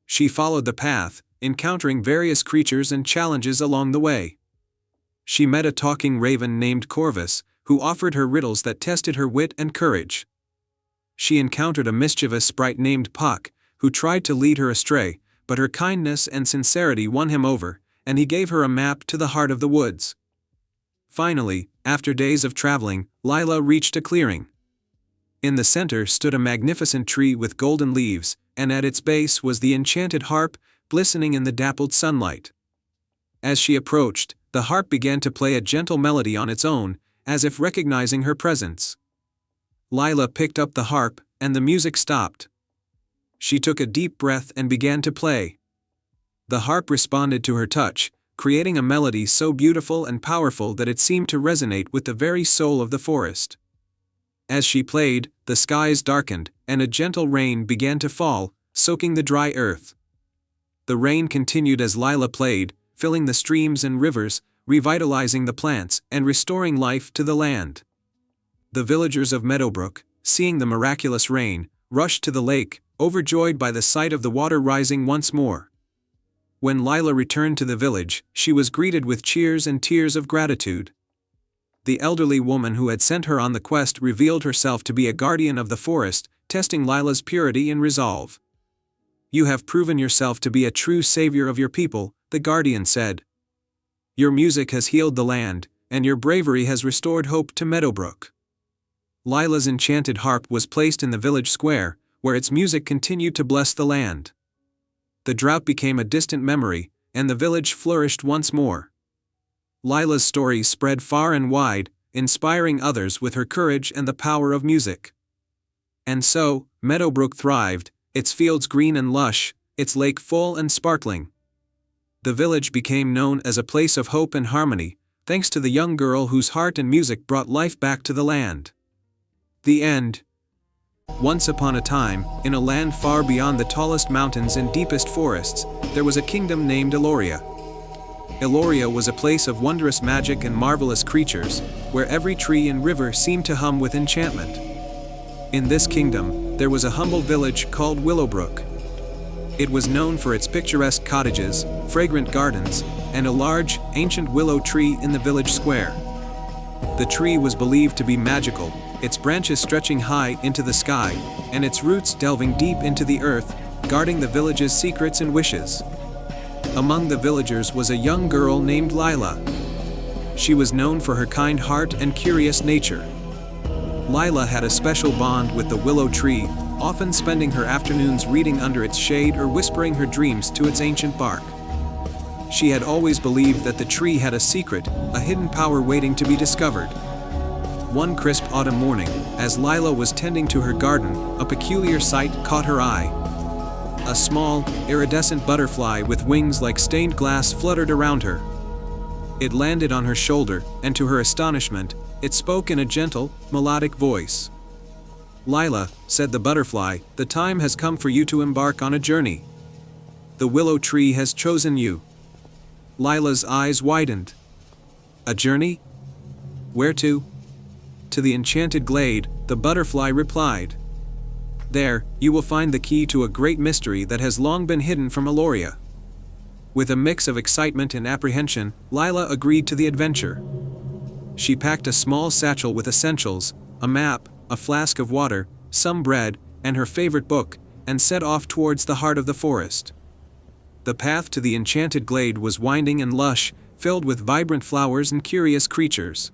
She followed the path, encountering various creatures and challenges along the way. She met a talking raven named Corvus, who offered her riddles that tested her wit and courage. She encountered a mischievous sprite named Puck, who tried to lead her astray, but her kindness and sincerity won him over, and he gave her a map to the heart of the woods. Finally, after days of traveling, Lila reached a clearing. In the center stood a magnificent tree with golden leaves, and at its base was the enchanted harp, glistening in the dappled sunlight. As she approached, the harp began to play a gentle melody on its own, as if recognizing her presence. Lila picked up the harp, and the music stopped. She took a deep breath and began to play. The harp responded to her touch, creating a melody so beautiful and powerful that it seemed to resonate with the very soul of the forest. As she played, the skies darkened, and a gentle rain began to fall, soaking the dry earth. The rain continued as Lila played, filling the streams and rivers, revitalizing the plants, and restoring life to the land. The villagers of Meadowbrook, seeing the miraculous rain, rushed to the lake, overjoyed by the sight of the water rising once more. When Lila returned to the village, she was greeted with cheers and tears of gratitude. The elderly woman who had sent her on the quest revealed herself to be a guardian of the forest, testing Lila's purity and resolve. "You have proven yourself to be a true savior of your people," the guardian said. "Your music has healed the land, and your bravery has restored hope to Meadowbrook." Lila's enchanted harp was placed in the village square, where its music continued to bless the land. The drought became a distant memory, and the village flourished once more. Lila's story spread far and wide, inspiring others with her courage and the power of music. And so, Meadowbrook thrived, its fields green and lush, its lake full and sparkling. The village became known as a place of hope and harmony, thanks to the young girl whose heart and music brought life back to the land. The end. Once upon a time, in a land far beyond the tallest mountains and deepest forests, there was a kingdom named Eloria. Eloria was a place of wondrous magic and marvelous creatures, where every tree and river seemed to hum with enchantment. In this kingdom, there was a humble village called Willowbrook. It was known for its picturesque cottages, fragrant gardens, and a large, ancient willow tree in the village square. The tree was believed to be magical, its branches stretching high into the sky, and its roots delving deep into the earth, guarding the village's secrets and wishes. Among the villagers was a young girl named Lila. She was known for her kind heart and curious nature. Lila had a special bond with the willow tree, often spending her afternoons reading under its shade or whispering her dreams to its ancient bark. She had always believed that the tree had a secret, a hidden power waiting to be discovered. One crisp autumn morning, as Lila was tending to her garden, a peculiar sight caught her eye. A small, iridescent butterfly with wings like stained glass fluttered around her. It landed on her shoulder, and to her astonishment, it spoke in a gentle, melodic voice. "Lila," said the butterfly, "the time has come for you to embark on a journey. The willow tree has chosen you." Lila's eyes widened. "A journey? Where to?" "To the enchanted glade," the butterfly replied. "There, you will find the key to a great mystery that has long been hidden from Eloria." With a mix of excitement and apprehension, Lila agreed to the adventure. She packed a small satchel with essentials, a map, a flask of water, some bread, and her favorite book, and set off towards the heart of the forest. The path to the enchanted glade was winding and lush, filled with vibrant flowers and curious creatures.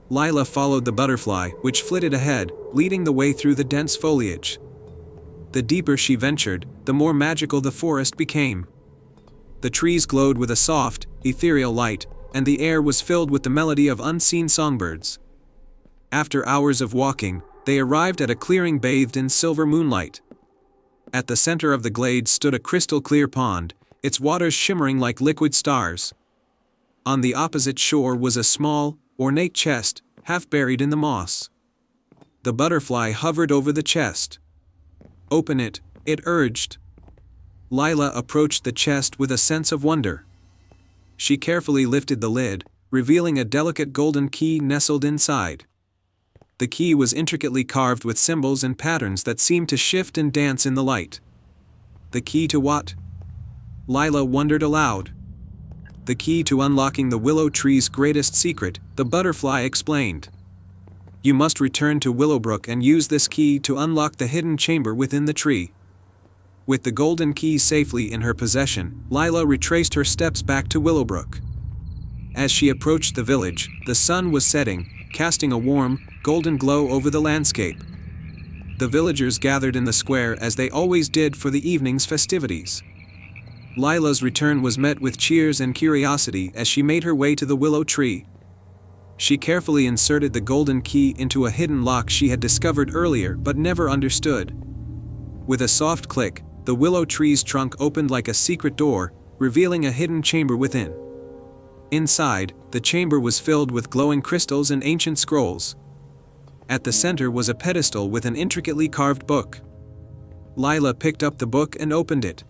Lila followed the butterfly, which flitted ahead, leading the way through the dense foliage. The deeper she ventured, the more magical the forest became. The trees glowed with a soft, ethereal light, and the air was filled with the melody of unseen songbirds. After hours of walking, they arrived at a clearing bathed in silver moonlight. At the center of the glade stood a crystal-clear pond, its waters shimmering like liquid stars. On the opposite shore was a small, ornate chest, half buried in the moss. The butterfly hovered over the chest. "Open it," it urged. Lila approached the chest with a sense of wonder. She carefully lifted the lid, revealing a delicate golden key nestled inside. The key was intricately carved with symbols and patterns that seemed to shift and dance in the light. The key to what? Lila wondered aloud. The key to unlocking the willow tree's greatest secret, the butterfly explained. You must return to Willowbrook and use this key to unlock the hidden chamber within the tree. With the golden key safely in her possession, Lila retraced her steps back to Willowbrook. As she approached the village, the sun was setting, casting a warm, golden glow over the landscape. The villagers gathered in the square as they always did for the evening's festivities. Lila's return was met with cheers and curiosity as she made her way to the willow tree. She carefully inserted the golden key into a hidden lock she had discovered earlier but never understood. With a soft click, the willow tree's trunk opened like a secret door, revealing a hidden chamber within. Inside, the chamber was filled with glowing crystals and ancient scrolls. At the center was a pedestal with an intricately carved book. Lila picked up the book and opened it.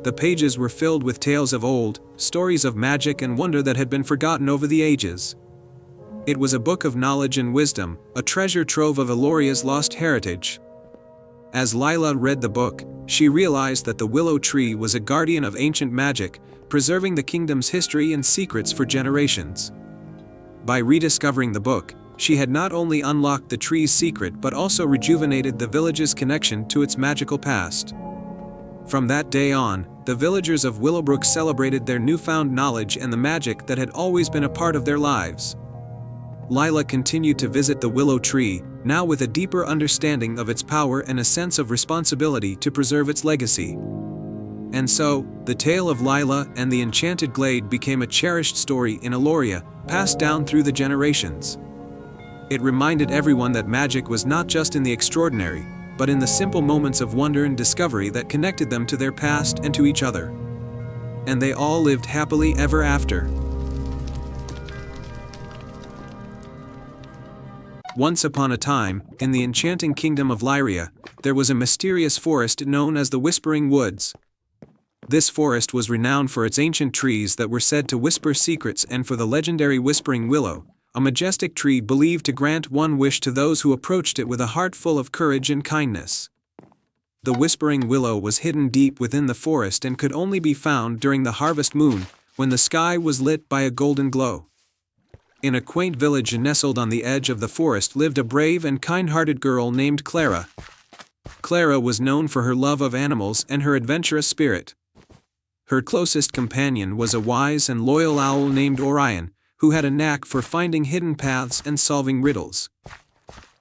The pages were filled with tales of old, stories of magic and wonder that had been forgotten over the ages. It was a book of knowledge and wisdom, a treasure trove of Eloria's lost heritage. As Lila read the book, she realized that the willow tree was a guardian of ancient magic, preserving the kingdom's history and secrets for generations. By rediscovering the book, she had not only unlocked the tree's secret but also rejuvenated the village's connection to its magical past. From that day on, the villagers of Willowbrook celebrated their newfound knowledge and the magic that had always been a part of their lives. Lila continued to visit the willow tree, now with a deeper understanding of its power and a sense of responsibility to preserve its legacy. And so, the tale of Lila and the enchanted glade became a cherished story in Eloria, passed down through the generations. It reminded everyone that magic was not just in the extraordinary, but in the simple moments of wonder and discovery that connected them to their past and to each other. And they all lived happily ever after. Once upon a time, in the enchanting kingdom of Lyria, there was a mysterious forest known as the Whispering Woods. This forest was renowned for its ancient trees that were said to whisper secrets and for the legendary Whispering Willow, a majestic tree believed to grant one wish to those who approached it with a heart full of courage and kindness. The Whispering Willow was hidden deep within the forest and could only be found during the harvest moon, when the sky was lit by a golden glow. In a quaint village nestled on the edge of the forest lived a brave and kind-hearted girl named Clara. Clara was known for her love of animals and her adventurous spirit. Her closest companion was a wise and loyal owl named Orion, who had a knack for finding hidden paths and solving riddles.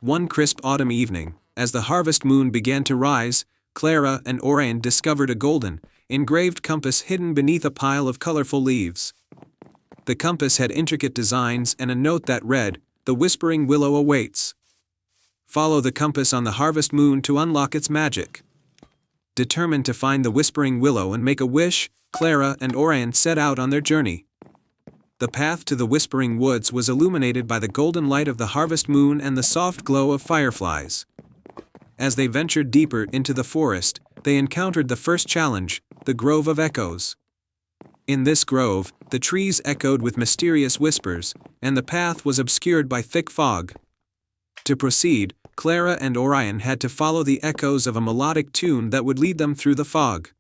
One crisp autumn evening, as the harvest moon began to rise, Clara and Orion discovered a golden, engraved compass hidden beneath a pile of colorful leaves. The compass had intricate designs and a note that read, "The Whispering Willow awaits. Follow the compass on the harvest moon to unlock its magic." Determined to find the Whispering Willow and make a wish, Clara and Orion set out on their journey. The path to the Whispering Woods was illuminated by the golden light of the harvest moon and the soft glow of fireflies. As they ventured deeper into the forest, they encountered the first challenge, the Grove of Echoes. In this grove, the trees echoed with mysterious whispers, and the path was obscured by thick fog. To proceed, Clara and Orion had to follow the echoes of a melodic tune that would lead them through the fog.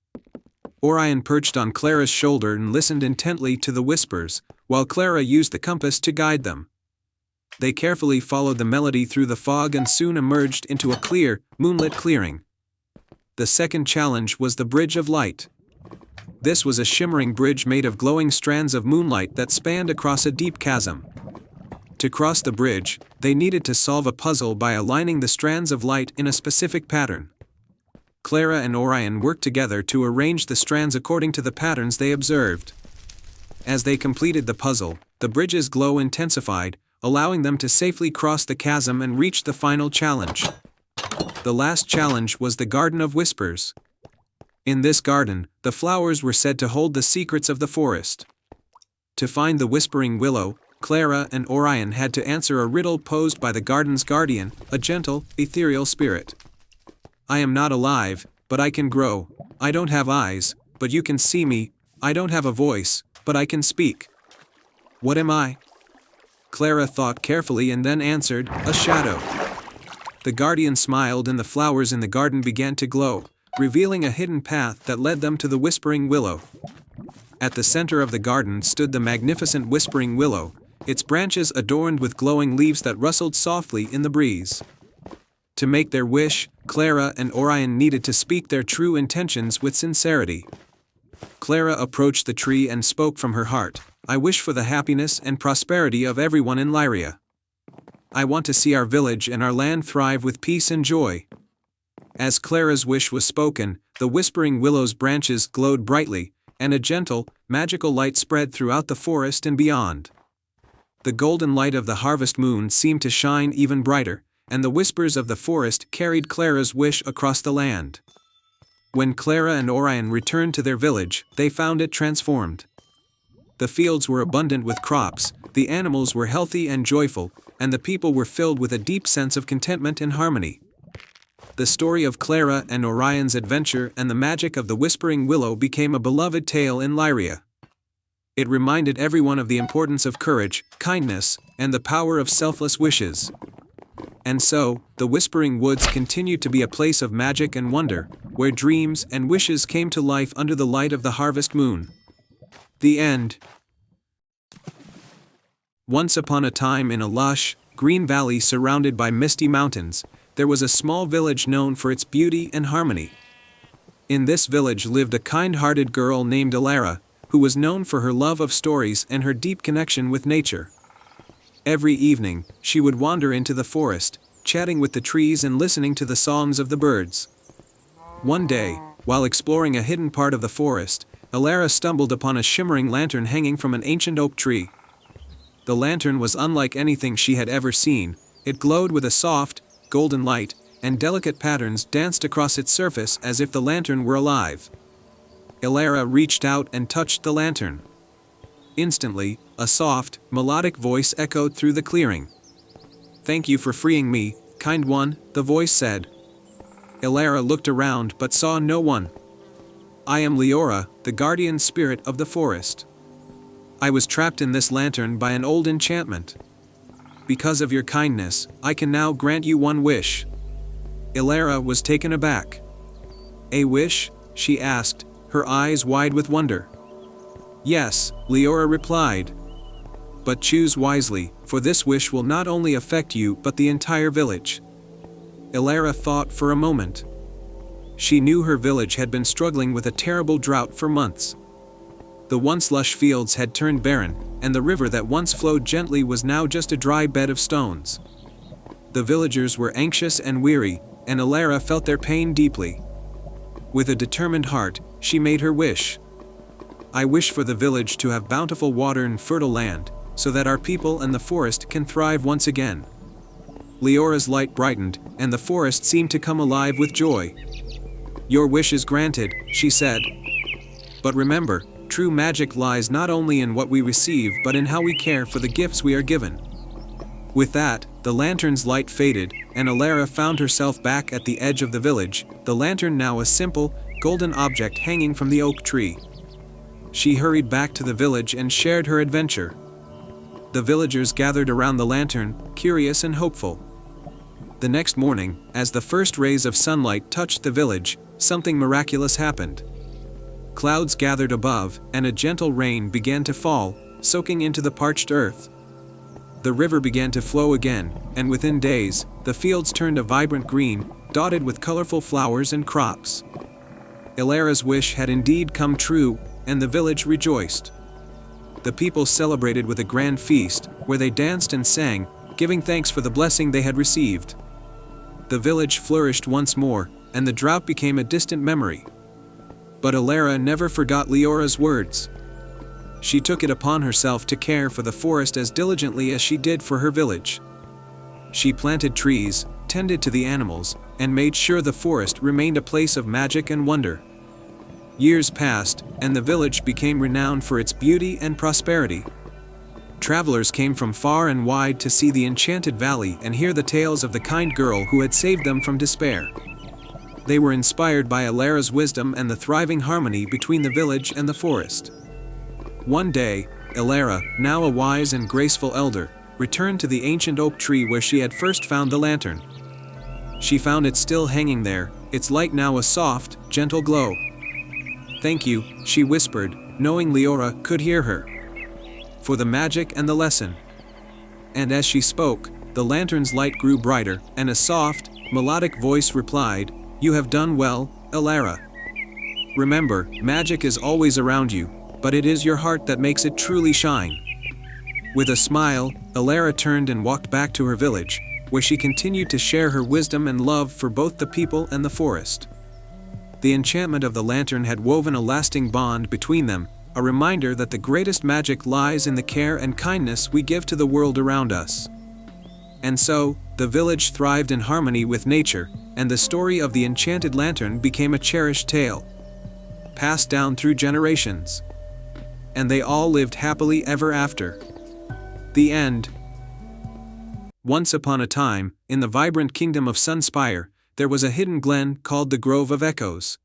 Orion perched on Clara's shoulder and listened intently to the whispers, while Clara used the compass to guide them. They carefully followed the melody through the fog and soon emerged into a clear, moonlit clearing. The second challenge was the Bridge of Light. This was a shimmering bridge made of glowing strands of moonlight that spanned across a deep chasm. To cross the bridge, they needed to solve a puzzle by aligning the strands of light in a specific pattern. Clara and Orion worked together to arrange the strands according to the patterns they observed. As they completed the puzzle, the bridge's glow intensified, allowing them to safely cross the chasm and reach the final challenge. The last challenge was the Garden of Whispers. In this garden, the flowers were said to hold the secrets of the forest. To find the Whispering Willow, Clara and Orion had to answer a riddle posed by the garden's guardian, a gentle, ethereal spirit. I am not alive, but I can grow. I don't have eyes, but you can see me. I don't have a voice, but I can speak. What am I? Clara thought carefully and then answered, a shadow. The guardian smiled and the flowers in the garden began to glow, revealing a hidden path that led them to the Whispering Willow. At the center of the garden stood the magnificent Whispering Willow, its branches adorned with glowing leaves that rustled softly in the breeze. To make their wish, Clara and Orion needed to speak their true intentions with sincerity. Clara approached the tree and spoke from her heart, I wish for the happiness and prosperity of everyone in Lyria. I want to see our village and our land thrive with peace and joy. As Clara's wish was spoken, the Whispering Willow's branches glowed brightly, and a gentle, magical light spread throughout the forest and beyond. The golden light of the harvest moon seemed to shine even brighter, and the whispers of the forest carried Clara's wish across the land. When Clara and Orion returned to their village, they found it transformed. The fields were abundant with crops, the animals were healthy and joyful, and the people were filled with a deep sense of contentment and harmony. The story of Clara and Orion's adventure and the magic of the Whispering Willow became a beloved tale in Lyria. It reminded everyone of the importance of courage, kindness, and the power of selfless wishes. And so, the Whispering Woods continued to be a place of magic and wonder, where dreams and wishes came to life under the light of the harvest moon. The end. Once upon a time in a lush, green valley surrounded by misty mountains, there was a small village known for its beauty and harmony. In this village lived a kind-hearted girl named Elara, who was known for her love of stories and her deep connection with nature. Every evening, she would wander into the forest, chatting with the trees and listening to the songs of the birds. One day, while exploring a hidden part of the forest, Elara stumbled upon a shimmering lantern hanging from an ancient oak tree. The lantern was unlike anything she had ever seen. It glowed with a soft, golden light, and delicate patterns danced across its surface as if the lantern were alive. Elara reached out and touched the lantern. Instantly, a soft, melodic voice echoed through the clearing. Thank you for freeing me, kind one, the voice said. Elara looked around but saw no one. I am Leora, the guardian spirit of the forest. I was trapped in this lantern by an old enchantment. Because of your kindness, I can now grant you one wish. Elara was taken aback. A wish? She asked, her eyes wide with wonder. Yes, Leora replied. But choose wisely, for this wish will not only affect you but the entire village. Elara thought for a moment. She knew her village had been struggling with a terrible drought for months. The once lush fields had turned barren, and the river that once flowed gently was now just a dry bed of stones. The villagers were anxious and weary, and Elara felt their pain deeply. With a determined heart, she made her wish. I wish for the village to have bountiful water and fertile land, so that our people and the forest can thrive once again. Leora's light brightened, and the forest seemed to come alive with joy. Your wish is granted, she said. But remember, true magic lies not only in what we receive but in how we care for the gifts we are given. With that, The lantern's light faded, and Alara found herself back at the edge of the village, the lantern now a simple, golden object hanging from the oak tree. She hurried back to the village and shared her adventure. The villagers gathered around the lantern, curious and hopeful. The next morning, as the first rays of sunlight touched the village, something miraculous happened. Clouds gathered above, and a gentle rain began to fall, soaking into the parched earth. The river began to flow again, and within days, the fields turned a vibrant green, dotted with colorful flowers and crops. Alara's wish had indeed come true, and the village rejoiced. The people celebrated with a grand feast, where they danced and sang, giving thanks for the blessing they had received. The village flourished once more, and the drought became a distant memory. But Alara never forgot Leora's words. She took it upon herself to care for the forest as diligently as she did for her village. She planted trees, tended to the animals, and made sure the forest remained a place of magic and wonder. Years passed, and the village became renowned for its beauty and prosperity. Travelers came from far and wide to see the enchanted valley and hear the tales of the kind girl who had saved them from despair. They were inspired by Alara's wisdom and the thriving harmony between the village and the forest. One day, Alara, now a wise and graceful elder, returned to the ancient oak tree where she had first found the lantern. She found it still hanging there, its light now a soft, gentle glow. "Thank you," she whispered, knowing Leora could hear her, "for the magic and the lesson." And as she spoke, the lantern's light grew brighter, and a soft, melodic voice replied, "You have done well, Alara. Remember, magic is always around you, but it is your heart that makes it truly shine." With a smile, Alara turned and walked back to her village, where she continued to share her wisdom and love for both the people and the forest. The enchantment of the lantern had woven a lasting bond between them, a reminder that the greatest magic lies in the care and kindness we give to the world around us. And so, the village thrived in harmony with nature, and the story of the enchanted lantern became a cherished tale, passed down through generations. And they all lived happily ever after. The end. Once upon a time, in the vibrant kingdom of Sunspire, there was a hidden glen called the Grove of Echoes.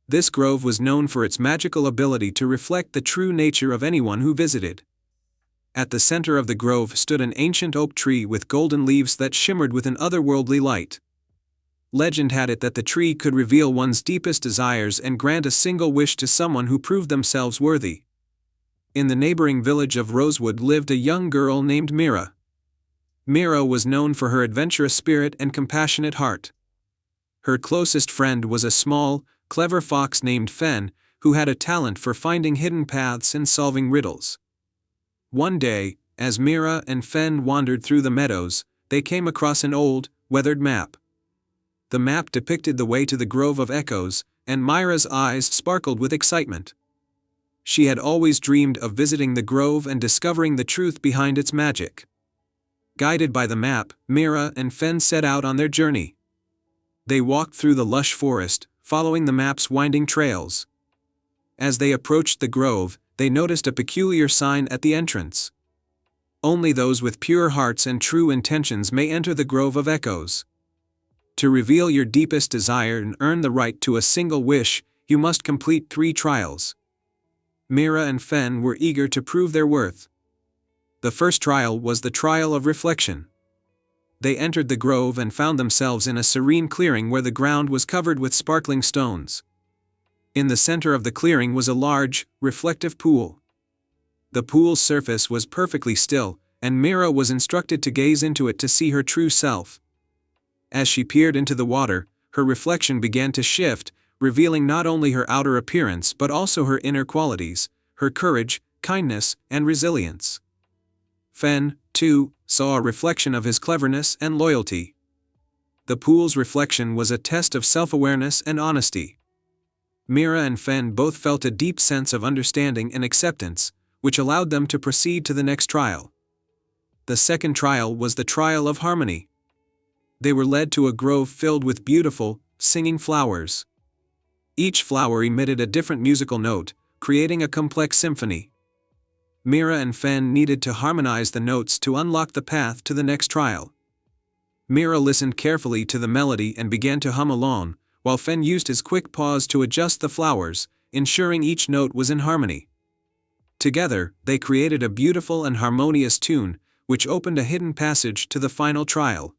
This grove was known for its magical ability to reflect the true nature of anyone who visited. At the center of the grove stood an ancient oak tree with golden leaves that shimmered with an otherworldly light. Legend had it that the tree could reveal one's deepest desires and grant a single wish to someone who proved themselves worthy. In the neighboring village of Rosewood lived a young girl named Mira. Mira was known for her adventurous spirit and compassionate heart. Her closest friend was a small, clever fox named Fen, who had a talent for finding hidden paths and solving riddles. One day, as Mira and Fen wandered through the meadows, they came across an old, weathered map. The map depicted the way to the Grove of Echoes, and Mira's eyes sparkled with excitement. She had always dreamed of visiting the grove and discovering the truth behind its magic. Guided by the map, Mira and Fen set out on their journey. They walked through the lush forest, following the map's winding trails. As they approached the grove, they noticed a peculiar sign at the entrance. "Only those with pure hearts and true intentions may enter the Grove of Echoes. To reveal your deepest desire and earn the right to a single wish, you must complete 3 trials." Mira and Fen were eager to prove their worth. The first trial was the trial of reflection. They entered the grove and found themselves in a serene clearing where the ground was covered with sparkling stones. In the center of the clearing was a large, reflective pool. The pool's surface was perfectly still, and Mira was instructed to gaze into it to see her true self. As she peered into the water, her reflection began to shift, revealing not only her outer appearance but also her inner qualities, her courage, kindness, and resilience. Fen, too, saw a reflection of his cleverness and loyalty. The pool's reflection was a test of self-awareness and honesty. Mira and Fen both felt a deep sense of understanding and acceptance, which allowed them to proceed to the next trial. The second trial was the trial of harmony. They were led to a grove filled with beautiful, singing flowers. Each flower emitted a different musical note, creating a complex symphony. Mira and Fen needed to harmonize the notes to unlock the path to the next trial. Mira listened carefully to the melody and began to hum along, while Fen used his quick paws to adjust the flowers, ensuring each note was in harmony. Together, they created a beautiful and harmonious tune, which opened a hidden passage to the final trial.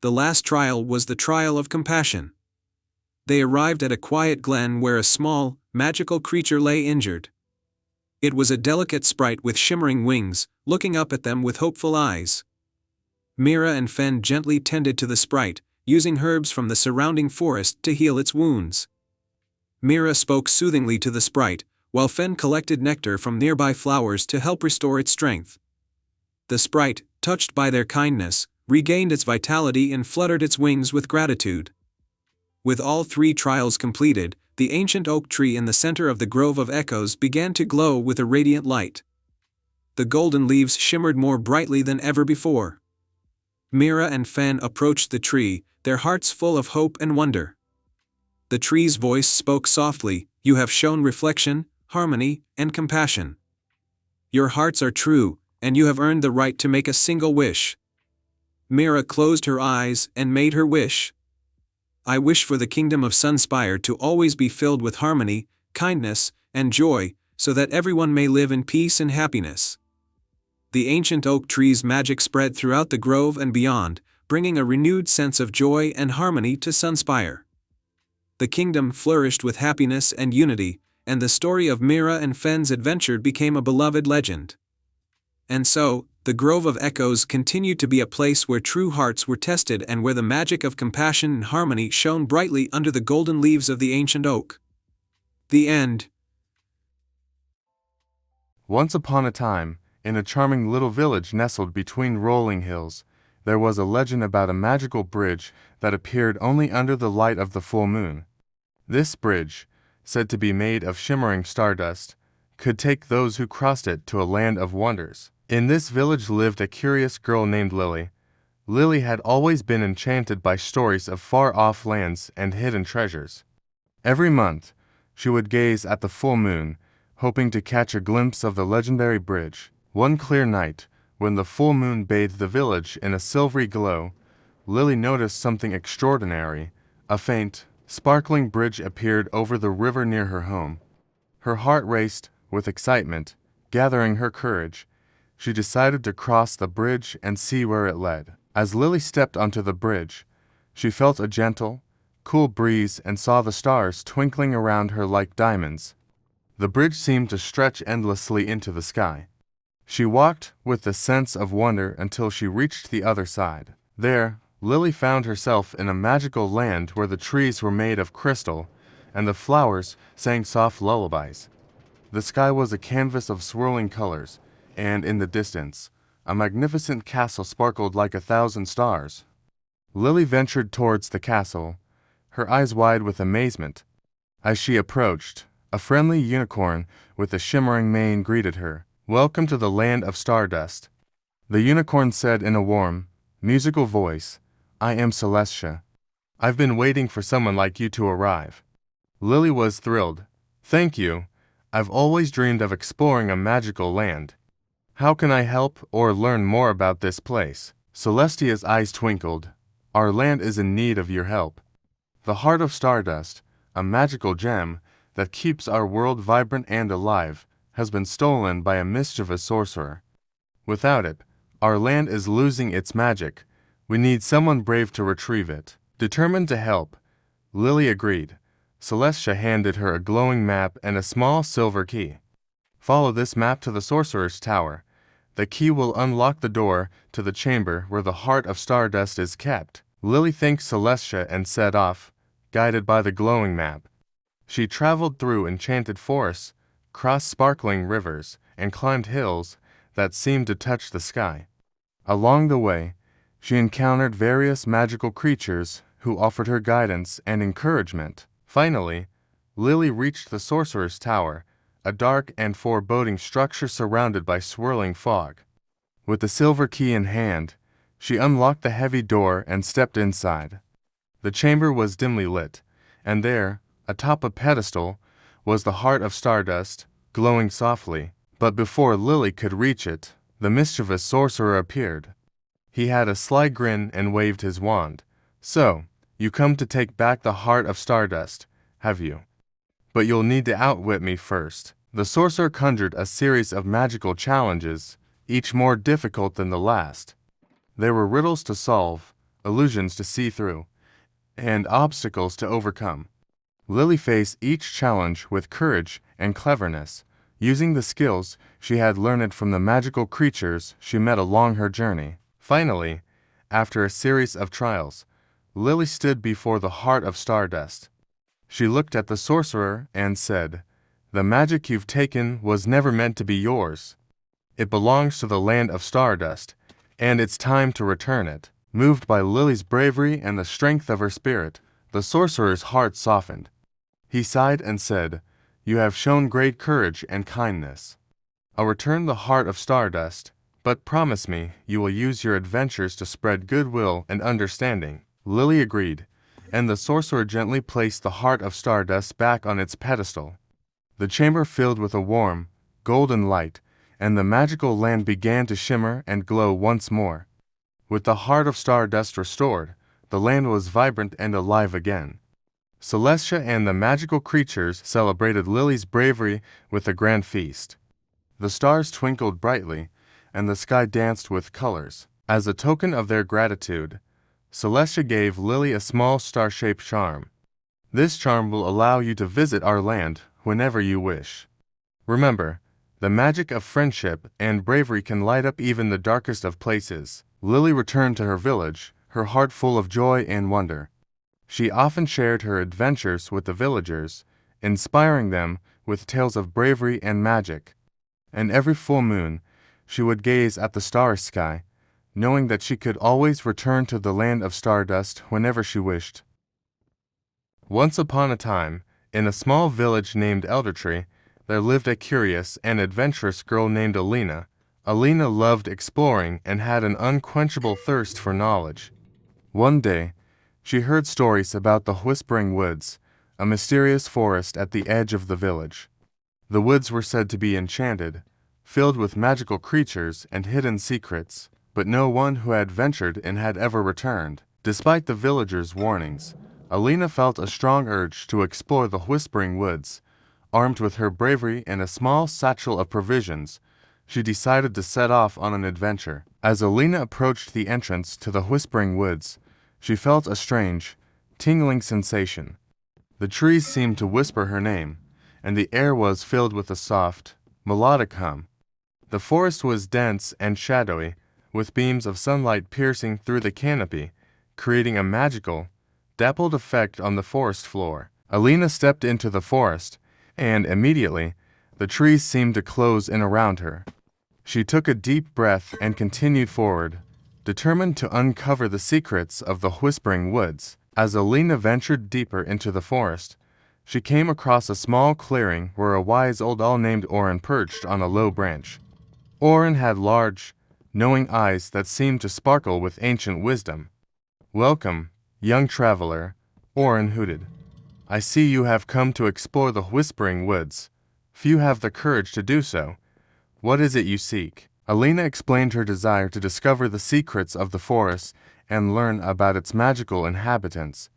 The last trial was the trial of compassion. They arrived at a quiet glen where a small, magical creature lay injured. It was a delicate sprite with shimmering wings, looking up at them with hopeful eyes. Mira and Fen gently tended to the sprite, using herbs from the surrounding forest to heal its wounds. Mira spoke soothingly to the sprite, while Fen collected nectar from nearby flowers to help restore its strength. The sprite, touched by their kindness, regained its vitality and fluttered its wings with gratitude. With all 3 trials completed, the ancient oak tree in the center of the Grove of Echoes began to glow with a radiant light. The golden leaves shimmered more brightly than ever before. Mira and Fen approached the tree, their hearts full of hope and wonder. The tree's voice spoke softly, "You have shown reflection, harmony, and compassion. Your hearts are true, and you have earned the right to make a single wish." Mira closed her eyes and made her wish. "I wish for the kingdom of Sunspire to always be filled with harmony, kindness, and joy, so that everyone may live in peace and happiness." The ancient oak tree's magic spread throughout the grove and beyond, bringing a renewed sense of joy and harmony to Sunspire. The kingdom flourished with happiness and unity, and the story of Mira and Fen's adventure became a beloved legend. And so, the Grove of Echoes continued to be a place where true hearts were tested and where the magic of compassion and harmony shone brightly under the golden leaves of the ancient oak. The end. Once upon a time, in a charming little village nestled between rolling hills, there was a legend about a magical bridge that appeared only under the light of the full moon. This bridge, said to be made of shimmering stardust, could take those who crossed it to a land of wonders. In this village lived a curious girl named Lily. Lily had always been enchanted by stories of far-off lands and hidden treasures. Every month, she would gaze at the full moon, hoping to catch a glimpse of the legendary bridge. One clear night, when the full moon bathed the village in a silvery glow, Lily noticed something extraordinary. A faint, sparkling bridge appeared over the river near her home. Her heart raced with excitement. Gathering her courage, she decided to cross the bridge and see where it led. As Lily stepped onto the bridge, she felt a gentle, cool breeze and saw the stars twinkling around her like diamonds. The bridge seemed to stretch endlessly into the sky. She walked with a sense of wonder until she reached the other side. There, Lily found herself in a magical land where the trees were made of crystal and the flowers sang soft lullabies. The sky was a canvas of swirling colors, and in the distance, a magnificent castle sparkled like 1,000 stars. Lily ventured towards the castle, her eyes wide with amazement. As she approached, a friendly unicorn with a shimmering mane greeted her. "Welcome to the land of Stardust." The unicorn said in a warm, musical voice, "I am Celestia. I've been waiting for someone like you to arrive." Lily was thrilled. "Thank you. I've always dreamed of exploring a magical land. How can I help or learn more about this place?" Celestia's eyes twinkled. "Our land is in need of your help. The Heart of Stardust, a magical gem that keeps our world vibrant and alive, has been stolen by a mischievous sorcerer. Without it, our land is losing its magic. We need someone brave to retrieve it." Determined to help, Lily agreed. Celestia handed her a glowing map and a small silver key. "Follow this map to the Sorcerer's Tower. The key will unlock the door to the chamber where the Heart of Stardust is kept." Lily thanked Celestia and set off, guided by the glowing map. She traveled through enchanted forests, crossed sparkling rivers, and climbed hills that seemed to touch the sky. Along the way, she encountered various magical creatures who offered her guidance and encouragement. Finally, Lily reached the Sorcerer's Tower, a dark and foreboding structure surrounded by swirling fog. With the silver key in hand, she unlocked the heavy door and stepped inside. The chamber was dimly lit, and there, atop a pedestal, was the Heart of Stardust, glowing softly. But before Lily could reach it, the mischievous sorcerer appeared. He had a sly grin and waved his wand. "So, you come to take back the heart of Stardust, have you? But you'll need to outwit me first." The sorcerer conjured a series of magical challenges, each more difficult than the last. There were riddles to solve, illusions to see through, and obstacles to overcome. Lily faced each challenge with courage and cleverness, using the skills she had learned from the magical creatures she met along her journey. Finally, after a series of trials, Lily stood before the heart of Stardust. She looked at the sorcerer and said, "The magic you've taken was never meant to be yours. It belongs to the land of Stardust, and it's time to return it." Moved by Lily's bravery and the strength of her spirit, the sorcerer's heart softened. He sighed and said, "You have shown great courage and kindness. I'll return the heart of Stardust, but promise me you will use your adventures to spread goodwill and understanding." Lily agreed, and the sorcerer gently placed the heart of Stardust back on its pedestal. The chamber filled with a warm, golden light, and the magical land began to shimmer and glow once more. With the heart of Stardust restored, the land was vibrant and alive again. Celestia and the magical creatures celebrated Lily's bravery with a grand feast. The stars twinkled brightly, and the sky danced with colors. As a token of their gratitude, Celestia gave Lily a small star-shaped charm. "This charm will allow you to visit our land whenever you wish. Remember, the magic of friendship and bravery can light up even the darkest of places." Lily returned to her village, her heart full of joy and wonder. She often shared her adventures with the villagers, inspiring them with tales of bravery and magic. And every full moon, she would gaze at the starry sky, knowing that she could always return to the land of Stardust whenever she wished. Once upon a time, in a small village named Eldertree, there lived a curious and adventurous girl named Alina. Alina loved exploring and had an unquenchable thirst for knowledge. One day, she heard stories about the Whispering Woods, a mysterious forest at the edge of the village. The woods were said to be enchanted, filled with magical creatures and hidden secrets, but no one who had ventured in had ever returned. Despite the villagers' warnings, Alina felt a strong urge to explore the Whispering Woods. Armed with her bravery and a small satchel of provisions, she decided to set off on an adventure. As Alina approached the entrance to the Whispering Woods, she felt a strange, tingling sensation. The trees seemed to whisper her name, and the air was filled with a soft, melodic hum. The forest was dense and shadowy, with beams of sunlight piercing through the canopy, creating a magical, dappled effect on the forest floor. Alina stepped into the forest, and immediately, the trees seemed to close in around her. She took a deep breath and continued forward, determined to uncover the secrets of the Whispering Woods. As Alina ventured deeper into the forest, she came across a small clearing where a wise old owl named Orin perched on a low branch. Orin had large, knowing eyes that seemed to sparkle with ancient wisdom. "Welcome, young traveler," Orin hooted. "I see you have come to explore the Whispering Woods. Few have the courage to do so. What is it you seek?" Alina explained her desire to discover the secrets of the forest and learn about its magical inhabitants.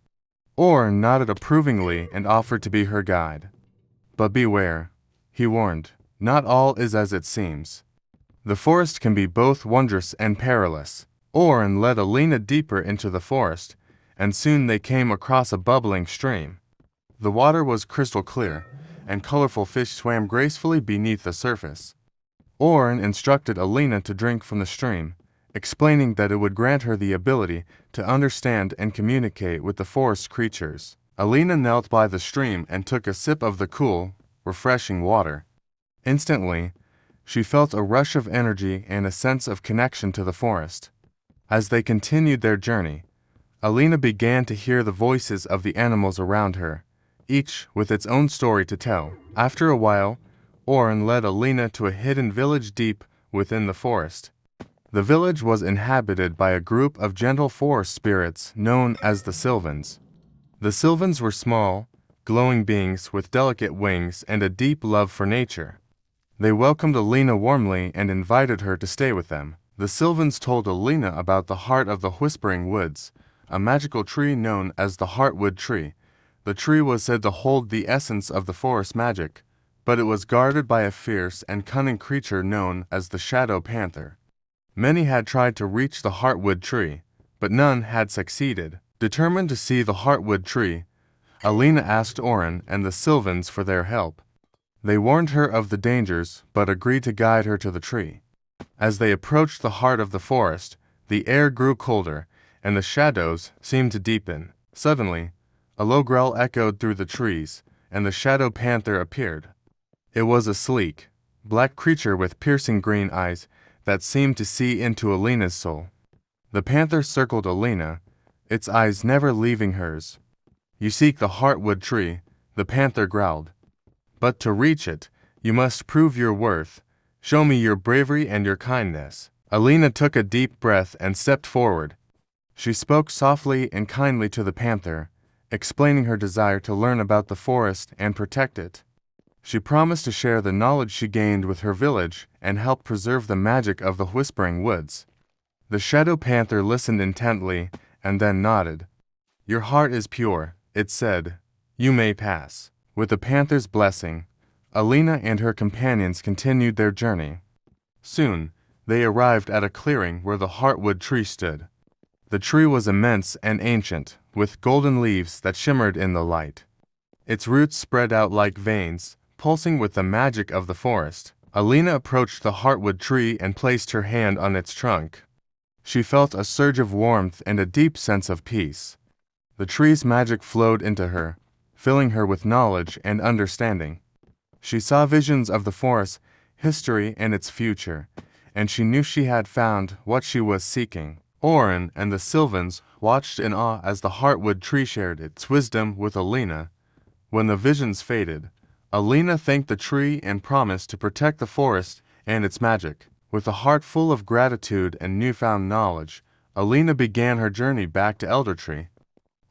Orin nodded approvingly and offered to be her guide. "But beware," he warned, "not all is as it seems. The forest can be both wondrous and perilous." Orin led Alina deeper into the forest, and soon they came across a bubbling stream. The water was crystal clear, and colorful fish swam gracefully beneath the surface. Orin instructed Alina to drink from the stream, explaining that it would grant her the ability to understand and communicate with the forest creatures. Alina knelt by the stream and took a sip of the cool, refreshing water. Instantly, she felt a rush of energy and a sense of connection to the forest. As they continued their journey, Alina began to hear the voices of the animals around her, each with its own story to tell. After a while, Orin led Alina to a hidden village deep within the forest. The village was inhabited by a group of gentle forest spirits known as the Sylvans. The Sylvans were small, glowing beings with delicate wings and a deep love for nature. They welcomed Alina warmly and invited her to stay with them. The Sylvans told Alina about the heart of the Whispering Woods, a magical tree known as the Heartwood Tree. The tree was said to hold the essence of the forest magic, but it was guarded by a fierce and cunning creature known as the Shadow Panther. Many had tried to reach the Heartwood Tree, but none had succeeded. Determined to see the Heartwood Tree, Alina asked Orin and the Sylvans for their help. They warned her of the dangers, but agreed to guide her to the tree. As they approached the heart of the forest, the air grew colder, and the shadows seemed to deepen. Suddenly, a low growl echoed through the trees, and the Shadow Panther appeared. It was a sleek, black creature with piercing green eyes that seemed to see into Alina's soul. The panther circled Alina, its eyes never leaving hers. "You seek the Heartwood Tree," the panther growled. "But to reach it, you must prove your worth. Show me your bravery and your kindness." Alina took a deep breath and stepped forward. She spoke softly and kindly to the panther, explaining her desire to learn about the forest and protect it. She promised to share the knowledge she gained with her village and help preserve the magic of the Whispering Woods. The Shadow Panther listened intently and then nodded. "Your heart is pure," it said. "You may pass." With the panther's blessing, Alina and her companions continued their journey. Soon, they arrived at a clearing where the Heartwood Tree stood. The tree was immense and ancient, with golden leaves that shimmered in the light. Its roots spread out like veins, pulsing with the magic of the forest. Alina approached the Heartwood Tree and placed her hand on its trunk. She felt a surge of warmth and a deep sense of peace. The tree's magic flowed into her, filling her with knowledge and understanding. She saw visions of the forest, history, and its future, and she knew she had found what she was seeking. Orin and the Sylvans watched in awe as the Heartwood Tree shared its wisdom with Alina. When the visions faded, Alina thanked the tree and promised to protect the forest and its magic. With a heart full of gratitude and newfound knowledge, Alina began her journey back to Eldertree.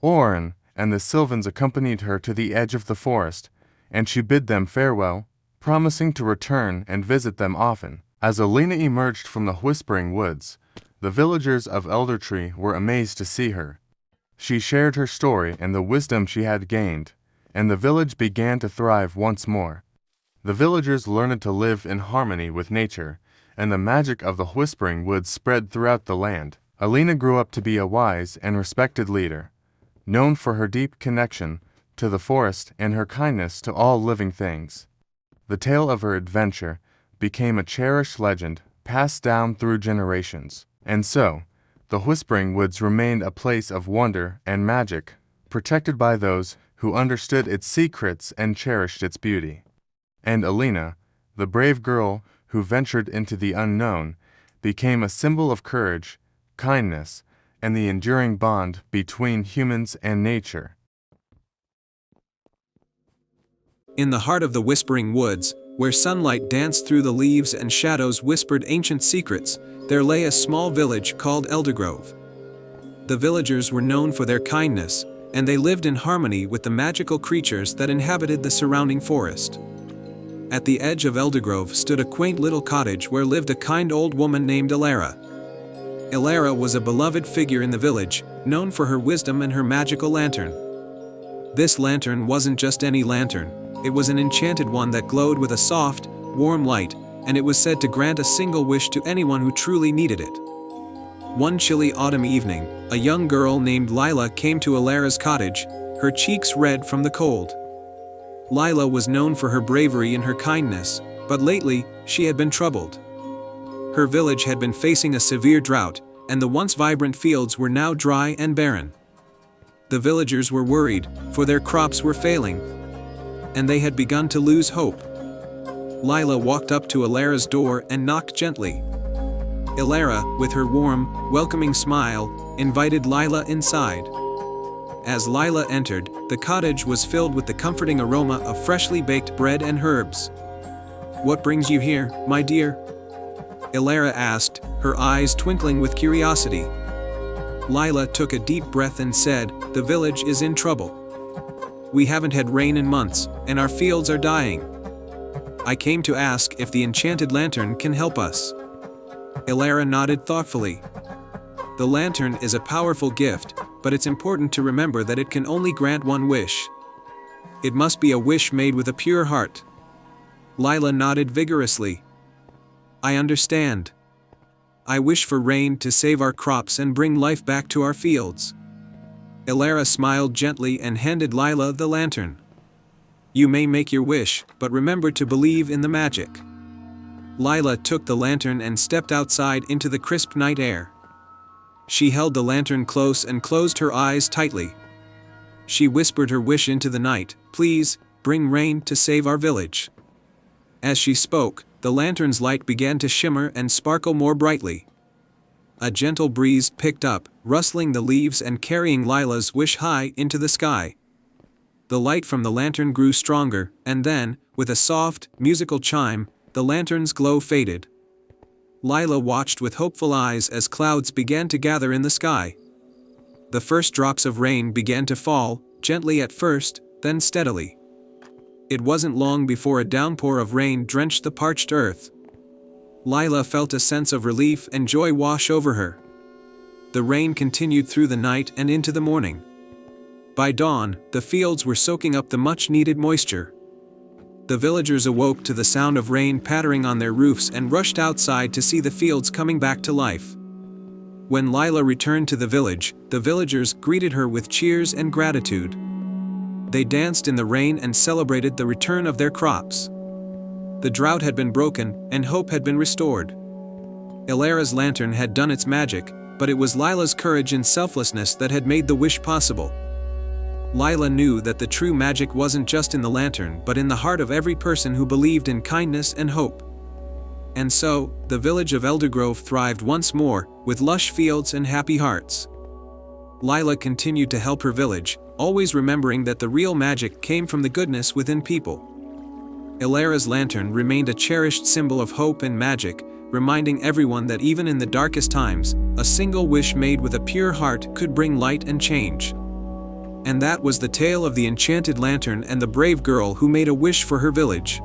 Orin and the Sylvans accompanied her to the edge of the forest, and she bid them farewell, promising to return and visit them often. As Alina emerged from the Whispering Woods, the villagers of Eldertree were amazed to see her. She shared her story and the wisdom she had gained, and the village began to thrive once more. The villagers learned to live in harmony with nature, and the magic of the Whispering Woods spread throughout the land. Alina grew up to be a wise and respected leader, known for her deep connection to the forest and her kindness to all living things. The tale of her adventure became a cherished legend passed down through generations. And so, the Whispering Woods remained a place of wonder and magic, protected by those who understood its secrets and cherished its beauty. And Alina, the brave girl who ventured into the unknown, became a symbol of courage, kindness, and the enduring bond between humans and nature. In the heart of the Whispering Woods, where sunlight danced through the leaves and shadows whispered ancient secrets, there lay a small village called Eldergrove. The villagers were known for their kindness, and they lived in harmony with the magical creatures that inhabited the surrounding forest. At the edge of Eldergrove stood a quaint little cottage where lived a kind old woman named Elara. Elara was a beloved figure in the village, known for her wisdom and her magical lantern. This lantern wasn't just any lantern, it was an enchanted one that glowed with a soft, warm light, and it was said to grant a single wish to anyone who truly needed it. One chilly autumn evening, a young girl named Lila came to Elara's cottage, her cheeks red from the cold. Lila was known for her bravery and her kindness, but lately, she had been troubled. Her village had been facing a severe drought, and the once vibrant fields were now dry and barren. The villagers were worried, for their crops were failing, and they had begun to lose hope. Lila walked up to Elara's door and knocked gently. Elara, with her warm, welcoming smile, invited Lila inside. As Lila entered, the cottage was filled with the comforting aroma of freshly baked bread and herbs. "What brings you here, my dear?" Elara asked, her eyes twinkling with curiosity. Lila took a deep breath and said, "The village is in trouble. We haven't had rain in months, and our fields are dying." I came to ask if the enchanted lantern can help us." Elara nodded thoughtfully. "The lantern is a powerful gift, but it's important to remember that it can only grant one wish. It must be a wish made with a pure heart." Lila nodded vigorously. "I understand. I wish for rain to save our crops and bring life back to our fields." Elara smiled gently and handed Lila the lantern. "You may make your wish, but remember to believe in the magic." Lila took the lantern and stepped outside into the crisp night air. She held the lantern close and closed her eyes tightly. She whispered her wish into the night, "Please, bring rain to save our village." As she spoke, the lantern's light began to shimmer and sparkle more brightly. A gentle breeze picked up, rustling the leaves and carrying Lila's wish high into the sky. The light from the lantern grew stronger, and then, with a soft, musical chime, the lantern's glow faded. Lila watched with hopeful eyes as clouds began to gather in the sky. The first drops of rain began to fall, gently at first, then steadily. It wasn't long before a downpour of rain drenched the parched earth. Lila felt a sense of relief and joy wash over her. The rain continued through the night and into the morning. By dawn, the fields were soaking up the much-needed moisture. The villagers awoke to the sound of rain pattering on their roofs and rushed outside to see the fields coming back to life. When Lila returned to the village, the villagers greeted her with cheers and gratitude. They danced in the rain and celebrated the return of their crops. The drought had been broken, and hope had been restored. Elara's lantern had done its magic, but it was Lila's courage and selflessness that had made the wish possible. Lila knew that the true magic wasn't just in the lantern but in the heart of every person who believed in kindness and hope. And so, the village of Eldergrove thrived once more, with lush fields and happy hearts. Lila continued to help her village, always remembering that the real magic came from the goodness within people. Elara's lantern remained a cherished symbol of hope and magic, reminding everyone that even in the darkest times, a single wish made with a pure heart could bring light and change. And that was the tale of the enchanted lantern and the brave girl who made a wish for her village.